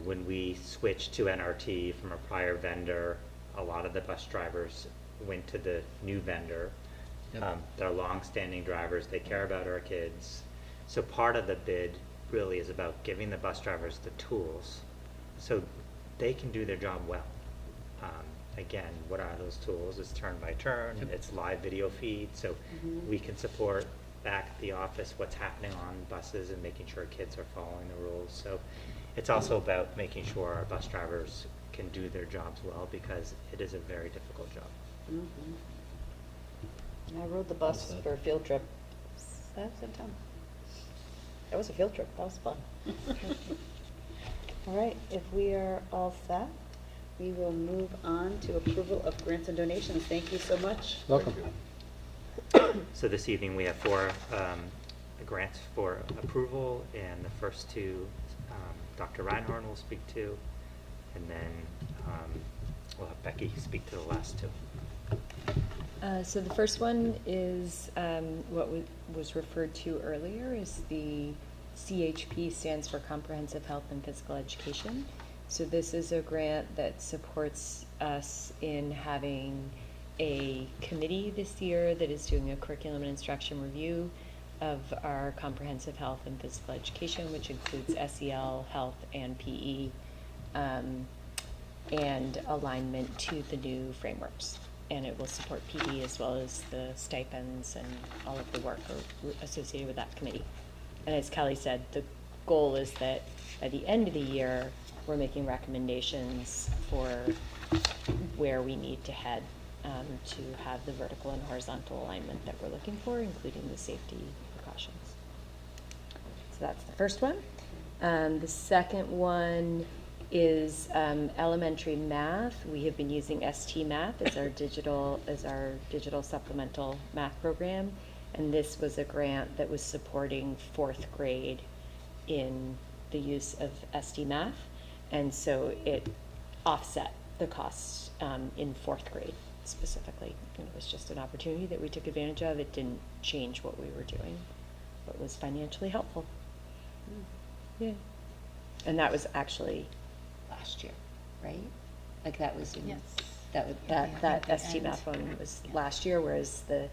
[SPEAKER 6] When we switched to NRT from a prior vendor, a lot of the bus drivers went to the new vendor.
[SPEAKER 9] Yep.
[SPEAKER 6] They're long-standing drivers. They care about our kids. So part of the bid really is about giving the bus drivers the tools so they can do their job well. Again, what are those tools? It's turn by turn.
[SPEAKER 9] Yep.
[SPEAKER 6] It's live video feed. So we can support back at the office what's happening on buses and making sure kids are following the rules. So it's also about making sure our bus drivers can do their jobs well, because it is a very difficult job.
[SPEAKER 1] I rode the bus for a field trip. That was in town. That was a field trip. That was fun. All right, if we are all set, we will move on to approval of grants and donations. Thank you so much.
[SPEAKER 9] Welcome.
[SPEAKER 6] So this evening, we have four grants for approval, and the first two, Dr. Reinhorn will speak to, and then we'll have Becky speak to the last two.
[SPEAKER 4] So the first one is what was referred to earlier is the CHP, stands for Comprehensive Health and Physical Education. So this is a grant that supports us in having a committee this year that is doing a curriculum and instruction review of our comprehensive health and physical education, which includes SEL, health, and PE, and alignment to the new frameworks. And it will support PD as well as the stipends and all of the work associated with that committee. And as Kelly said, the goal is that by the end of the year, we're making recommendations for where we need to head to have the vertical and horizontal alignment that we're looking for, including the safety precautions. So that's the first one. The second one is elementary math. We have been using ST Math as our digital supplemental math program, and this was a grant that was supporting 4th grade in the use of ST Math, and so it offset the costs in 4th grade specifically. And it was just an opportunity that we took advantage of. It didn't change what we were doing, but was financially helpful. Yeah. And that was actually last year, right? Like that was in,
[SPEAKER 10] Yes.
[SPEAKER 4] that
[SPEAKER 10] the
[SPEAKER 4] ST
[SPEAKER 10] end.
[SPEAKER 4] Math one was
[SPEAKER 10] Yeah.
[SPEAKER 4] last year, whereas the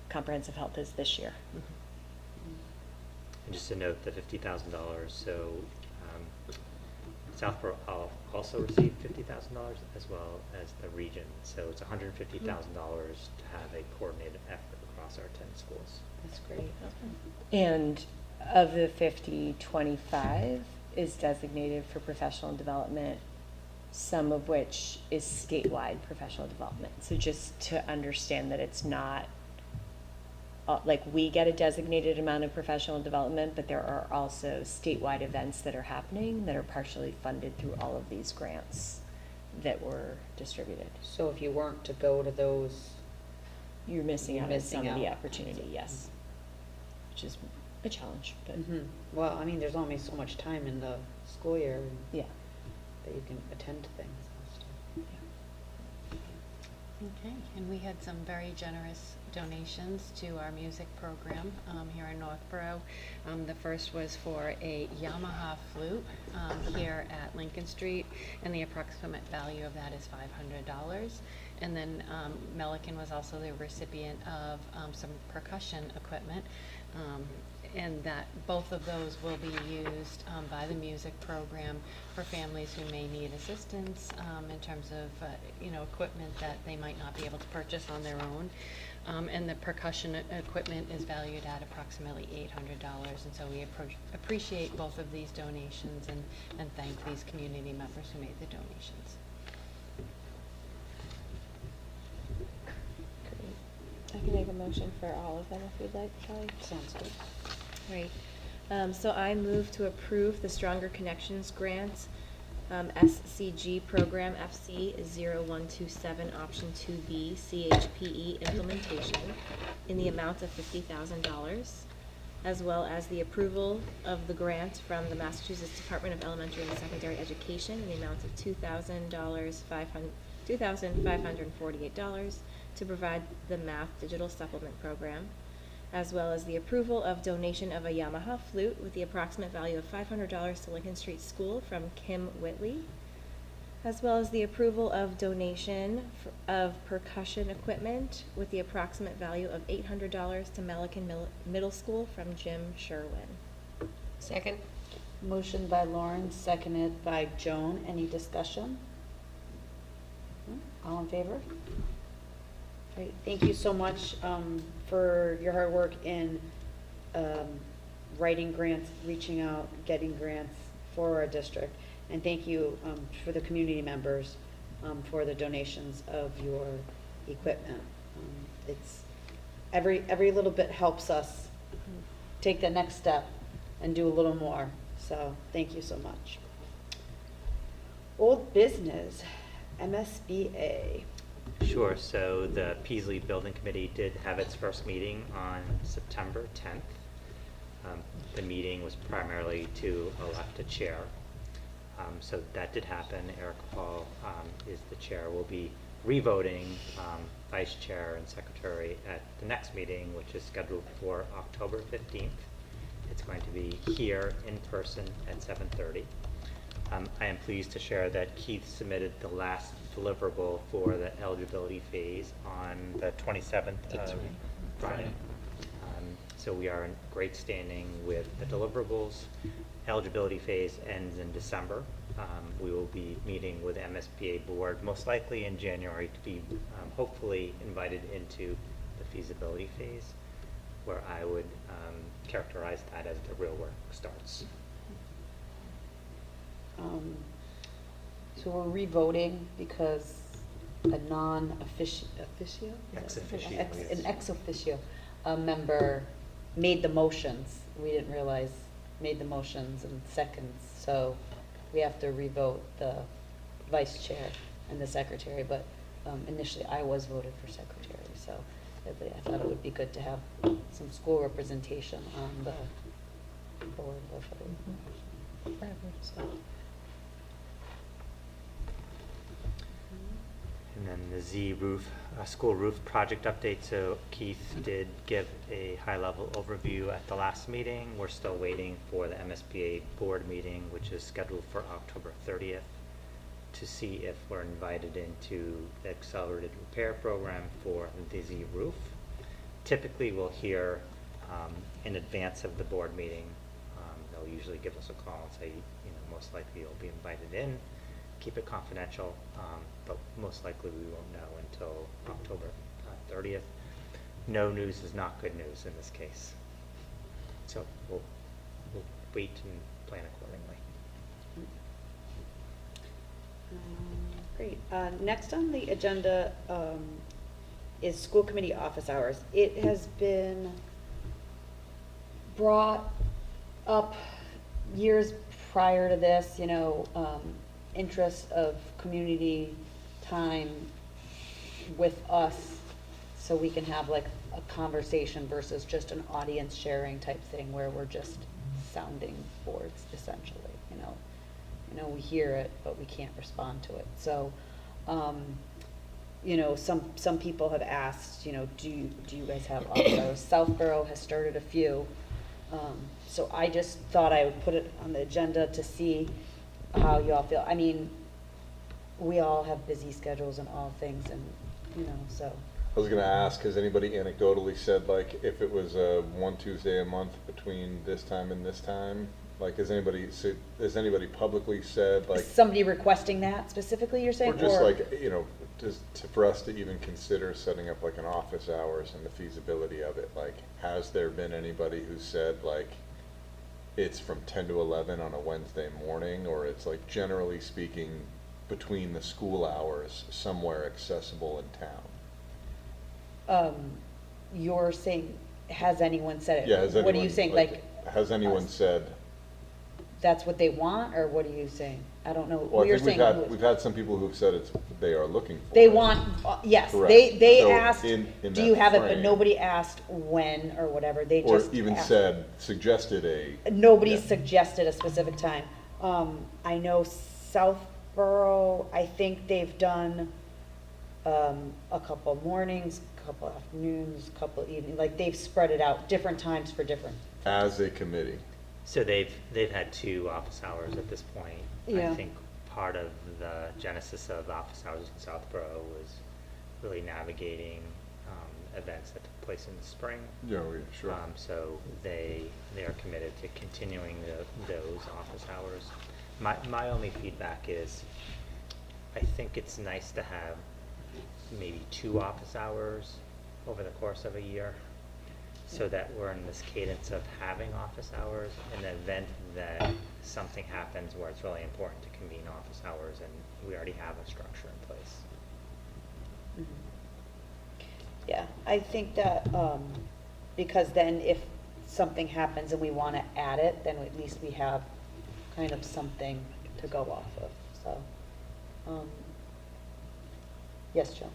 [SPEAKER 4] comprehensive health is this year.
[SPEAKER 6] And just to note, the $50,000, so Southborough also received $50,000 as well as the region. So it's $150,000 to have a coordinated effort across our 10 schools.
[SPEAKER 1] That's great.
[SPEAKER 4] And of the 50, 25 is designated for professional development, some of which is statewide professional development. So just to understand that it's not, like we get a designated amount of professional development, but there are also statewide events that are happening that are partially funded through all of these grants that were distributed.
[SPEAKER 1] So if you weren't to go to those,
[SPEAKER 4] You're missing out on some
[SPEAKER 1] missing
[SPEAKER 4] of the
[SPEAKER 1] out.
[SPEAKER 4] opportunity, yes. Which is a challenge, but
[SPEAKER 1] well, I mean, there's only so much time in the school year
[SPEAKER 4] yeah.
[SPEAKER 1] that you can attend to things.
[SPEAKER 10] Okay, and we had some very generous donations to our music program here in Northborough. The first was for a Yamaha flute here at Lincoln Street, and the approximate value of that is $500. And then Melican was also the recipient of some percussion equipment, and that both of those will be used by the music program for families who may need assistance in terms of equipment that they might not be able to purchase on their own. And the percussion equipment is valued at approximately $800, and so we appreciate both of these donations and thank these community members who made the donations.
[SPEAKER 5] I can make a motion for all of them if you'd like, Kelly.
[SPEAKER 1] Sounds good.
[SPEAKER 5] Great. So I move to approve the Stronger Connections Grant, SCG Program FC 0127, Option 2B, CHPE Implementation in the amount of $50,000, as well as the approval of the grant from the Massachusetts Department of Elementary and Secondary Education in the amount of $2,548 to provide the math digital supplement program, as well as the approval of donation of a Yamaha flute with the approximate value of $500 to Lincoln Street School from Kim Whitley, as well as the approval of donation of percussion equipment with the approximate value of $800 to Melican Middle School from Jim Sherwin.
[SPEAKER 3] Second?
[SPEAKER 1] Motion by Lauren, seconded by Joan. Any discussion? All in favor? Great. Thank you so much for your hard work in writing grants, reaching out, getting grants for our district. And thank you for the community members for the donations of your equipment. It's every little bit helps us take the next step and do a little more. So thank you so much. Old business, MSBA.
[SPEAKER 6] Sure, so the Peaslee Building Committee did have its first meeting on September 10th. The meeting was primarily to elect a chair. So that did happen. Eric Paul is the chair. We'll be revoting vice chair and secretary at the next meeting, which is scheduled for October 15th. It's going to be here in person at 7:30. I am pleased to share that Keith submitted the last deliverable for the eligibility phase on the 27th of Friday. So we are in great standing with the deliverables. Eligibility phase ends in December. We will be meeting with the MSBA board, most likely in January, to be hopefully invited into the feasibility phase, where I would characterize that as the real work starts.
[SPEAKER 1] So we're revoting because a non-officio?
[SPEAKER 6] Ex officio, yes.
[SPEAKER 1] An ex officio member made the motions. We didn't realize, made the motions and seconds. So we have to revote the vice chair and the secretary. But initially I was voted for secretary. So I thought it would be good to have some school representation on the board.
[SPEAKER 6] And then the Z roof, school roof project update. So Keith did give a high-level overview at the last meeting. We're still waiting for the MSBA board meeting, which is scheduled for October 30th, to see if we're invited into the accelerated repair program for the Z roof. Typically, we'll hear in advance of the board meeting. They'll usually give us a call and say, most likely you'll be invited in. Keep it confidential, but most likely we won't know until October 30th. No news is not good news in this case. So we'll wait and plan accordingly.
[SPEAKER 1] Great. Next on the agenda is school committee office hours. It has been brought up years prior to this, interest of community time with us so we can have like a conversation versus just an audience sharing type thing where we're just sounding boards essentially, we hear it but we can't respond to it. So some people have asked, do you guys have office hours? Southborough has started a few. So I just thought I would put it on the agenda to see how you all feel. I mean, we all have busy schedules and all things, and so.
[SPEAKER 8] I was gonna ask, has anybody anecdotally said, like, if it was one Tuesday a month between this time and this time? Like, has anybody publicly said, like?
[SPEAKER 1] Somebody requesting that specifically, you're saying?
[SPEAKER 8] Or just like, for us to even consider setting up like an office hours and the feasibility of it, like, has there been anybody who said, like, it's from 10 to 11 on a Wednesday morning, or it's like, generally speaking, between the school hours, somewhere accessible in town?
[SPEAKER 1] You're saying, has anyone said it?
[SPEAKER 8] Yeah, has anyone,
[SPEAKER 1] what are you saying, like?
[SPEAKER 8] Has anyone said?
[SPEAKER 1] That's what they want, or what are you saying? I don't know.
[SPEAKER 8] Well,
[SPEAKER 1] You're
[SPEAKER 8] I think
[SPEAKER 1] saying
[SPEAKER 8] we've had some people who've said they are looking for
[SPEAKER 1] they
[SPEAKER 8] it.
[SPEAKER 1] want, yes,
[SPEAKER 8] Correct.
[SPEAKER 1] they
[SPEAKER 8] So
[SPEAKER 1] asked,
[SPEAKER 8] in
[SPEAKER 1] do
[SPEAKER 8] that
[SPEAKER 1] you have it, but
[SPEAKER 8] frame-
[SPEAKER 1] nobody asked when or whatever, they
[SPEAKER 8] Or
[SPEAKER 1] just
[SPEAKER 8] even
[SPEAKER 1] asked.
[SPEAKER 8] suggested
[SPEAKER 1] Nobody
[SPEAKER 8] yeah.
[SPEAKER 1] suggested a specific time. I know Southborough, I think they've done a couple mornings, a couple afternoons, a couple evenings, like they've spread it out, different times for different.
[SPEAKER 8] as a committee.
[SPEAKER 6] So they've had 2 office hours at this point.
[SPEAKER 1] Yeah.
[SPEAKER 6] I think part of the genesis of office hours in Southborough was really navigating events that took place in the spring.
[SPEAKER 8] Yeah, sure.
[SPEAKER 6] So they are committed to continuing those office hours. My only feedback is, I think it's nice to have maybe 2 office hours over the course of a year, so that we're in this cadence of having office hours in the event that something happens where it's really important to convene office hours, and we already have a structure in place.
[SPEAKER 1] Yeah, I think that, because then if something happens and we want to add it, then at least we have kind of something to go off of, so. Yes, Jill?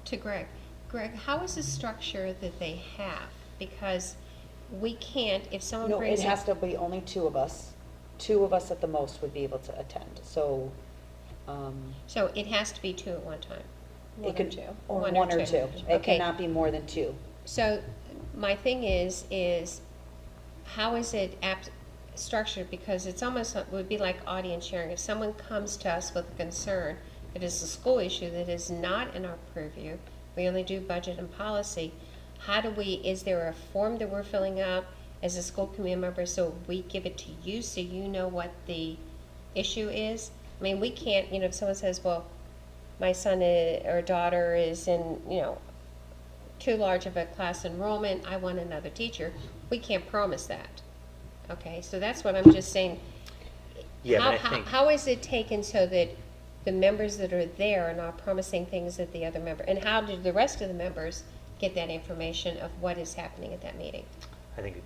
[SPEAKER 3] To Greg. Greg, how is the structure that they have? Because we can't, if someone
[SPEAKER 1] No, it
[SPEAKER 3] brings
[SPEAKER 1] has
[SPEAKER 3] up,
[SPEAKER 1] to be only 2 of us. 2 of us at the most would be able to attend, so,
[SPEAKER 3] so it has to be 2 at one time.
[SPEAKER 1] it could, or
[SPEAKER 3] One
[SPEAKER 1] 1
[SPEAKER 3] or
[SPEAKER 1] or 2.
[SPEAKER 3] two.
[SPEAKER 1] It
[SPEAKER 3] Okay.
[SPEAKER 1] cannot be more than 2.
[SPEAKER 3] So my thing is how is it structured? Because it's almost, it would be like audience sharing. If someone comes to us with a concern, it is a school issue that is not in our purview, we only do budget and policy, how do we, is there a form that we're filling out as a school committee member so we give it to you so you know what the issue is? I mean, we can't, if someone says, well, my son or daughter is in, too large of a class enrollment, I want another teacher, we can't promise that. Okay, so that's what I'm just saying.
[SPEAKER 6] Yeah,
[SPEAKER 3] How,
[SPEAKER 6] but I think.
[SPEAKER 3] how is it taken so that the members that are there are not promising things that the other member, and how do the rest of the members get that information of what is happening at that meeting?
[SPEAKER 6] I think,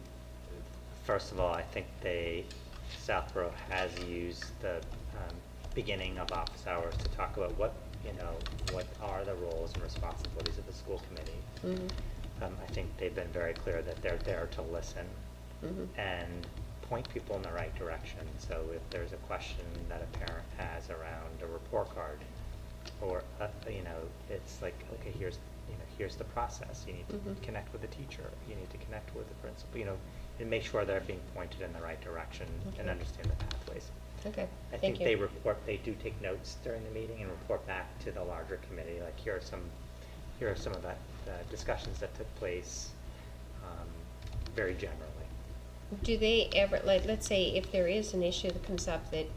[SPEAKER 6] first of all, I think Southborough has used the beginning of office hours to talk about what are the roles and responsibilities of the school committee. I think they've been very clear that they're there to listen and point people in the right direction. So if there's a question that a parent has around a report card, or it's like, okay, here's the process. You need to connect with the teacher. You need to connect with the principal. And make sure they're being pointed in the right direction and understand the pathways.
[SPEAKER 3] Okay,
[SPEAKER 6] I
[SPEAKER 3] thank
[SPEAKER 6] think
[SPEAKER 3] you.
[SPEAKER 6] they do take notes during the meeting and report back to the larger committee, like here are some of the discussions that took place, very generally.
[SPEAKER 3] Do they ever, let's say if there is an issue that comes up that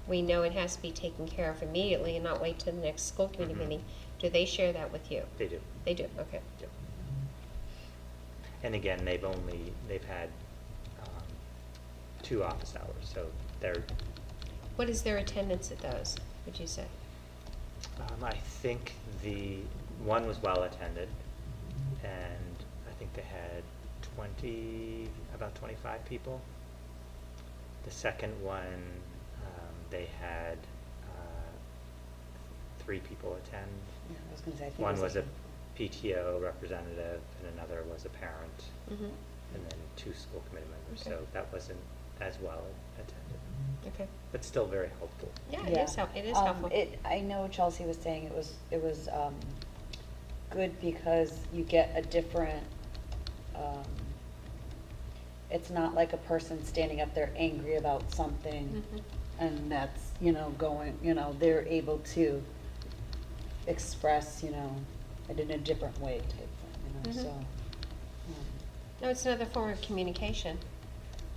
[SPEAKER 3] we know it has to be taken care of immediately and not wait till the next school committee meeting, do they share that with you?
[SPEAKER 6] They do.
[SPEAKER 3] They do, okay.
[SPEAKER 6] Yep. And again, they've had 2 office hours, so they're.
[SPEAKER 3] What is their attendance at those, would you say?
[SPEAKER 6] I think the one was well attended, and I think they had about 25 people. The second one, they had 3 people attend.
[SPEAKER 1] Yeah, I was gonna say, I think it
[SPEAKER 6] One was a
[SPEAKER 1] like
[SPEAKER 6] PTO representative, and another was a parent,
[SPEAKER 3] Mm-hmm.
[SPEAKER 6] and then 2 school committee members.
[SPEAKER 3] Okay.
[SPEAKER 6] So that wasn't as well attended,
[SPEAKER 3] Okay.
[SPEAKER 6] but still very helpful.
[SPEAKER 3] Yeah, it is helpful.
[SPEAKER 1] I know Chelsea was saying it was good because you get a different, it's not like a person standing up there angry about something and that's, going, they're able to express, it in a different way type thing, so.
[SPEAKER 3] No, it's another form of communication,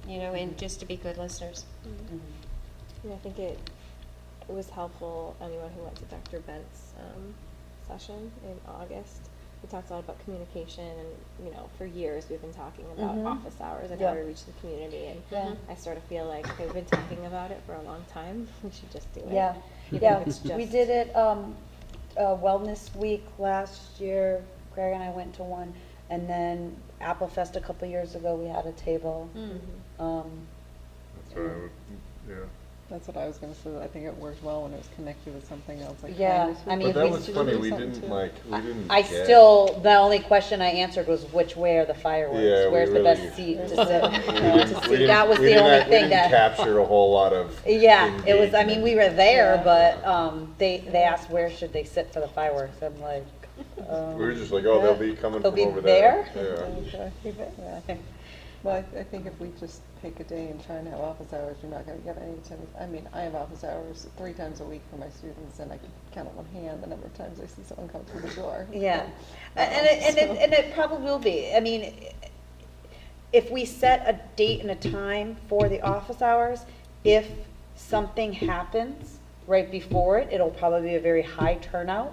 [SPEAKER 3] and just to be good listeners.
[SPEAKER 5] Yeah, I think it was helpful, anyone who went to Dr. Bent's session in August. We talked a lot about communication, and for years we've been talking about office hours and how we reach the community, and
[SPEAKER 1] Yeah.
[SPEAKER 5] I sort of feel like we've been talking about it for a long time. We should just do it.
[SPEAKER 1] Yeah,
[SPEAKER 5] even
[SPEAKER 1] yeah,
[SPEAKER 5] if it's
[SPEAKER 1] we
[SPEAKER 5] just-
[SPEAKER 1] did it, Wellness Week last year, Greg and I went to one, and then Apple Fest a couple years ago, we had a table.
[SPEAKER 8] That's what I would, yeah.
[SPEAKER 7] That's what I was gonna say, I think it worked well when it was connected with something else, like.
[SPEAKER 1] Yeah,
[SPEAKER 7] kindness
[SPEAKER 1] I
[SPEAKER 7] week.
[SPEAKER 1] mean,
[SPEAKER 8] But that
[SPEAKER 1] we
[SPEAKER 8] was
[SPEAKER 1] should
[SPEAKER 8] funny,
[SPEAKER 7] do
[SPEAKER 8] we
[SPEAKER 7] something
[SPEAKER 8] didn't
[SPEAKER 7] too.
[SPEAKER 8] we didn't
[SPEAKER 1] I
[SPEAKER 8] get-
[SPEAKER 1] still, the only question I answered was way are the fireworks?
[SPEAKER 8] Yeah, we
[SPEAKER 1] Where's the
[SPEAKER 8] really-
[SPEAKER 1] best seat to sit?
[SPEAKER 8] we
[SPEAKER 1] To see?
[SPEAKER 8] didn't-
[SPEAKER 1] That was
[SPEAKER 8] we
[SPEAKER 1] the
[SPEAKER 8] didn't
[SPEAKER 1] only
[SPEAKER 8] act- we
[SPEAKER 1] thing
[SPEAKER 8] didn't
[SPEAKER 1] that.
[SPEAKER 8] capture a whole lot of
[SPEAKER 1] Yeah, it was, I mean, we were there,
[SPEAKER 7] Yeah.
[SPEAKER 1] but, they asked where should they sit for the fireworks, I'm like,
[SPEAKER 8] We were just like, oh, they'll be coming
[SPEAKER 1] They'll
[SPEAKER 8] from
[SPEAKER 1] be
[SPEAKER 8] over there.
[SPEAKER 7] Okay.
[SPEAKER 1] yeah.
[SPEAKER 7] Well, I think if we just pick a day and try and have office hours, you're not gonna get any attendance. I mean, I have office hours 3 times a week for my students, and I can count on one hand the number of times I see someone come through the door.
[SPEAKER 1] Yeah,
[SPEAKER 7] So,
[SPEAKER 1] and it probably will be, I mean, if we set a date and a time for the office hours, if something happens right before it, it'll probably be a very high turnout.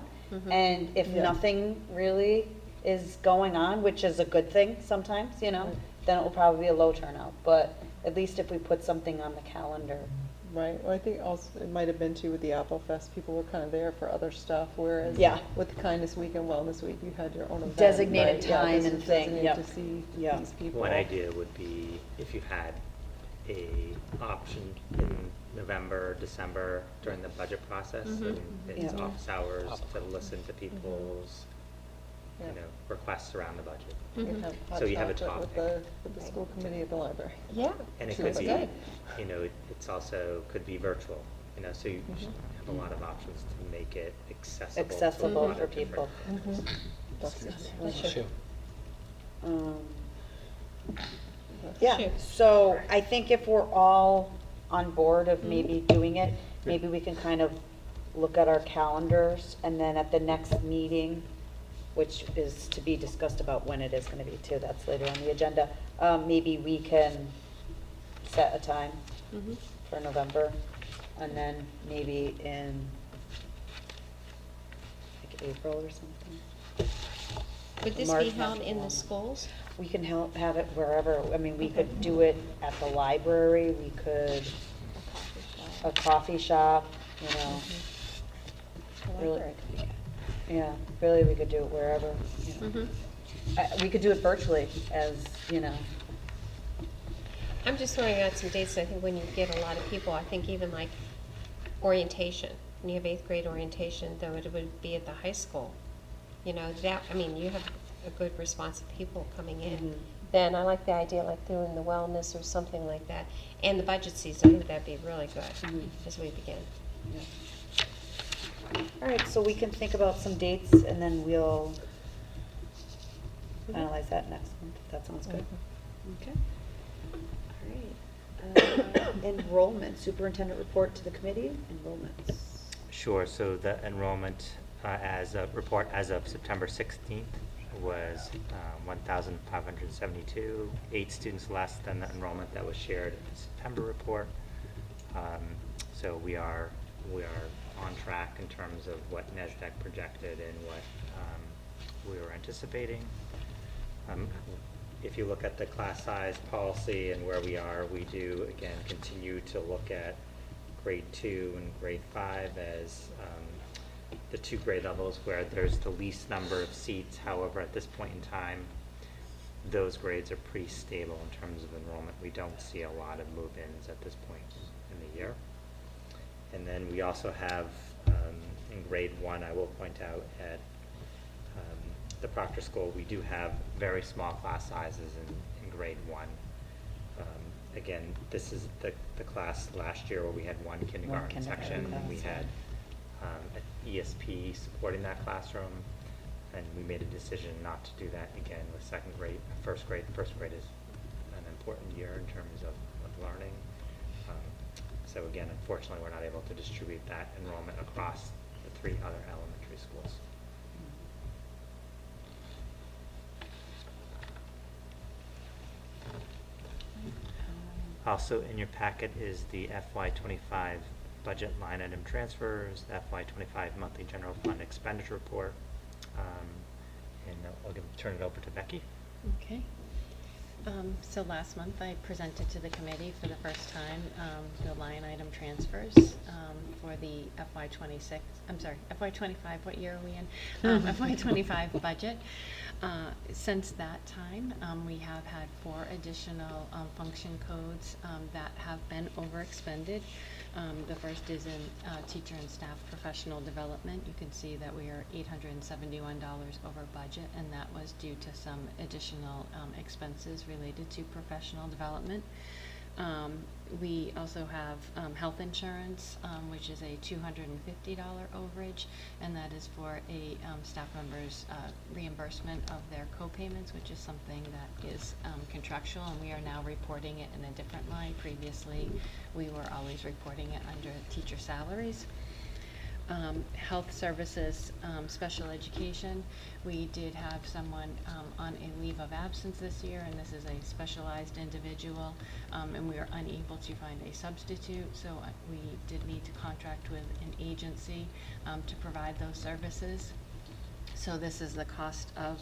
[SPEAKER 1] And if
[SPEAKER 7] Yeah.
[SPEAKER 1] nothing really is going on, which is a good thing sometimes, then it will probably be a low turnout. But at least if we put something on the calendar.
[SPEAKER 7] Right, well, I think also, it might have been too with the Apple Fest, people were kind of there for other stuff, whereas
[SPEAKER 1] Yeah.
[SPEAKER 7] with Kindness Week and Wellness Week, you had your own event.
[SPEAKER 1] Designated
[SPEAKER 7] right? Yeah,
[SPEAKER 1] time
[SPEAKER 7] this
[SPEAKER 1] and
[SPEAKER 7] is
[SPEAKER 1] thing,
[SPEAKER 7] designated
[SPEAKER 1] yep.
[SPEAKER 7] to see
[SPEAKER 1] Yeah.
[SPEAKER 7] these people.
[SPEAKER 6] One idea would be if you had a option in November, December during the budget process. And it's
[SPEAKER 1] Yeah.
[SPEAKER 6] office hours to listen to people's, you know, requests around the budget.
[SPEAKER 7] You have hot
[SPEAKER 6] So you have a
[SPEAKER 7] chocolate with the school committee at the library.
[SPEAKER 3] Yeah.
[SPEAKER 6] And it
[SPEAKER 7] Sure,
[SPEAKER 6] could
[SPEAKER 7] that's
[SPEAKER 6] be,
[SPEAKER 7] good.
[SPEAKER 6] you know, it's also, could be virtual, you know, so you should have a lot of options to make it accessible. to a
[SPEAKER 1] Accessible
[SPEAKER 6] lot
[SPEAKER 1] for
[SPEAKER 6] of different-
[SPEAKER 1] people.
[SPEAKER 7] That's good.
[SPEAKER 1] Yeah,
[SPEAKER 3] Sure.
[SPEAKER 1] so I think if we're all on board of maybe doing it, maybe we can kind of look at our calendars, and then at the next meeting, which is to be discussed about when it is gonna be too, that's later on the agenda, maybe we can set a time for November, and then maybe in like April or something.
[SPEAKER 3] Would this
[SPEAKER 1] March,
[SPEAKER 3] be held
[SPEAKER 1] March,
[SPEAKER 3] in the
[SPEAKER 1] March.
[SPEAKER 3] schools?
[SPEAKER 1] We can have it wherever, I mean, we could do it at the library, we could, a coffee shop, you know. Really, yeah, really, we could do it wherever, you know. We could do it virtually, as, you know.
[SPEAKER 3] I'm just throwing out some dates. I think when you get a lot of people, I think even like orientation, when you have 8th grade orientation, though it would be at the high school. You know, that, I mean, you have a good response of people coming in. Then I like the idea like doing the wellness or something like that. And the budget season, I think that'd be really good as we begin.
[SPEAKER 1] All right, so we can think about some dates, and then we'll analyze that next month, if that sounds good. Okay. All right. Enrollment, superintendent report to the committee, enrollments.
[SPEAKER 6] Sure, so the enrollment as a report as of September 16th was 1,572, 8 students less than the enrollment that was shared in the September report. So we are on track in terms of what NESDEC projected and what we were anticipating. If you look at the class size policy and where we are, we do, again, continue to look at grade 2 and grade 5 as the 2 grade levels where there's the least number of seats. However, at this point in time, those grades are pretty stable in terms of enrollment. We don't see a lot of move-ins at this point in the year. And then we also have, in grade 1, I will point out at the Proctor School, we do have very small class sizes in grade 1. Again, this is the class last year where we had one kindergarten section, and we had an ESP supporting that classroom, and we made a decision not to do that again with second grade, first grade. First grade is an important year in terms of learning. So again, unfortunately, we're not able to distribute that enrollment across the 3 other elementary schools. Also in your packet is the FY25 budget line item transfers, the FY25 monthly general fund expenditure report. And I'll turn it over to Becky.
[SPEAKER 10] Okay. So last month I presented to the committee for the first time the line item transfers for the FY26, I'm sorry, FY25, what year are we in? FY25 budget. Since that time, we have had 4 additional function codes that have been overexpended. The first is in teacher and staff professional development. You can see that we are $871 over budget, and that was due to some additional expenses related to professional development. We also have health insurance, which is a $250 overage, and that is for a staff member's reimbursement of their co-payments, which is something that is contractual, and we are now reporting it in a different line. Previously, we were always reporting it under teacher salaries. Health services, special education. We did have someone on a leave of absence this year, and this is a specialized individual, and we were unable to find a substitute, so we did need to contract with an agency to provide those services. So this is the cost of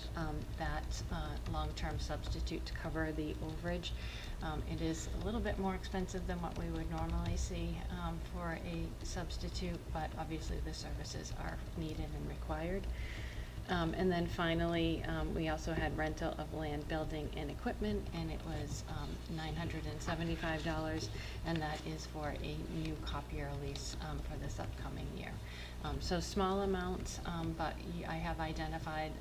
[SPEAKER 10] that long-term substitute to cover the overage. It is a little bit more expensive than what we would normally see for a substitute, but obviously the services are needed and required. And then finally, we also had rental of land, building, and equipment, and it was $975, and that is for a new copier lease for this upcoming year. So small amounts, but I have identified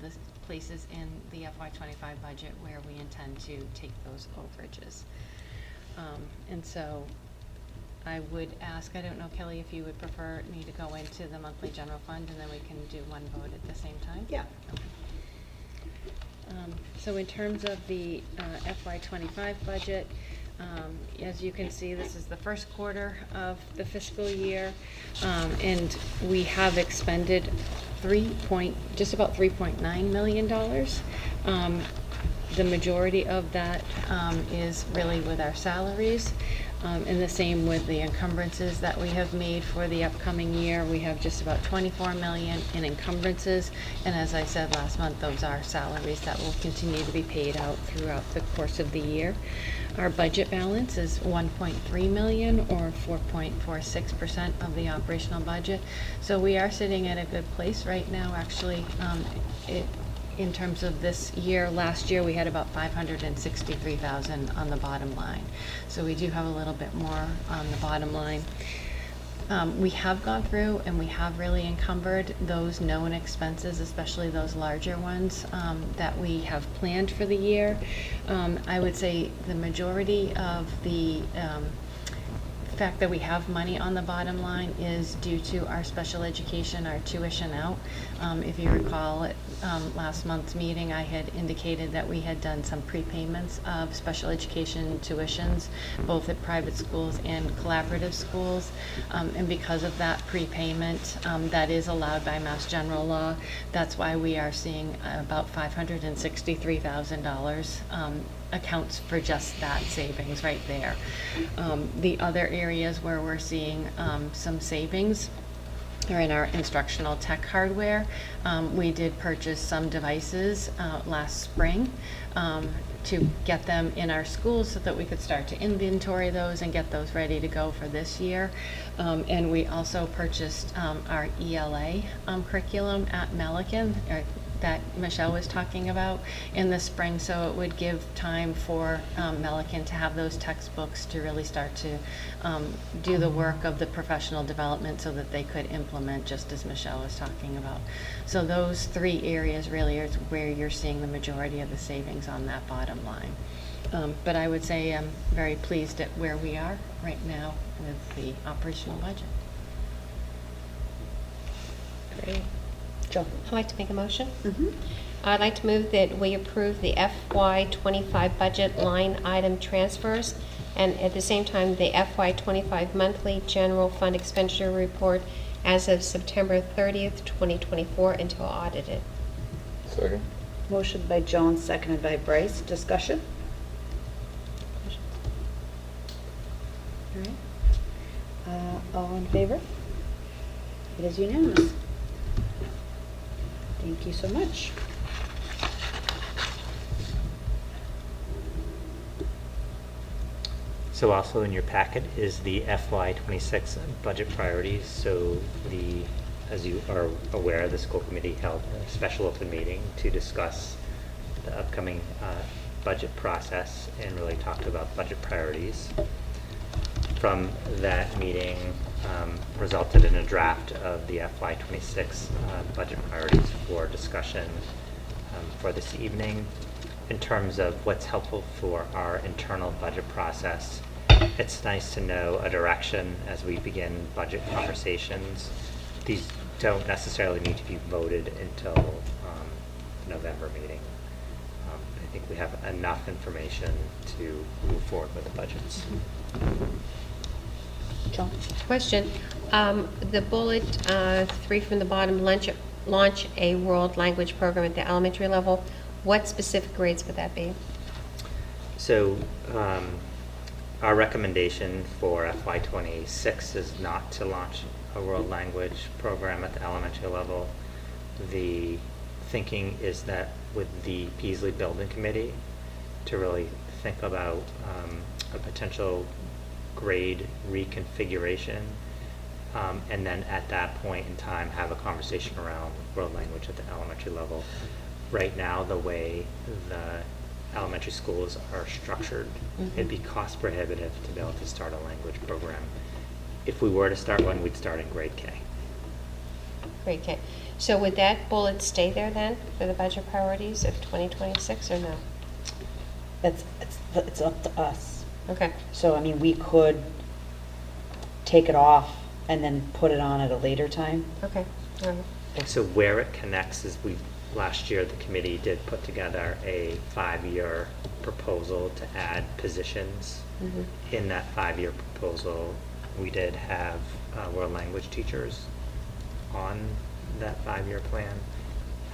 [SPEAKER 10] the places in the FY25 budget where we intend to take those overages. And so I would ask, I don't know, Kelly, if you would prefer me to go into the monthly general fund and then we can do one vote at the same time?
[SPEAKER 1] Yeah.
[SPEAKER 10] Okay. So in terms of the FY25 budget, as you can see, this is the first quarter of the fiscal year, and we have expended just about $3.9 million. The majority of that is really with our salaries. And the same with the encumbrances that we have made for the upcoming year. We have just about $24 million in encumbrances, and as I said last month, those are salaries that will continue to be paid out throughout the course of the year. Our budget balance is $1.3 million, or 4.46% of the operational budget. So we are sitting at a good place right now. Actually, in terms of this year, last year we had about $563,000 on the bottom line. So we do have a little bit more on the bottom line. We have gone through and we have really encumbered those known expenses, especially those larger ones that we have planned for the year. I would say the majority of the fact that we have money on the bottom line is due to our special education, our tuition out. If you recall, at last month's meeting, I had indicated that we had done some prepayments of special education tuitions, both at private schools and collaborative schools. And because of that prepayment, that is allowed by Mass General Law. That's why we are seeing about $563,000 accounts for just that savings right there. The other areas where we're seeing some savings are in our instructional tech hardware. We did purchase some devices last spring to get them in our schools so that we could start to inventory those and get those ready to go for this year. And we also purchased our ELA curriculum at Melican, that Michelle was talking about in the spring, so it would give time for Melican to have those textbooks to really start to do the work of the professional development so that they could implement, just as Michelle was talking about. So those three areas really is where you're seeing the majority of the savings on that bottom line. But I would say I'm very pleased at where we are right now with the operational budget.
[SPEAKER 3] Great.
[SPEAKER 1] Joe.
[SPEAKER 3] I'd like to make a motion.
[SPEAKER 1] Mm-hmm.
[SPEAKER 3] I'd like to move that we approve the FY25 budget line item transfers, and at the same time, the FY25 monthly general fund expenditure report as of September 30th, 2024 until audited.
[SPEAKER 8] Second.
[SPEAKER 1] Motion by Joan, seconded by Bryce. Discussion? All right. All in favor? It is unanimous. Thank you so much.
[SPEAKER 6] So also in your packet is the FY26 budget priorities. So as you are aware, the school committee held a special open meeting to discuss the upcoming budget process and really talked about budget priorities. From that meeting resulted in a draft of the FY26 budget priorities for discussion for this evening. In terms of what's helpful for our internal budget process, it's nice to know a direction as we begin budget conversations. These don't necessarily need to be voted until the November meeting. I think we have enough information to move forward with the budgets.
[SPEAKER 1] Joan?
[SPEAKER 3] Question, the bullet 3 from the bottom, launch a world language program at the elementary level. What specific grades would that be?
[SPEAKER 6] So our recommendation for FY26 is not to launch a world language program at the elementary level. The thinking is that with the Peaslee Building Committee to really think about a potential grade reconfiguration And then at that point in time, have a conversation around world language at the elementary level. Right now, the way the elementary schools are structured, it'd be cost prohibitive to be able to start a language program. If we were to start one, we'd start in grade K.
[SPEAKER 3] Great, okay. So would that bullet stay there then for the budget priorities of 2026 or no?
[SPEAKER 1] It's up to us.
[SPEAKER 3] Okay,
[SPEAKER 1] So, I mean, we could take it off and then put it on at a later time.
[SPEAKER 3] okay, all right.
[SPEAKER 6] So where it connects is last year, the committee did put together a 5-year proposal to add positions. In that 5-year proposal, we did have world language teachers on that 5-year plan.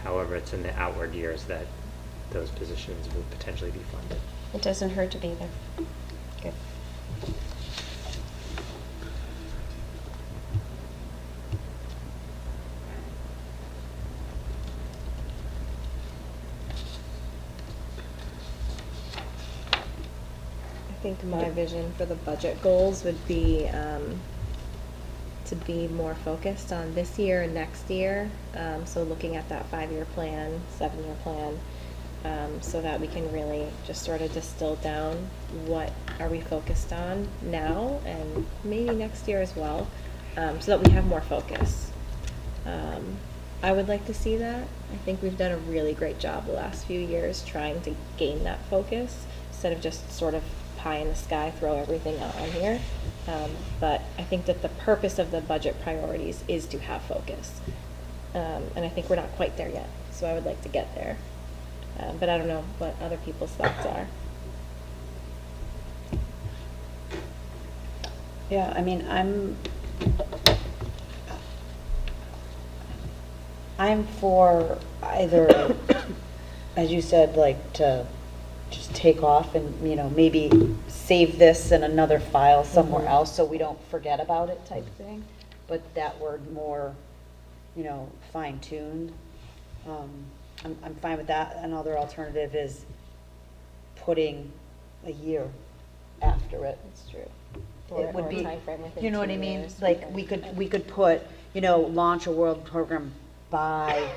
[SPEAKER 6] However, it's in the outward years that those positions would potentially be funded.
[SPEAKER 3] It doesn't hurt to be there. Good.
[SPEAKER 5] I think my vision for the budget goals would be to be more focused on this year and next year. So looking at that 5-year plan, 7-year plan, so that we can really just sort of distill down what are we focused on now and maybe next year as well, so that we have more focus. I would like to see that. I think we've done a really great job the last few years trying to gain that focus instead of just sort of pie in the sky, throw everything out on here. But I think that the purpose of the budget priorities is to have focus. And I think we're not quite there yet, so I would like to get there. But I don't know what other people's thoughts are.
[SPEAKER 1] Yeah, I mean, I'm for either, as you said, like to just take off and, you know, maybe save this in another file somewhere else so we don't forget about it type thing. But that word more, you know, fine-tuned. I'm fine with that. Another alternative is putting a year after it.
[SPEAKER 5] That's true.
[SPEAKER 1] It would
[SPEAKER 5] Or a
[SPEAKER 1] be,
[SPEAKER 5] timeframe within
[SPEAKER 1] you know
[SPEAKER 5] 2
[SPEAKER 1] what I mean?
[SPEAKER 5] years.
[SPEAKER 1] Like,
[SPEAKER 5] Okay.
[SPEAKER 1] we could put, you know, launch a world program by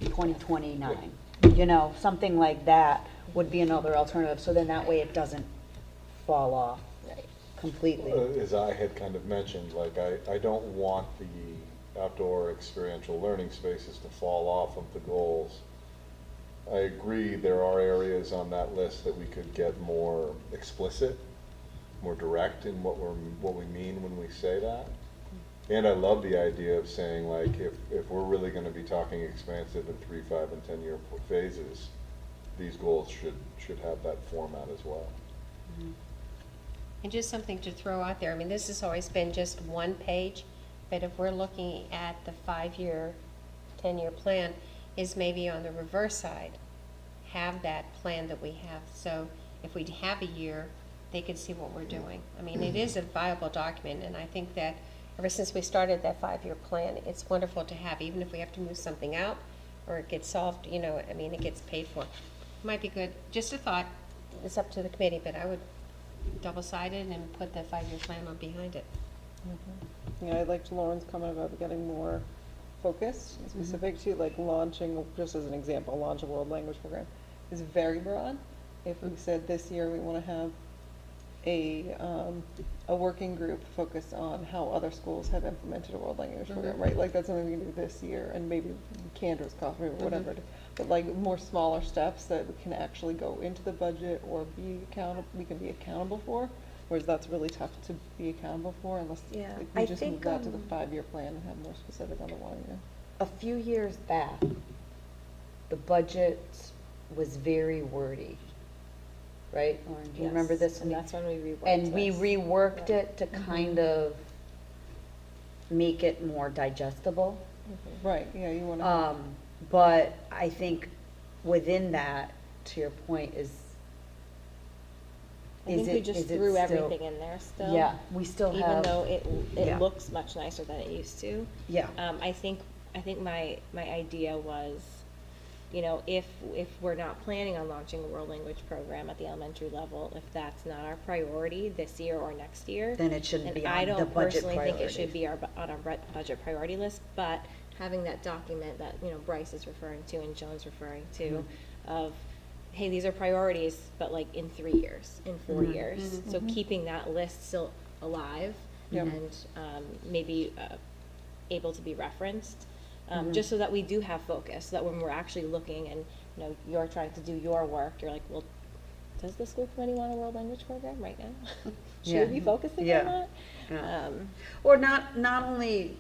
[SPEAKER 1] 2029. You know, something like that would be another alternative, so then that way it doesn't fall off completely.
[SPEAKER 8] As I had kind of mentioned, like, I don't want the outdoor experiential learning spaces to fall off of the goals. I agree, there are areas on that list that we could get more explicit, more direct in what we mean when we say that. And I love the idea of saying, like, if we're really gonna be talking expansive in 3, 5, and 10-year phases, these goals should have that format as well.
[SPEAKER 3] And just something to throw out there, I mean, this has always been just one page, but if we're looking at the 5-year, 10-year plan, is maybe on the reverse side, have that plan that we have. So if we have a year, they can see what we're doing. I mean, it is a viable document, and I think that ever since we started that 5-year plan, it's wonderful to have, even if we have to move something out or it gets solved, you know, I mean, it gets paid for. Might be good, just a thought, it's up to the committee, but I would double-sided and put the 5-year plan on behind it.
[SPEAKER 7] Yeah, I liked Lauren's comment about getting more focused and specific to, like, launching, just as an example, launch a world language program is very broad. If we said this year we want to have a working group focused on how other schools have implemented a world language program, right? Like, that's something we can do this year, and maybe Cantor's coffee or whatever. But like more smaller steps that can actually go into the budget or we can be accountable for. Whereas that's really tough to be accountable for unless
[SPEAKER 1] Yeah,
[SPEAKER 7] like,
[SPEAKER 1] I
[SPEAKER 7] we just move
[SPEAKER 1] think,
[SPEAKER 7] that to the 5-year plan and have more specific on the 1 year.
[SPEAKER 1] A few years back, the budget was very wordy, right? Lauren, do you remember this?
[SPEAKER 5] And that's when we reworked
[SPEAKER 1] And we
[SPEAKER 5] this.
[SPEAKER 1] reworked it to kind of make it more digestible.
[SPEAKER 7] Right, yeah, you want to.
[SPEAKER 1] But I think within that, to your point,
[SPEAKER 5] I think we just threw
[SPEAKER 1] still-
[SPEAKER 5] everything in there still.
[SPEAKER 1] Yeah, we still have.
[SPEAKER 5] Even though it
[SPEAKER 1] yeah.
[SPEAKER 5] looks much nicer than it used to.
[SPEAKER 1] Yeah.
[SPEAKER 5] I think my idea was you know, if we're not planning on launching a world language program at the elementary level, if that's not our priority this year or next year,
[SPEAKER 1] Then it shouldn't
[SPEAKER 5] then
[SPEAKER 1] be
[SPEAKER 5] I
[SPEAKER 1] on the
[SPEAKER 5] don't
[SPEAKER 1] budget
[SPEAKER 5] personally think it should
[SPEAKER 1] priorities.
[SPEAKER 5] be on our budget priority list, but having that document that, you know, Bryce is referring to and Joan's referring to,
[SPEAKER 1] Mm-hmm.
[SPEAKER 5] of, hey, these are priorities, but like in 3 years, in 4
[SPEAKER 1] Mm-hmm.
[SPEAKER 5] years. So keeping that list still alive and maybe able to be referenced, just so that we do have focus, so that when we're actually looking and, you know, you're trying to do your work, you're like, well, does the school committee want a world language program right now? Should
[SPEAKER 1] Yeah.
[SPEAKER 5] we be focusing
[SPEAKER 1] Yeah.
[SPEAKER 5] on that?
[SPEAKER 1] Yeah. Or not only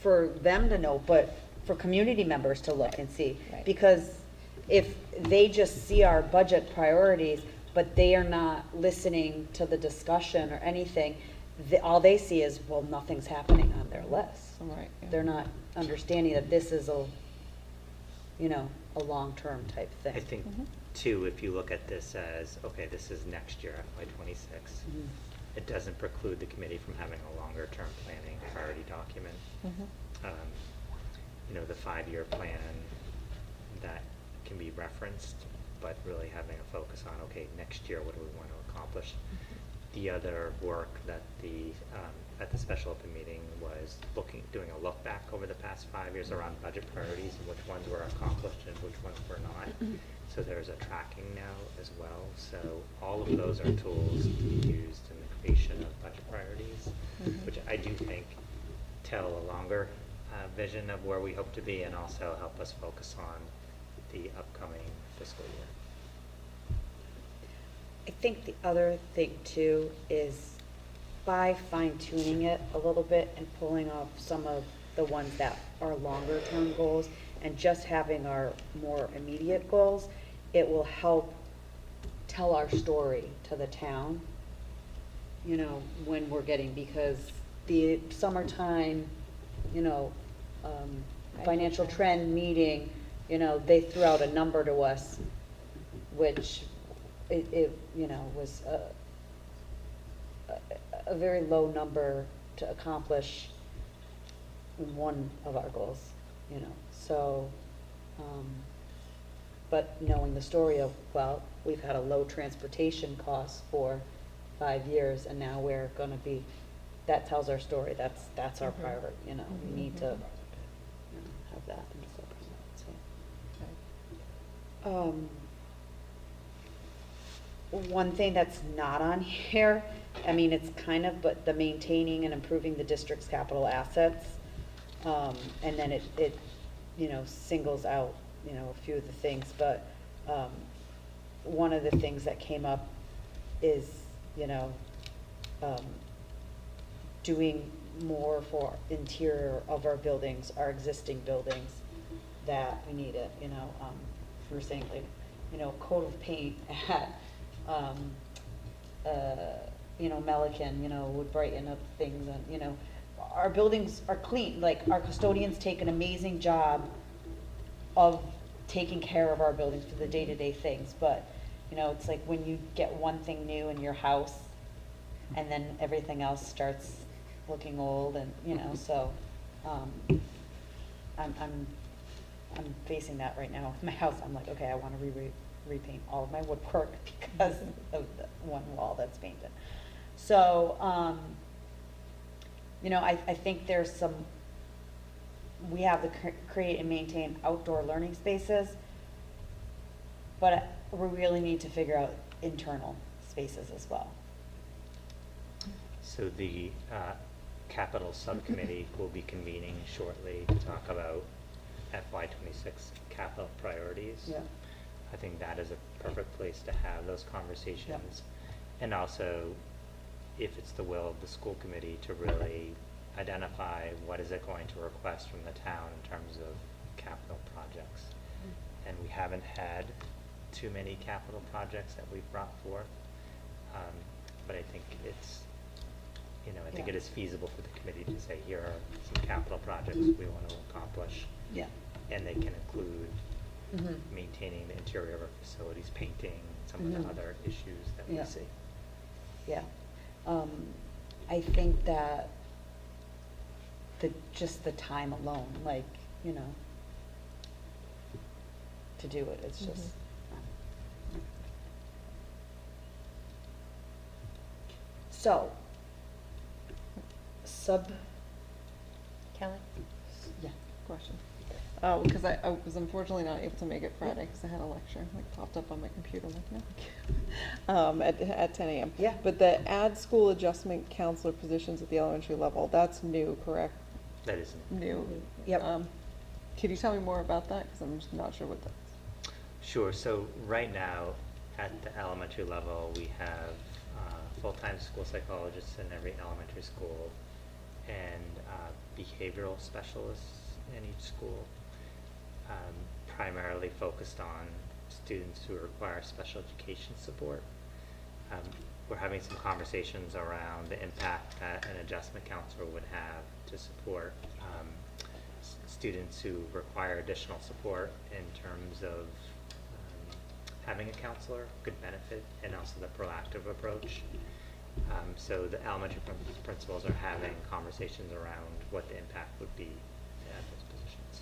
[SPEAKER 1] for them to know, but for community members to look and see.
[SPEAKER 5] Right.
[SPEAKER 1] Because if they just see our budget priorities, but they are not listening to the discussion or anything, all they see is, well, nothing's happening on their list.
[SPEAKER 7] Right, yeah.
[SPEAKER 1] They're not understanding that this is a, you know, a long-term type thing.
[SPEAKER 6] I think, too, if you look at this as, okay, this is next year, FY '26,
[SPEAKER 1] Mhm.
[SPEAKER 6] it doesn't preclude the committee from having a longer-term planning priority document. You know, the 5-year plan, that can be referenced, but really having a focus on, okay, next year, what do we want to accomplish? The other work that at the special open meeting was doing a look back over the past 5 years around budget priorities and which ones were accomplished and which ones were not. So there's a tracking now as well. So all of those are tools to be used in the creation of budget priorities, which I do think tell a longer vision of where we hope to be and also help us focus on the upcoming fiscal year.
[SPEAKER 1] I think the other thing too is by fine tuning it a little bit and pulling off some of the ones that are longer term goals and just having our more immediate goals, it will help tell our story to the town, you know, when we're getting, because the summertime, you know, financial trend meeting, you know, they threw out a number to us, which it you know, was a very low number to accomplish one of our goals, you know, so, but knowing the story of, well, we've had a low transportation cost for 5 years, and now we're gonna be, that tells our story, that's our priority, you know, we need to, you know, have that in the focus, so. One thing that's not on here, I mean, it's kind of, but the maintaining and improving the district's capital assets. And then it, you know, singles out, you know, a few of the things, but, one of the things that came up is, you know, doing more for interior of our buildings, our existing buildings, that we need it, you know, we were saying, like, you know, coat of paint at, you know, Melican, you know, would brighten up things, and, you know, our buildings are clean, like, our custodians take an amazing job of taking care of our buildings for the day-to-day things, but, you know, it's like when you get one thing new in your house, and then everything else starts looking old, and, you know, so, I'm facing that right now with my house. I'm like, okay, I wanna repaint all of my woodwork because of the one wall that's painted. So, you know, I think there's some, we have to create and maintain outdoor learning spaces, but we really need to figure out internal spaces as well.
[SPEAKER 6] So the capital subcommittee will be convening shortly to talk about FY '26 capital priorities.
[SPEAKER 1] Yeah.
[SPEAKER 6] I think that is a perfect place to have those conversations. And also, if it's the will of the school committee to really identify what is it going to request from the town in terms of capital projects. And we haven't had too many capital projects that we've brought forth. But I think it's, you know, I think it is feasible for the committee to say, here are some capital projects we want to accomplish.
[SPEAKER 1] Yeah.
[SPEAKER 6] And they can include maintaining the interior of our facilities, painting, some of the other issues that we
[SPEAKER 1] Yeah.
[SPEAKER 6] see.
[SPEAKER 1] Yeah. I think that just the time alone, like, you know, to do it, it's just. So,
[SPEAKER 3] Kelly?
[SPEAKER 1] yeah,
[SPEAKER 7] Question. Because I was unfortunately not able to make it Friday because I had a lecture, like popped up on my computer, like, no. At 10 a.m.
[SPEAKER 1] Yeah.
[SPEAKER 7] But the add school adjustment counselor positions at the elementary level, that's new, correct?
[SPEAKER 6] That is
[SPEAKER 7] New.
[SPEAKER 1] Yep.
[SPEAKER 7] Could you tell me more about that? Because I'm just not sure what that's.
[SPEAKER 6] Sure. So right now, at the elementary level, we have full-time school psychologists in every elementary school and behavioral specialists in each school, primarily focused on students who require special education support. We're having some conversations around the impact that an adjustment counselor would have to support students who require additional support in terms of having a counselor, good benefit, and also the proactive approach. So the elementary principals are having conversations around what the impact would be at those positions.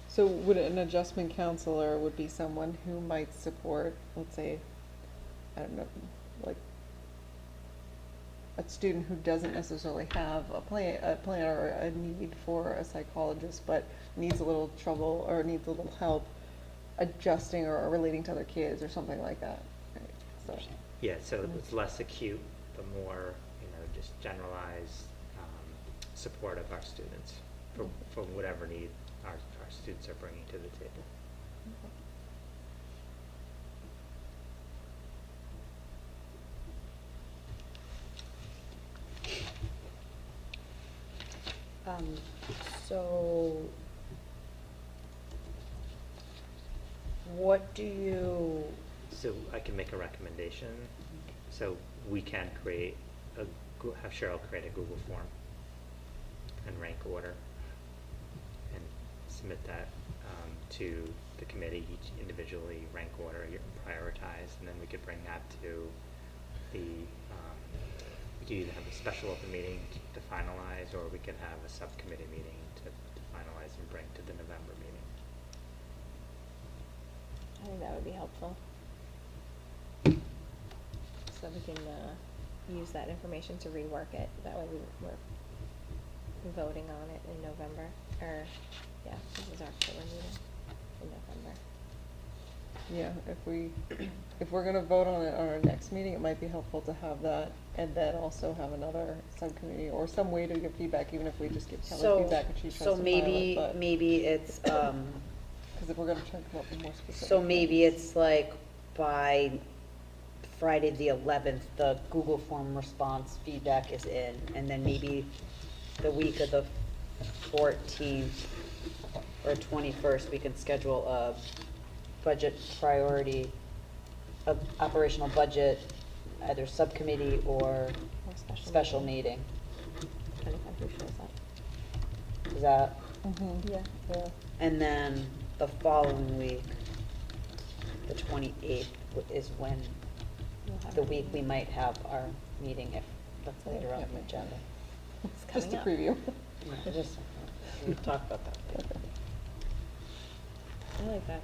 [SPEAKER 7] So would an adjustment counselor would be someone who might support, let's say, I don't know, like a student who doesn't necessarily have a plan or a need for a psychologist, but needs a little trouble or needs a little help adjusting or relating to other kids or something like that, right? So.
[SPEAKER 6] Yeah, so it's less acute, but more, just generalized support of our students for whatever need our students are bringing to the table.
[SPEAKER 1] So, what do you,
[SPEAKER 6] So I can make a recommendation. So we can create have Cheryl create a Google form and rank order and submit that to the committee, each individually rank order, prioritize, and then we could bring that to the, we could either have a special open meeting to finalize, or we could have a subcommittee meeting to finalize and bring to the November meeting.
[SPEAKER 5] I think that would be helpful. So we can use that information to rework it. That way we're voting on it in November. Or, yeah, this is our October meeting in November.
[SPEAKER 7] Yeah, if we're gonna vote on it on our next meeting, it might be helpful to have that and then also have another subcommittee or some way to give feedback, even if we just give Kelly feedback and she tries to file it, but.
[SPEAKER 1] maybe it's,
[SPEAKER 7] Cause if we're gonna try to come up with more specific.
[SPEAKER 1] so maybe
[SPEAKER 7] things.
[SPEAKER 1] it's like by Friday the 11th, the Google form response feedback is in, and then maybe the week of the 14th or 21st, we can schedule a budget priority, a operational budget, either subcommittee or special meeting.
[SPEAKER 5] Depending on who shows up.
[SPEAKER 1] Is that,
[SPEAKER 7] Yeah.
[SPEAKER 1] and then the following week, the 28th is when,
[SPEAKER 5] We'll have
[SPEAKER 1] the
[SPEAKER 5] our
[SPEAKER 1] week we
[SPEAKER 5] meeting.
[SPEAKER 1] might have our meeting, if that's later on the agenda.
[SPEAKER 5] It's
[SPEAKER 7] Just a
[SPEAKER 5] coming up.
[SPEAKER 7] preview.
[SPEAKER 1] Yeah, just, we'll talk about that later.
[SPEAKER 5] I like that.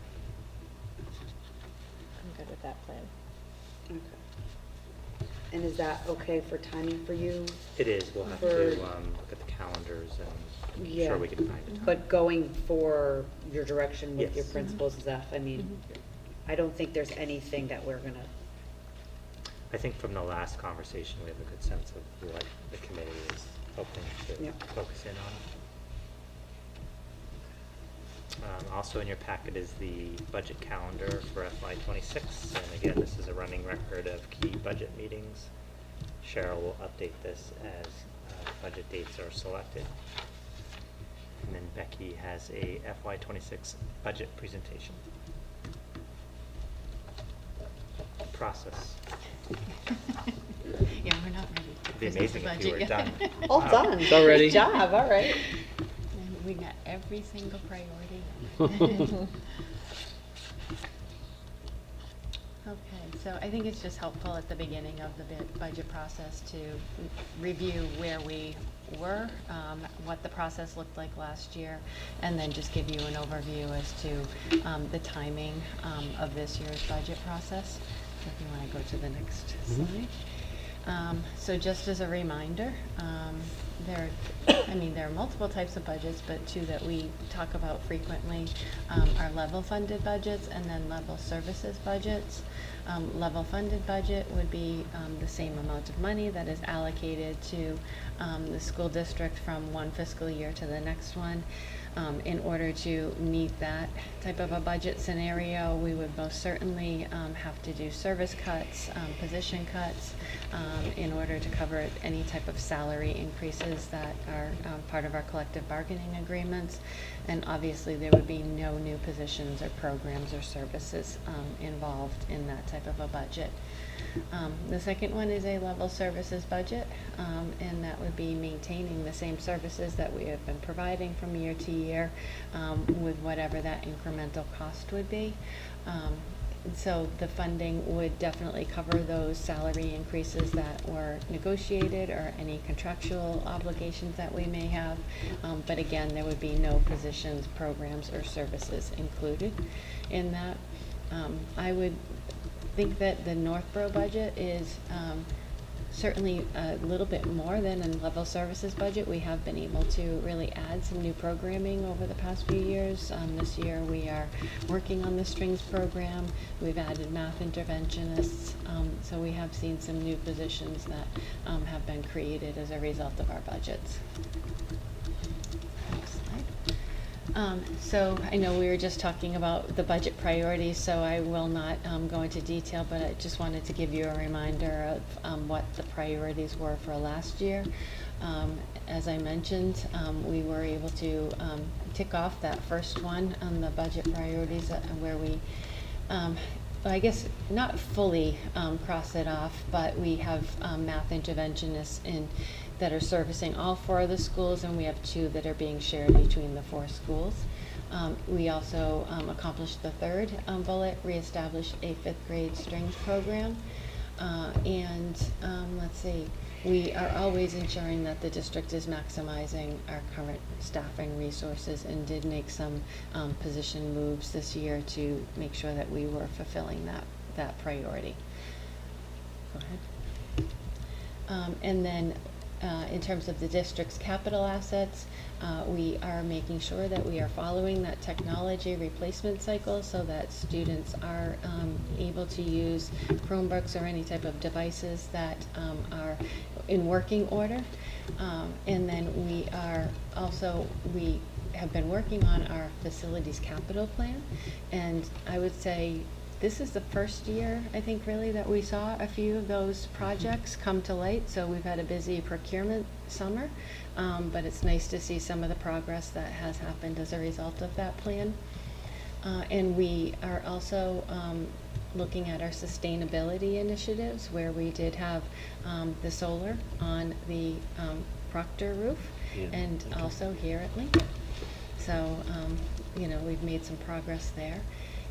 [SPEAKER 5] I'm good with that plan.
[SPEAKER 1] Okay. And is that okay for timing for you?
[SPEAKER 6] It is. We'll have
[SPEAKER 1] For-
[SPEAKER 6] to look at the calendars and make
[SPEAKER 1] Yeah.
[SPEAKER 6] sure we can find a time.
[SPEAKER 1] But going for your direction with your
[SPEAKER 6] Yes.
[SPEAKER 1] principals, Zeph, I mean, I don't think there's anything that we're gonna,
[SPEAKER 6] I think from the last conversation, we have a good sense of what the committee is hoping to
[SPEAKER 1] Yep.
[SPEAKER 6] focus in on. Also in your packet is the budget calendar for FY26, and again, this is a running record of key budget meetings. Cheryl will update this as budget dates are selected. And then Becky has a FY26 budget presentation. Process.
[SPEAKER 10] Yeah, we're not ready to
[SPEAKER 6] It'd be
[SPEAKER 10] present the
[SPEAKER 6] amazing if you
[SPEAKER 10] budget
[SPEAKER 6] were
[SPEAKER 10] yet.
[SPEAKER 6] done.
[SPEAKER 1] all
[SPEAKER 6] Wow.
[SPEAKER 1] done.
[SPEAKER 9] It's already-
[SPEAKER 1] Good job, all right.
[SPEAKER 10] And we got every single priority. Okay, so I think it's just helpful at the beginning of the budget process to review where we were, what the process looked like last year, and then just give you an overview as to the timing of this year's budget process. So if you want to go to the next slide. So just as a reminder, there are multiple types of budgets, but two that we talk about frequently are level funded budgets and then level services budgets. Level funded budget would be the same amount of money that is allocated to the school district from one fiscal year to the next one. In order to meet that type of a budget scenario, we would most certainly have to do service cuts, position cuts, in order to cover any type of salary increases that are part of our collective bargaining agreements. And obviously there would be no new positions or programs or services involved in that type of a budget. The second one is a level services budget, and that would be maintaining the same services that we have been providing from year to year with whatever that incremental cost would be. So the funding would definitely cover those salary increases that were negotiated or any contractual obligations that we may have. But again, there would be no positions, programs, or services included in that. I would think that the Northborough budget is certainly a little bit more than a level services budget. We have been able to really add some new programming over the past few years. This year we are working on the strings program. We've added math interventionists. So we have seen some new positions that have been created as a result of our budgets. Next slide. So I know we were just talking about the budget priorities, so I will not go into detail, but I just wanted to give you a reminder of what the priorities were for last year. As I mentioned, we were able to tick off that first one on the budget priorities where we, I guess not fully cross it off, but we have math interventionists that are servicing all 4 of the schools, and we have 2 that are being shared between the 4 schools. We also accomplished the third bullet, reestablish a 5th grade strings program. Let's see, we are always ensuring that the district is maximizing our current staffing resources and did make some position moves this year to make sure that we were fulfilling that priority. Go ahead. And then in terms of the district's capital assets, we are making sure that we are following that technology replacement cycle so that students are able to use Chromebooks or any type of devices that are in working order. And then we have been working on our facilities capital plan, and I would say this is the first year, I think, really, that we saw a few of those projects come to light. So we've had a busy procurement summer, but it's nice to see some of the progress that has happened as a result of that plan. And we are also looking at our sustainability initiatives, where we did have the solar on the Proctor roof, and also here at Lincoln. So, we've made some progress there.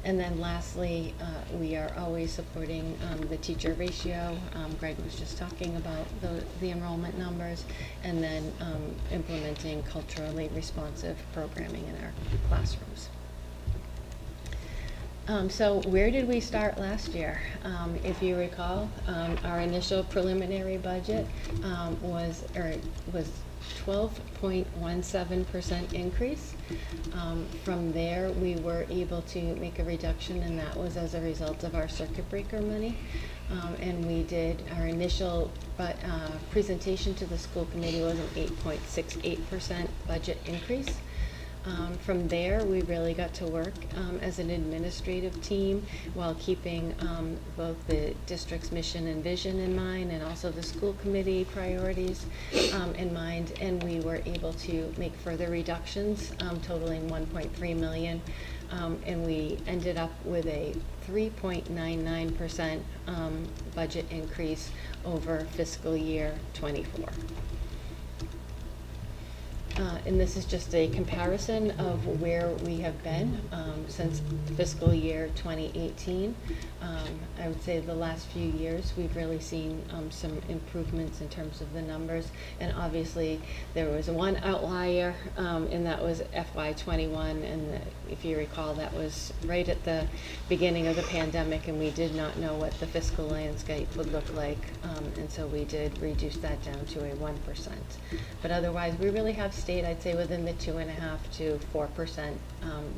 [SPEAKER 10] And then lastly, we are always supporting the teacher ratio. Greg was just talking about the enrollment numbers, and then implementing culturally responsive programming in our classrooms. So where did we start last year? If you recall, our initial preliminary budget was 12.17% increase. From there, we were able to make a reduction, and that was as a result of our circuit breaker money. And we did our initial presentation to the school committee was an 8.68% budget increase. From there, we really got to work as an administrative team while keeping both the district's mission and vision in mind, and also the school committee priorities in mind. And we were able to make further reductions totaling $1.3 million. And we ended up with a 3.99% budget increase over fiscal year '24.
[SPEAKER 5] And this is just a comparison of where we have been since fiscal year 2018. I would say the last few years, we've really seen some improvements in terms of the numbers. And obviously, there was one outlier, and that was FY21. And if you recall, that was right at the beginning of the pandemic, and we did not know what the fiscal landscape would look like. And so we did reduce that down to a 1%. But otherwise, we really have stayed, I'd say, within the 2.5% to 4%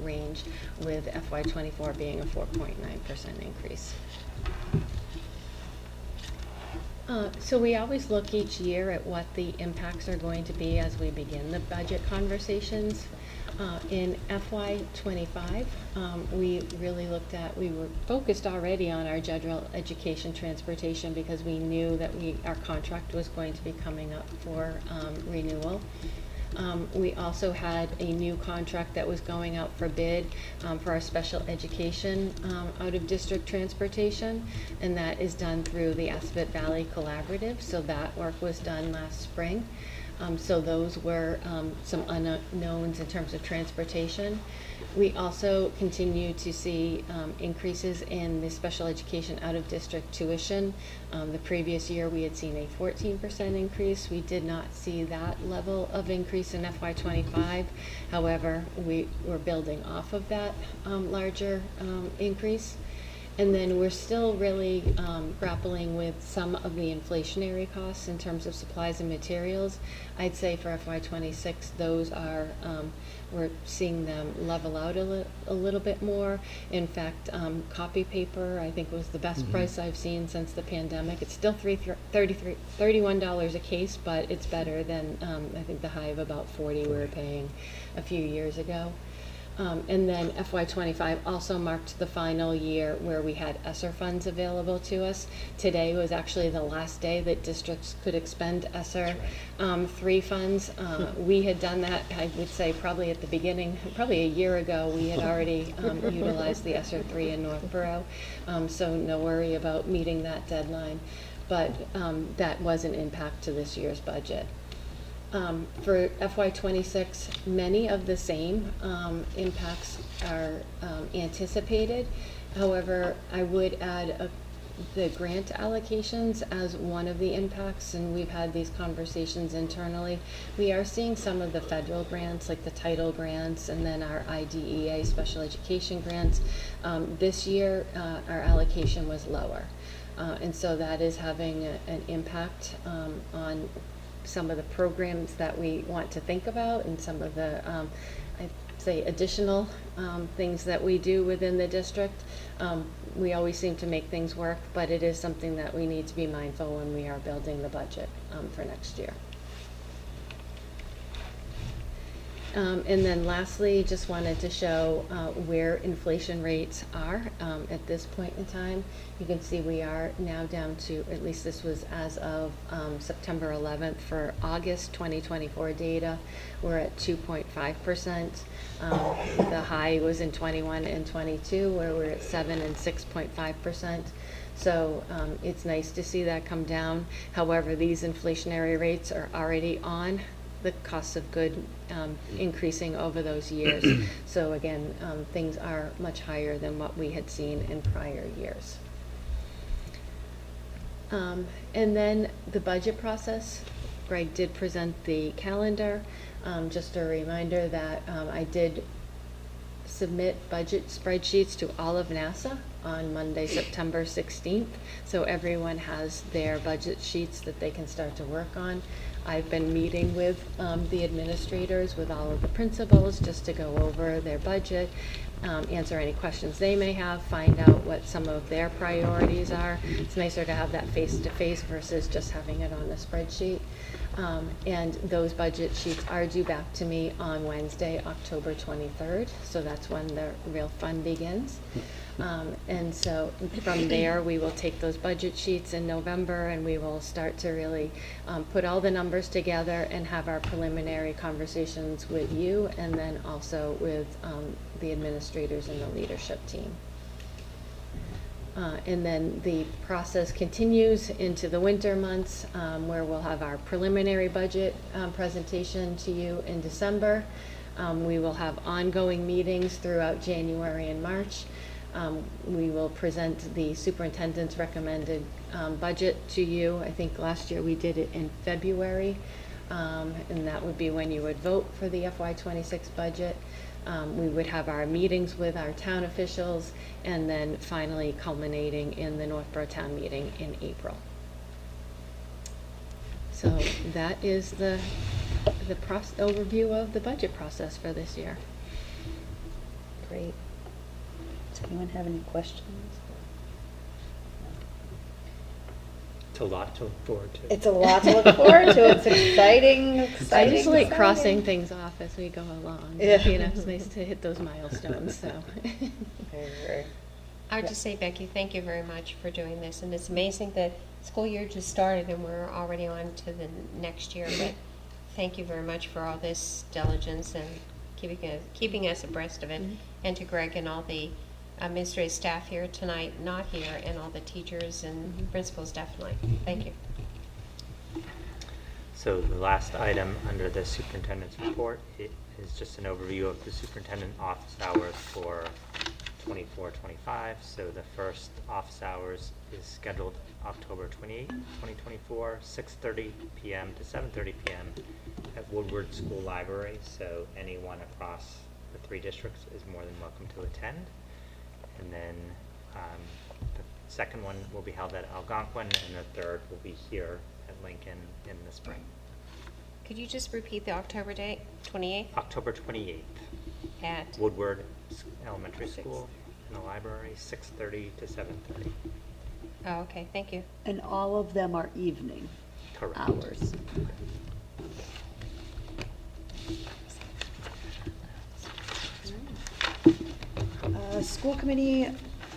[SPEAKER 5] range, with FY24 being a 4.9% increase. So we always look each year at what the impacts are going to be as we begin the budget conversations. In FY25, we really looked at, we were focused already on our general education transportation because we knew that our contract was going to be coming up for renewal. We also had a new contract that was going out for bid for our special education out-of-district transportation, and that is done through the Aspet Valley Collaborative, so that work was done last spring. So those were some unknowns in terms of transportation. We also continue to see increases in the special education out-of-district tuition. The previous year we had seen a 14% increase. We did not see that level of increase in FY25. However, we were building off of that larger increase. And then we're still really grappling with some of the inflationary costs in terms of supplies and materials. I'd say for FY26, those are, we're seeing them level out a little bit more. In fact, copy paper, I think, was the best price I've seen since the pandemic. It's still $31 a case, but it's better than, I think, the high of about $40 we were paying a few years ago. And then FY25 also marked the final year where we had ESSER funds available to us. Today was actually the last day that districts could expend ESSER 3 funds. We had done that, I would say, probably at the beginning, probably a year ago. We had already utilized the ESSER 3 in Northborough, so no worry about meeting that deadline. But that was an impact to this year's budget. For FY26, many of the same impacts are anticipated. However, I would add the grant allocations as one of the impacts, and we've had these conversations internally. We are seeing some of the federal grants, like the title grants, and then our IDEA special education grants. This year, our allocation was lower. And so that is having an impact on some of the programs that we want to think about, and some of the, I'd say, additional things that we do within the district. We always seem to make things work, but it is something that we need to be mindful when we are building the budget for next year. And then lastly, just wanted to show where inflation rates are at this point in time. You can see we are now down to, at least this was as of September 11th, for August 2024 data, we're at 2.5%. The high was in 21 and 22, where we're at 7 and 6.5%. So it's nice to see that come down. However, these inflationary rates are already on the cost of good increasing over those years. So again, things are much higher than what we had seen in prior years. And then the budget process, Greg did present the calendar. Just a reminder that I did submit budget spreadsheets to all of NASA on Monday, September 16th. So everyone has their budget sheets that they can start to work on. I've been meeting with the administrators, with all of the principals, just to go over their budget, answer any questions they may have, find out what some of their priorities are. It's nicer to have that face-to-face versus just having it on a spreadsheet. And those budget sheets are due back to me on Wednesday, October 23rd. So that's when the real fun begins. And so from there, we will take those budget sheets in November, and we will start to really put all the numbers together and have our preliminary conversations with you, and then also with the administrators and the leadership team. And then the process continues into the winter months, where we'll have our preliminary budget presentation to you in December. We will have ongoing meetings throughout January and March. We will present the superintendent's recommended budget to you. I think last year we did it in February, and that would be when you would vote for the FY26 budget. We would have our meetings with our town officials, and then finally culminating in the Northborough town meeting in April. So that is the overview of the budget process for this year.
[SPEAKER 1] Great. Does anyone have any questions?
[SPEAKER 6] It's a lot to look forward to.
[SPEAKER 1] It's a lot to look forward to. It's exciting,
[SPEAKER 5] I
[SPEAKER 1] exciting.
[SPEAKER 5] just like
[SPEAKER 1] exciting.
[SPEAKER 5] crossing things off as we go along.
[SPEAKER 1] Yeah.
[SPEAKER 5] You know, it's nice to hit those milestones, so.
[SPEAKER 1] Very, very.
[SPEAKER 3] I would just say, Becky, thank you very much for doing this, and it's amazing that school year just started and we're already on to the next year, but thank you very much for all this diligence and keeping us abreast of it, and to Greg and all the administrative staff here tonight, not here, and all the teachers and principals, definitely. Thank you.
[SPEAKER 6] So the last item under the superintendent's report is just an overview of the superintendent office hours for 24-25. So the first office hours is scheduled October 28, 2024, 6:30 p.m. to 7:30 p.m. at Woodward School Library. So anyone across the 3 districts is more than welcome to attend. And then the second one will be held at Algonquin, and the third will be here at Lincoln in the spring.
[SPEAKER 3] Could you just repeat the October date, 28th?
[SPEAKER 6] October 28th,
[SPEAKER 3] At,
[SPEAKER 6] Woodward Elementary School in the library, 6:30 to 7:30.
[SPEAKER 3] oh, okay, thank you.
[SPEAKER 1] And all of them are evening
[SPEAKER 6] Correct.
[SPEAKER 1] hours. School committee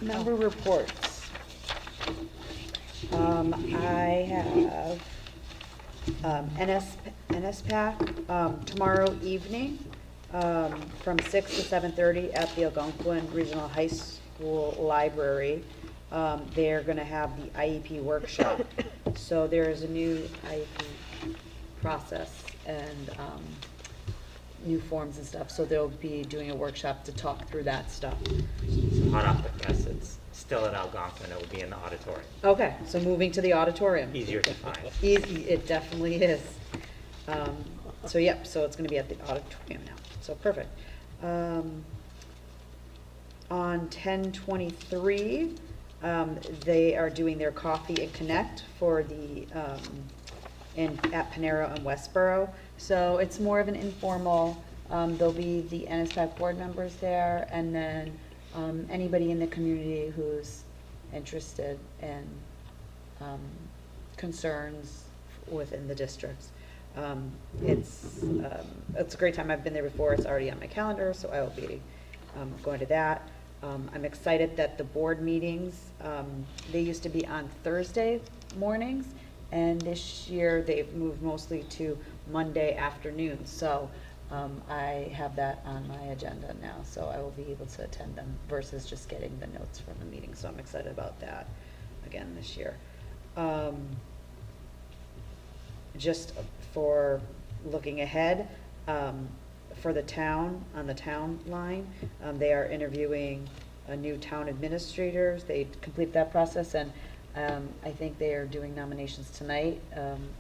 [SPEAKER 1] member reports. I have NSPAC tomorrow evening from 6 to 7:30 at the Algonquin Regional High School Library. They're going to have the IEP workshop. So there is a new IEP process and new forms and stuff. So they'll be doing a workshop to talk through that stuff.
[SPEAKER 6] So hot off the press, it's still at Algonquin. It will be in the auditorium.
[SPEAKER 1] Okay, so moving to the auditorium.
[SPEAKER 6] Easier to find.
[SPEAKER 1] Easy, it definitely is. So yep, so it's gonna be at the auditorium now, so perfect. On 10/23, they are doing their Coffee and Connect for the, at Panera in Westborough. So it's more of an informal, there'll be the NSPAC board members there, and then anybody in the community who's interested in concerns within the districts. It's a great time. I've been there before. It's already on my calendar, so I will be going to that. I'm excited that the board meetings, they used to be on Thursday mornings, and this year they've moved mostly to Monday afternoons. So I have that on my agenda now, so I will be able to attend them versus just getting the notes from the meeting. So I'm excited about that again this year. Just for looking ahead, for the town, on the town line, they are interviewing a new town administrators. They complete that process, and I think they are doing nominations tonight,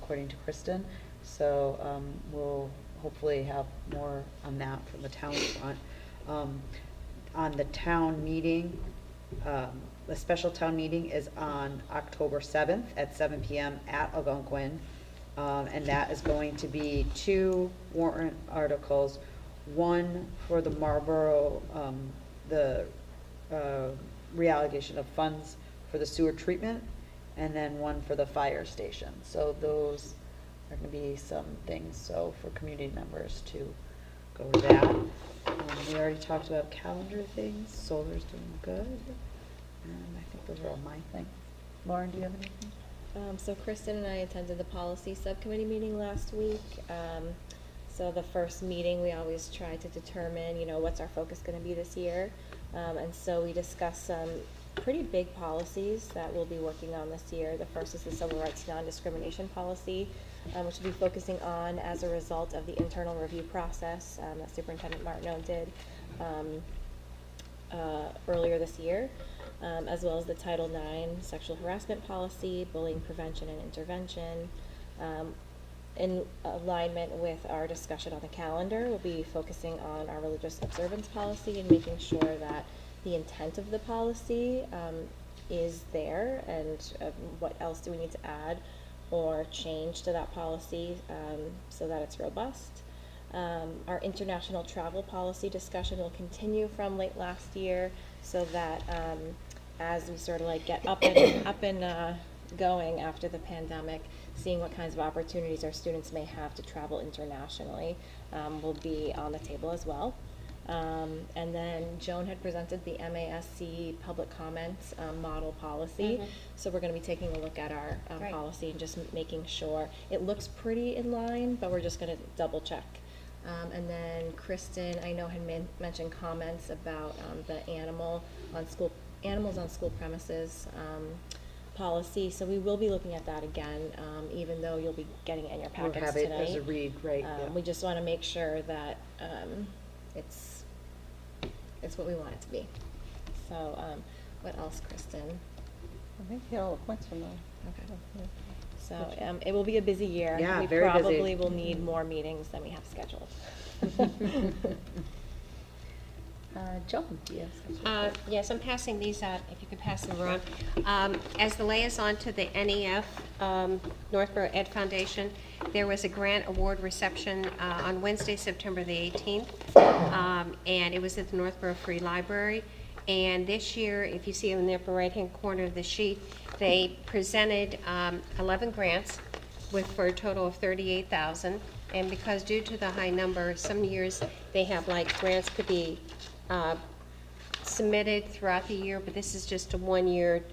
[SPEAKER 1] according to Kristen. So we'll hopefully have more on that from the town front. On the town meeting, the special town meeting is on October 7th at 7 p.m. at Algonquin. And that is going to be 2 warrant articles, one for the Marlborough, the reallocation of funds for the sewer treatment, and then one for the fire station. So those are going to be some things, so for community members to go to that. We already talked about calendar things. Solar's doing good. I think those are all my things. Lauren, do you have anything?
[SPEAKER 5] So Kristen and I attended the policy subcommittee meeting last week. So the first meeting, we always try to determine, what's our focus going to be this year. And so we discussed some pretty big policies that we'll be working on this year. The first is the Civil Rights Non-Discrimination Policy, which we'll be focusing on as a result of the internal review process that Superintendent Martineau did earlier this year, as well as the Title IX Sexual Harassment Policy, Bullying Prevention and Intervention. In alignment with our discussion on the calendar, we'll be focusing on our religious observance policy and making sure that the intent of the policy is there, and what else do we need to add or change to that policy so that it's robust. Our international travel policy discussion will continue from late last year, so that as we sort of like get up and going after the pandemic, seeing what kinds of opportunities our students may have to travel internationally will be on the table as well. And then Joan had presented the MASC public comments model policy. So we're going to be taking a look at our policy and just making sure it looks pretty in line, but we're just going to double check. And then Kristen, I know, had mentioned comments about the animals on school premises policy. So we will be looking at that again, even though you'll be getting it in your packets
[SPEAKER 1] We'll have
[SPEAKER 5] tonight.
[SPEAKER 1] it as a read, right? Yeah.
[SPEAKER 5] We just want to make sure that it's what we want it to be. So what else, Kristen?
[SPEAKER 7] I think you get all the points from that.
[SPEAKER 5] Okay. So it will be a busy year.
[SPEAKER 1] Yeah,
[SPEAKER 5] we
[SPEAKER 1] very busy.
[SPEAKER 5] probably will need more meetings than we have scheduled.
[SPEAKER 1] Joan, do you have something?
[SPEAKER 3] Yes, I'm passing these out, if you could pass them around. As the liaison to the NEF, Northborough Ed Foundation, there was a grant award reception on Wednesday, September the 18th, and it was at the Northborough Free Library. And this year, if you see in the upper right-hand corner of the sheet, they presented 11 grants for a total of $38,000. And because due to the high number, some years they have like grants could be submitted throughout the year, but this is just a 1 year,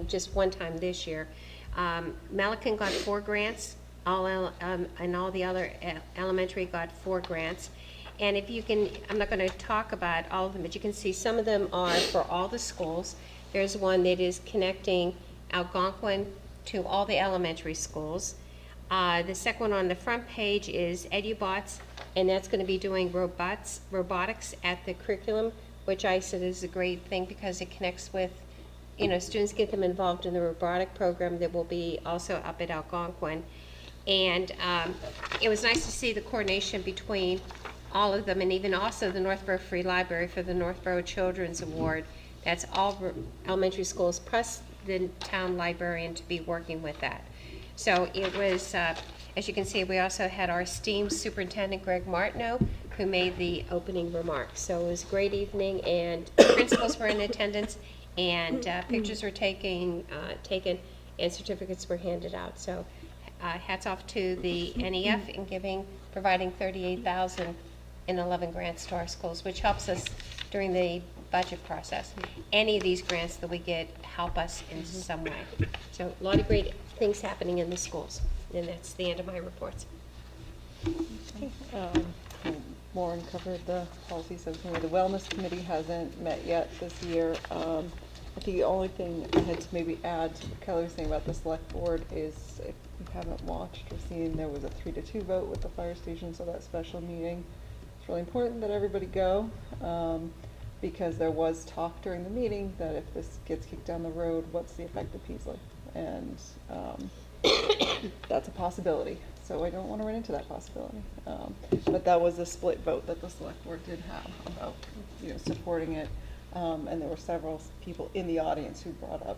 [SPEAKER 3] just one time this year. Milliken got 4 grants, and all the other elementary got 4 grants. And if you can, I'm not going to talk about all of them, but you can see some of them are for all the schools. There's one that is connecting Algonquin to all the elementary schools. The second one on the front page is EduBots, and that's going to be doing robotics at the curriculum, which I said is a great thing because it connects with, students, get them involved in the robotic program that will be also up at Algonquin. And it was nice to see the coordination between all of them, and even also the Northborough Free Library for the Northborough Children's Award. That's all elementary schools plus the town librarian to be working with that. So it was, as you can see, we also had our esteemed Superintendent Greg Martineau, who made the opening remarks. So it was a great evening, and principals were in attendance, and pictures were taken, and certificates were handed out. So hats off to the NEF in providing $38,000 in 11 grants to our schools, which helps us during the budget process. Any of these grants that we get help us in some way. So a lot of great things happening in the schools. And that's the end of my reports.
[SPEAKER 7] Lauren covered the policy subcommittee. The wellness committee hasn't met yet this year. I think the only thing I had to maybe add to what Kelly was saying about the select board is, if you haven't watched or seen, there was a 3-2 vote with the fire station, so that special meeting. It's really important that everybody go, because there was talk during the meeting that if this gets kicked down the road, what's the effect of Peasley? And that's a possibility. So I don't want to run into that possibility. But that was a split vote that the select board did have about, supporting it. And there were several people in the audience who brought up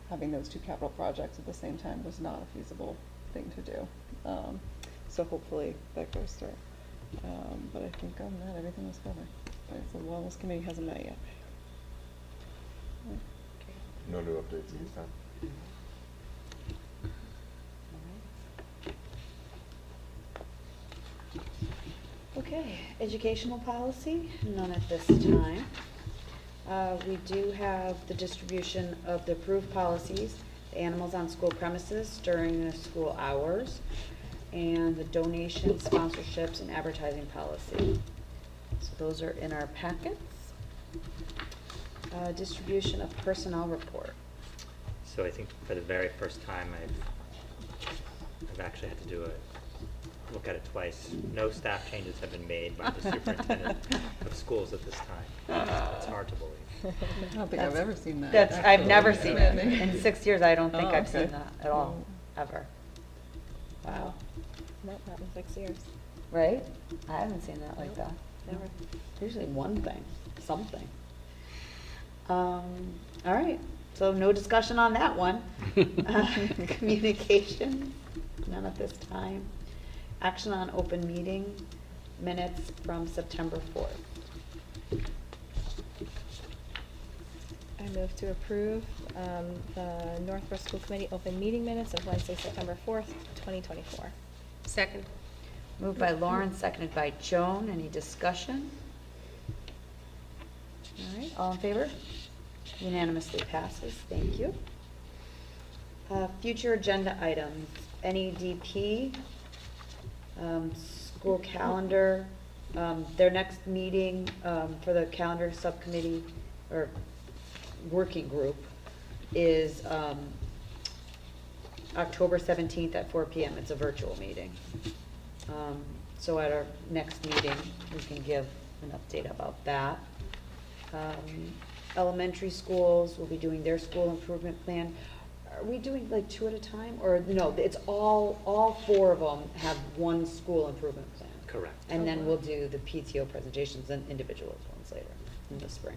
[SPEAKER 7] having those 2 capital projects at the same time was not a feasible thing to do. So hopefully that goes through. But I think on that, everything was covered. But the wellness committee hasn't met yet.
[SPEAKER 8] No new updates at this time.
[SPEAKER 1] Okay, educational policy, none at this time. We do have the distribution of the approved policies, the animals on school premises during the school hours, and the donations, sponsorships, and advertising policy. So those are in our packets. Distribution of personnel report.
[SPEAKER 6] So I think for the very first time, I've actually had to look at it twice. No staff changes have been made by the superintendent of schools at this time. It's hard to believe.
[SPEAKER 7] I don't think I've ever seen that.
[SPEAKER 1] I've
[SPEAKER 7] actually.
[SPEAKER 1] never seen it.
[SPEAKER 7] Yeah.
[SPEAKER 1] In 6 years, I don't think
[SPEAKER 7] Oh,
[SPEAKER 1] I've
[SPEAKER 7] okay.
[SPEAKER 1] seen that at all, ever. Wow.
[SPEAKER 5] Nope, not in 6 years.
[SPEAKER 1] Right? I haven't seen that like that.
[SPEAKER 5] Never.
[SPEAKER 1] Usually one thing, something. All right, so no discussion on that one. Communication, none at this time. Action on open meeting minutes from September 4th.
[SPEAKER 5] I move to approve the Northborough School Committee open meeting minutes of Wednesday, September 4th, 2024.
[SPEAKER 3] Second.
[SPEAKER 1] Moved by Lauren, seconded by Joan. Any discussion? All right, all in favor? Unanimously passes. Thank you. Future agenda items, NEDP, school calendar, their next meeting for the calendar subcommittee or working group is October 17th at 4 p.m. It's a virtual meeting. So at our next meeting, we can give an update about that. Elementary schools will be doing their school improvement plan. Are we doing like 2 at a time? Or no, it's all 4 of them have one school improvement plan.
[SPEAKER 6] Correct.
[SPEAKER 1] And then we'll do the PTO presentations and individual ones later in the spring.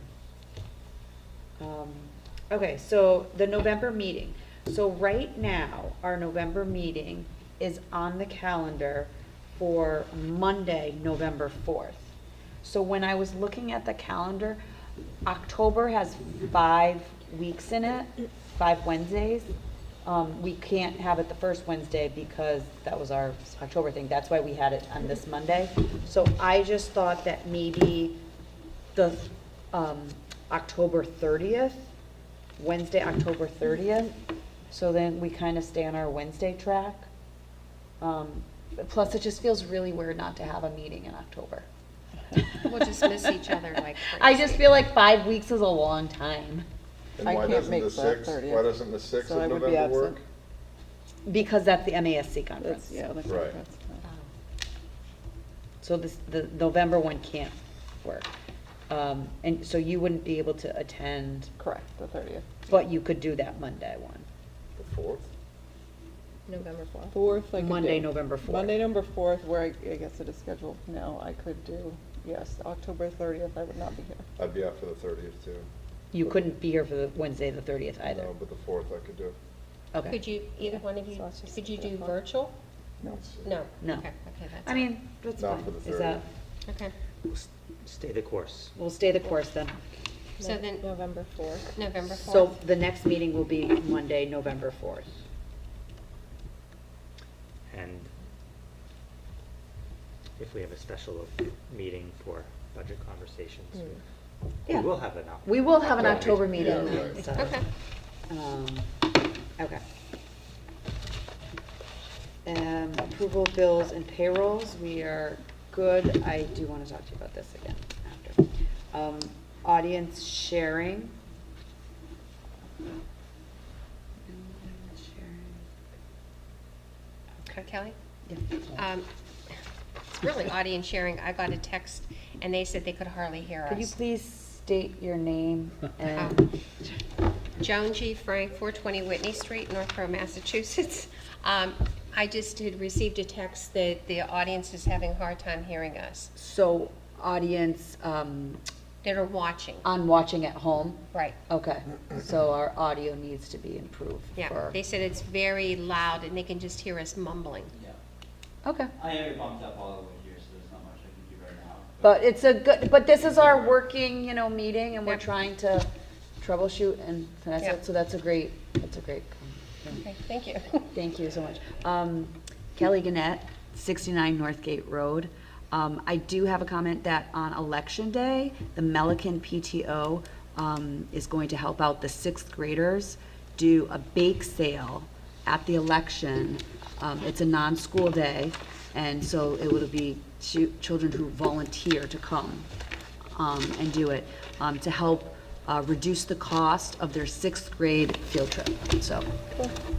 [SPEAKER 1] Okay, so the November meeting. So right now, our November meeting is on the calendar for Monday, November 4th. So when I was looking at the calendar, October has 5 weeks in it, 5 Wednesdays. We can't have it the first Wednesday because that was our October thing. That's why we had it on this Monday. So I just thought that maybe the October 30th, Wednesday, October 30th. So then we kind of stay on our Wednesday track. Plus, it just feels really weird not to have a meeting in October.
[SPEAKER 3] We'll just miss each other like crazy.
[SPEAKER 1] I just feel like 5 weeks is a long time.
[SPEAKER 8] And
[SPEAKER 7] I
[SPEAKER 8] why
[SPEAKER 7] can't
[SPEAKER 8] doesn't
[SPEAKER 7] make
[SPEAKER 8] the
[SPEAKER 7] the
[SPEAKER 8] 6th,
[SPEAKER 7] 30th.
[SPEAKER 8] why doesn't the 6th
[SPEAKER 7] So I
[SPEAKER 8] of
[SPEAKER 7] would be
[SPEAKER 8] November
[SPEAKER 7] absent.
[SPEAKER 8] work?
[SPEAKER 1] Because that's the MASC conference.
[SPEAKER 7] That's, yeah, the
[SPEAKER 8] Right.
[SPEAKER 7] conference.
[SPEAKER 1] So the November one can't work. And so you wouldn't be able to attend,
[SPEAKER 7] Correct, the 30th.
[SPEAKER 1] but you could do that Monday one.
[SPEAKER 8] The 4th?
[SPEAKER 5] November 4th.
[SPEAKER 7] 4th, I could
[SPEAKER 1] Monday,
[SPEAKER 7] do.
[SPEAKER 1] November 4th.
[SPEAKER 7] Monday, November 4th, where I guess it is scheduled now, I could do, yes, October 30th, I would not be here.
[SPEAKER 8] I'd be out for the 30th too.
[SPEAKER 1] You couldn't be here for the Wednesday, the 30th either.
[SPEAKER 8] No, but the 4th I could do.
[SPEAKER 1] Okay.
[SPEAKER 3] Could you, either one of you,
[SPEAKER 5] So let's just
[SPEAKER 3] could you
[SPEAKER 5] do
[SPEAKER 3] do
[SPEAKER 5] the
[SPEAKER 3] virtual?
[SPEAKER 8] No.
[SPEAKER 3] No.
[SPEAKER 1] No.
[SPEAKER 3] Okay, that's.
[SPEAKER 1] I mean, that's
[SPEAKER 8] Not
[SPEAKER 1] fine.
[SPEAKER 8] for the
[SPEAKER 1] Is that,
[SPEAKER 8] 30th.
[SPEAKER 3] Okay,
[SPEAKER 6] Stay the course.
[SPEAKER 1] we'll stay the course then.
[SPEAKER 3] so then,
[SPEAKER 5] November 4th.
[SPEAKER 3] November 4th.
[SPEAKER 1] So the next meeting will be Monday, November 4th.
[SPEAKER 6] And if we have a special meeting for budget conversations, we
[SPEAKER 1] Yeah.
[SPEAKER 6] will have an opportunity.
[SPEAKER 1] We will have an
[SPEAKER 8] Yeah,
[SPEAKER 1] October
[SPEAKER 8] yeah,
[SPEAKER 1] meeting.
[SPEAKER 8] right.
[SPEAKER 1] so,
[SPEAKER 3] Okay.
[SPEAKER 1] Okay. Approval of bills and payrolls, we are good. I do want to talk to you about this again after. Audience sharing.
[SPEAKER 3] Okay, Kelly?
[SPEAKER 1] Yeah.
[SPEAKER 3] It's really audience sharing. I got a text and they said they could hardly hear us.
[SPEAKER 1] Could you please state your name and,
[SPEAKER 3] Joan G. Frank, 420 Whitney Street, Northborough, Massachusetts. I just had received a text that the audience is having a hard time hearing us.
[SPEAKER 1] so audience,
[SPEAKER 3] That are watching.
[SPEAKER 1] on watching at home?
[SPEAKER 3] Right,
[SPEAKER 1] Okay, so our audio needs to be improved
[SPEAKER 3] yeah.
[SPEAKER 1] for,
[SPEAKER 3] They said it's very loud and they can just hear us mumbling.
[SPEAKER 1] okay.
[SPEAKER 11] I have it bumped up all the way here, so there's not much I can do right now.
[SPEAKER 1] But it's a good, but this is our working, meeting, and we're
[SPEAKER 3] Yep.
[SPEAKER 1] trying to troubleshoot, and that's
[SPEAKER 3] Yep.
[SPEAKER 1] it, so that's a great.
[SPEAKER 3] Okay, thank you.
[SPEAKER 1] Thank you so much. Kelly Gannett, 69 Northgate Road. I do have a comment that on Election Day, the Melican PTO is going to help out the 6th graders do a bake sale at the election. It's a non-school day, and so it will be children who volunteer to come and do it to help reduce the cost of their 6th grade field trip. So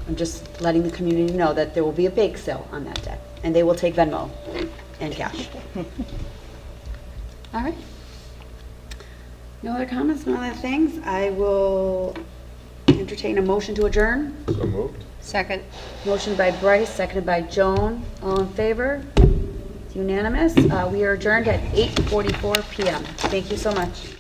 [SPEAKER 1] I'm just letting the community know that there will be a bake sale on that day, and they will take Venmo and cash. All right. No other comments, no other things? I will entertain a motion to adjourn.
[SPEAKER 8] So moved.
[SPEAKER 3] Second.
[SPEAKER 1] Motion by Bryce, seconded by Joan. All in favor? It's unanimous. We are adjourned at 8:44 PM. Thank you so much.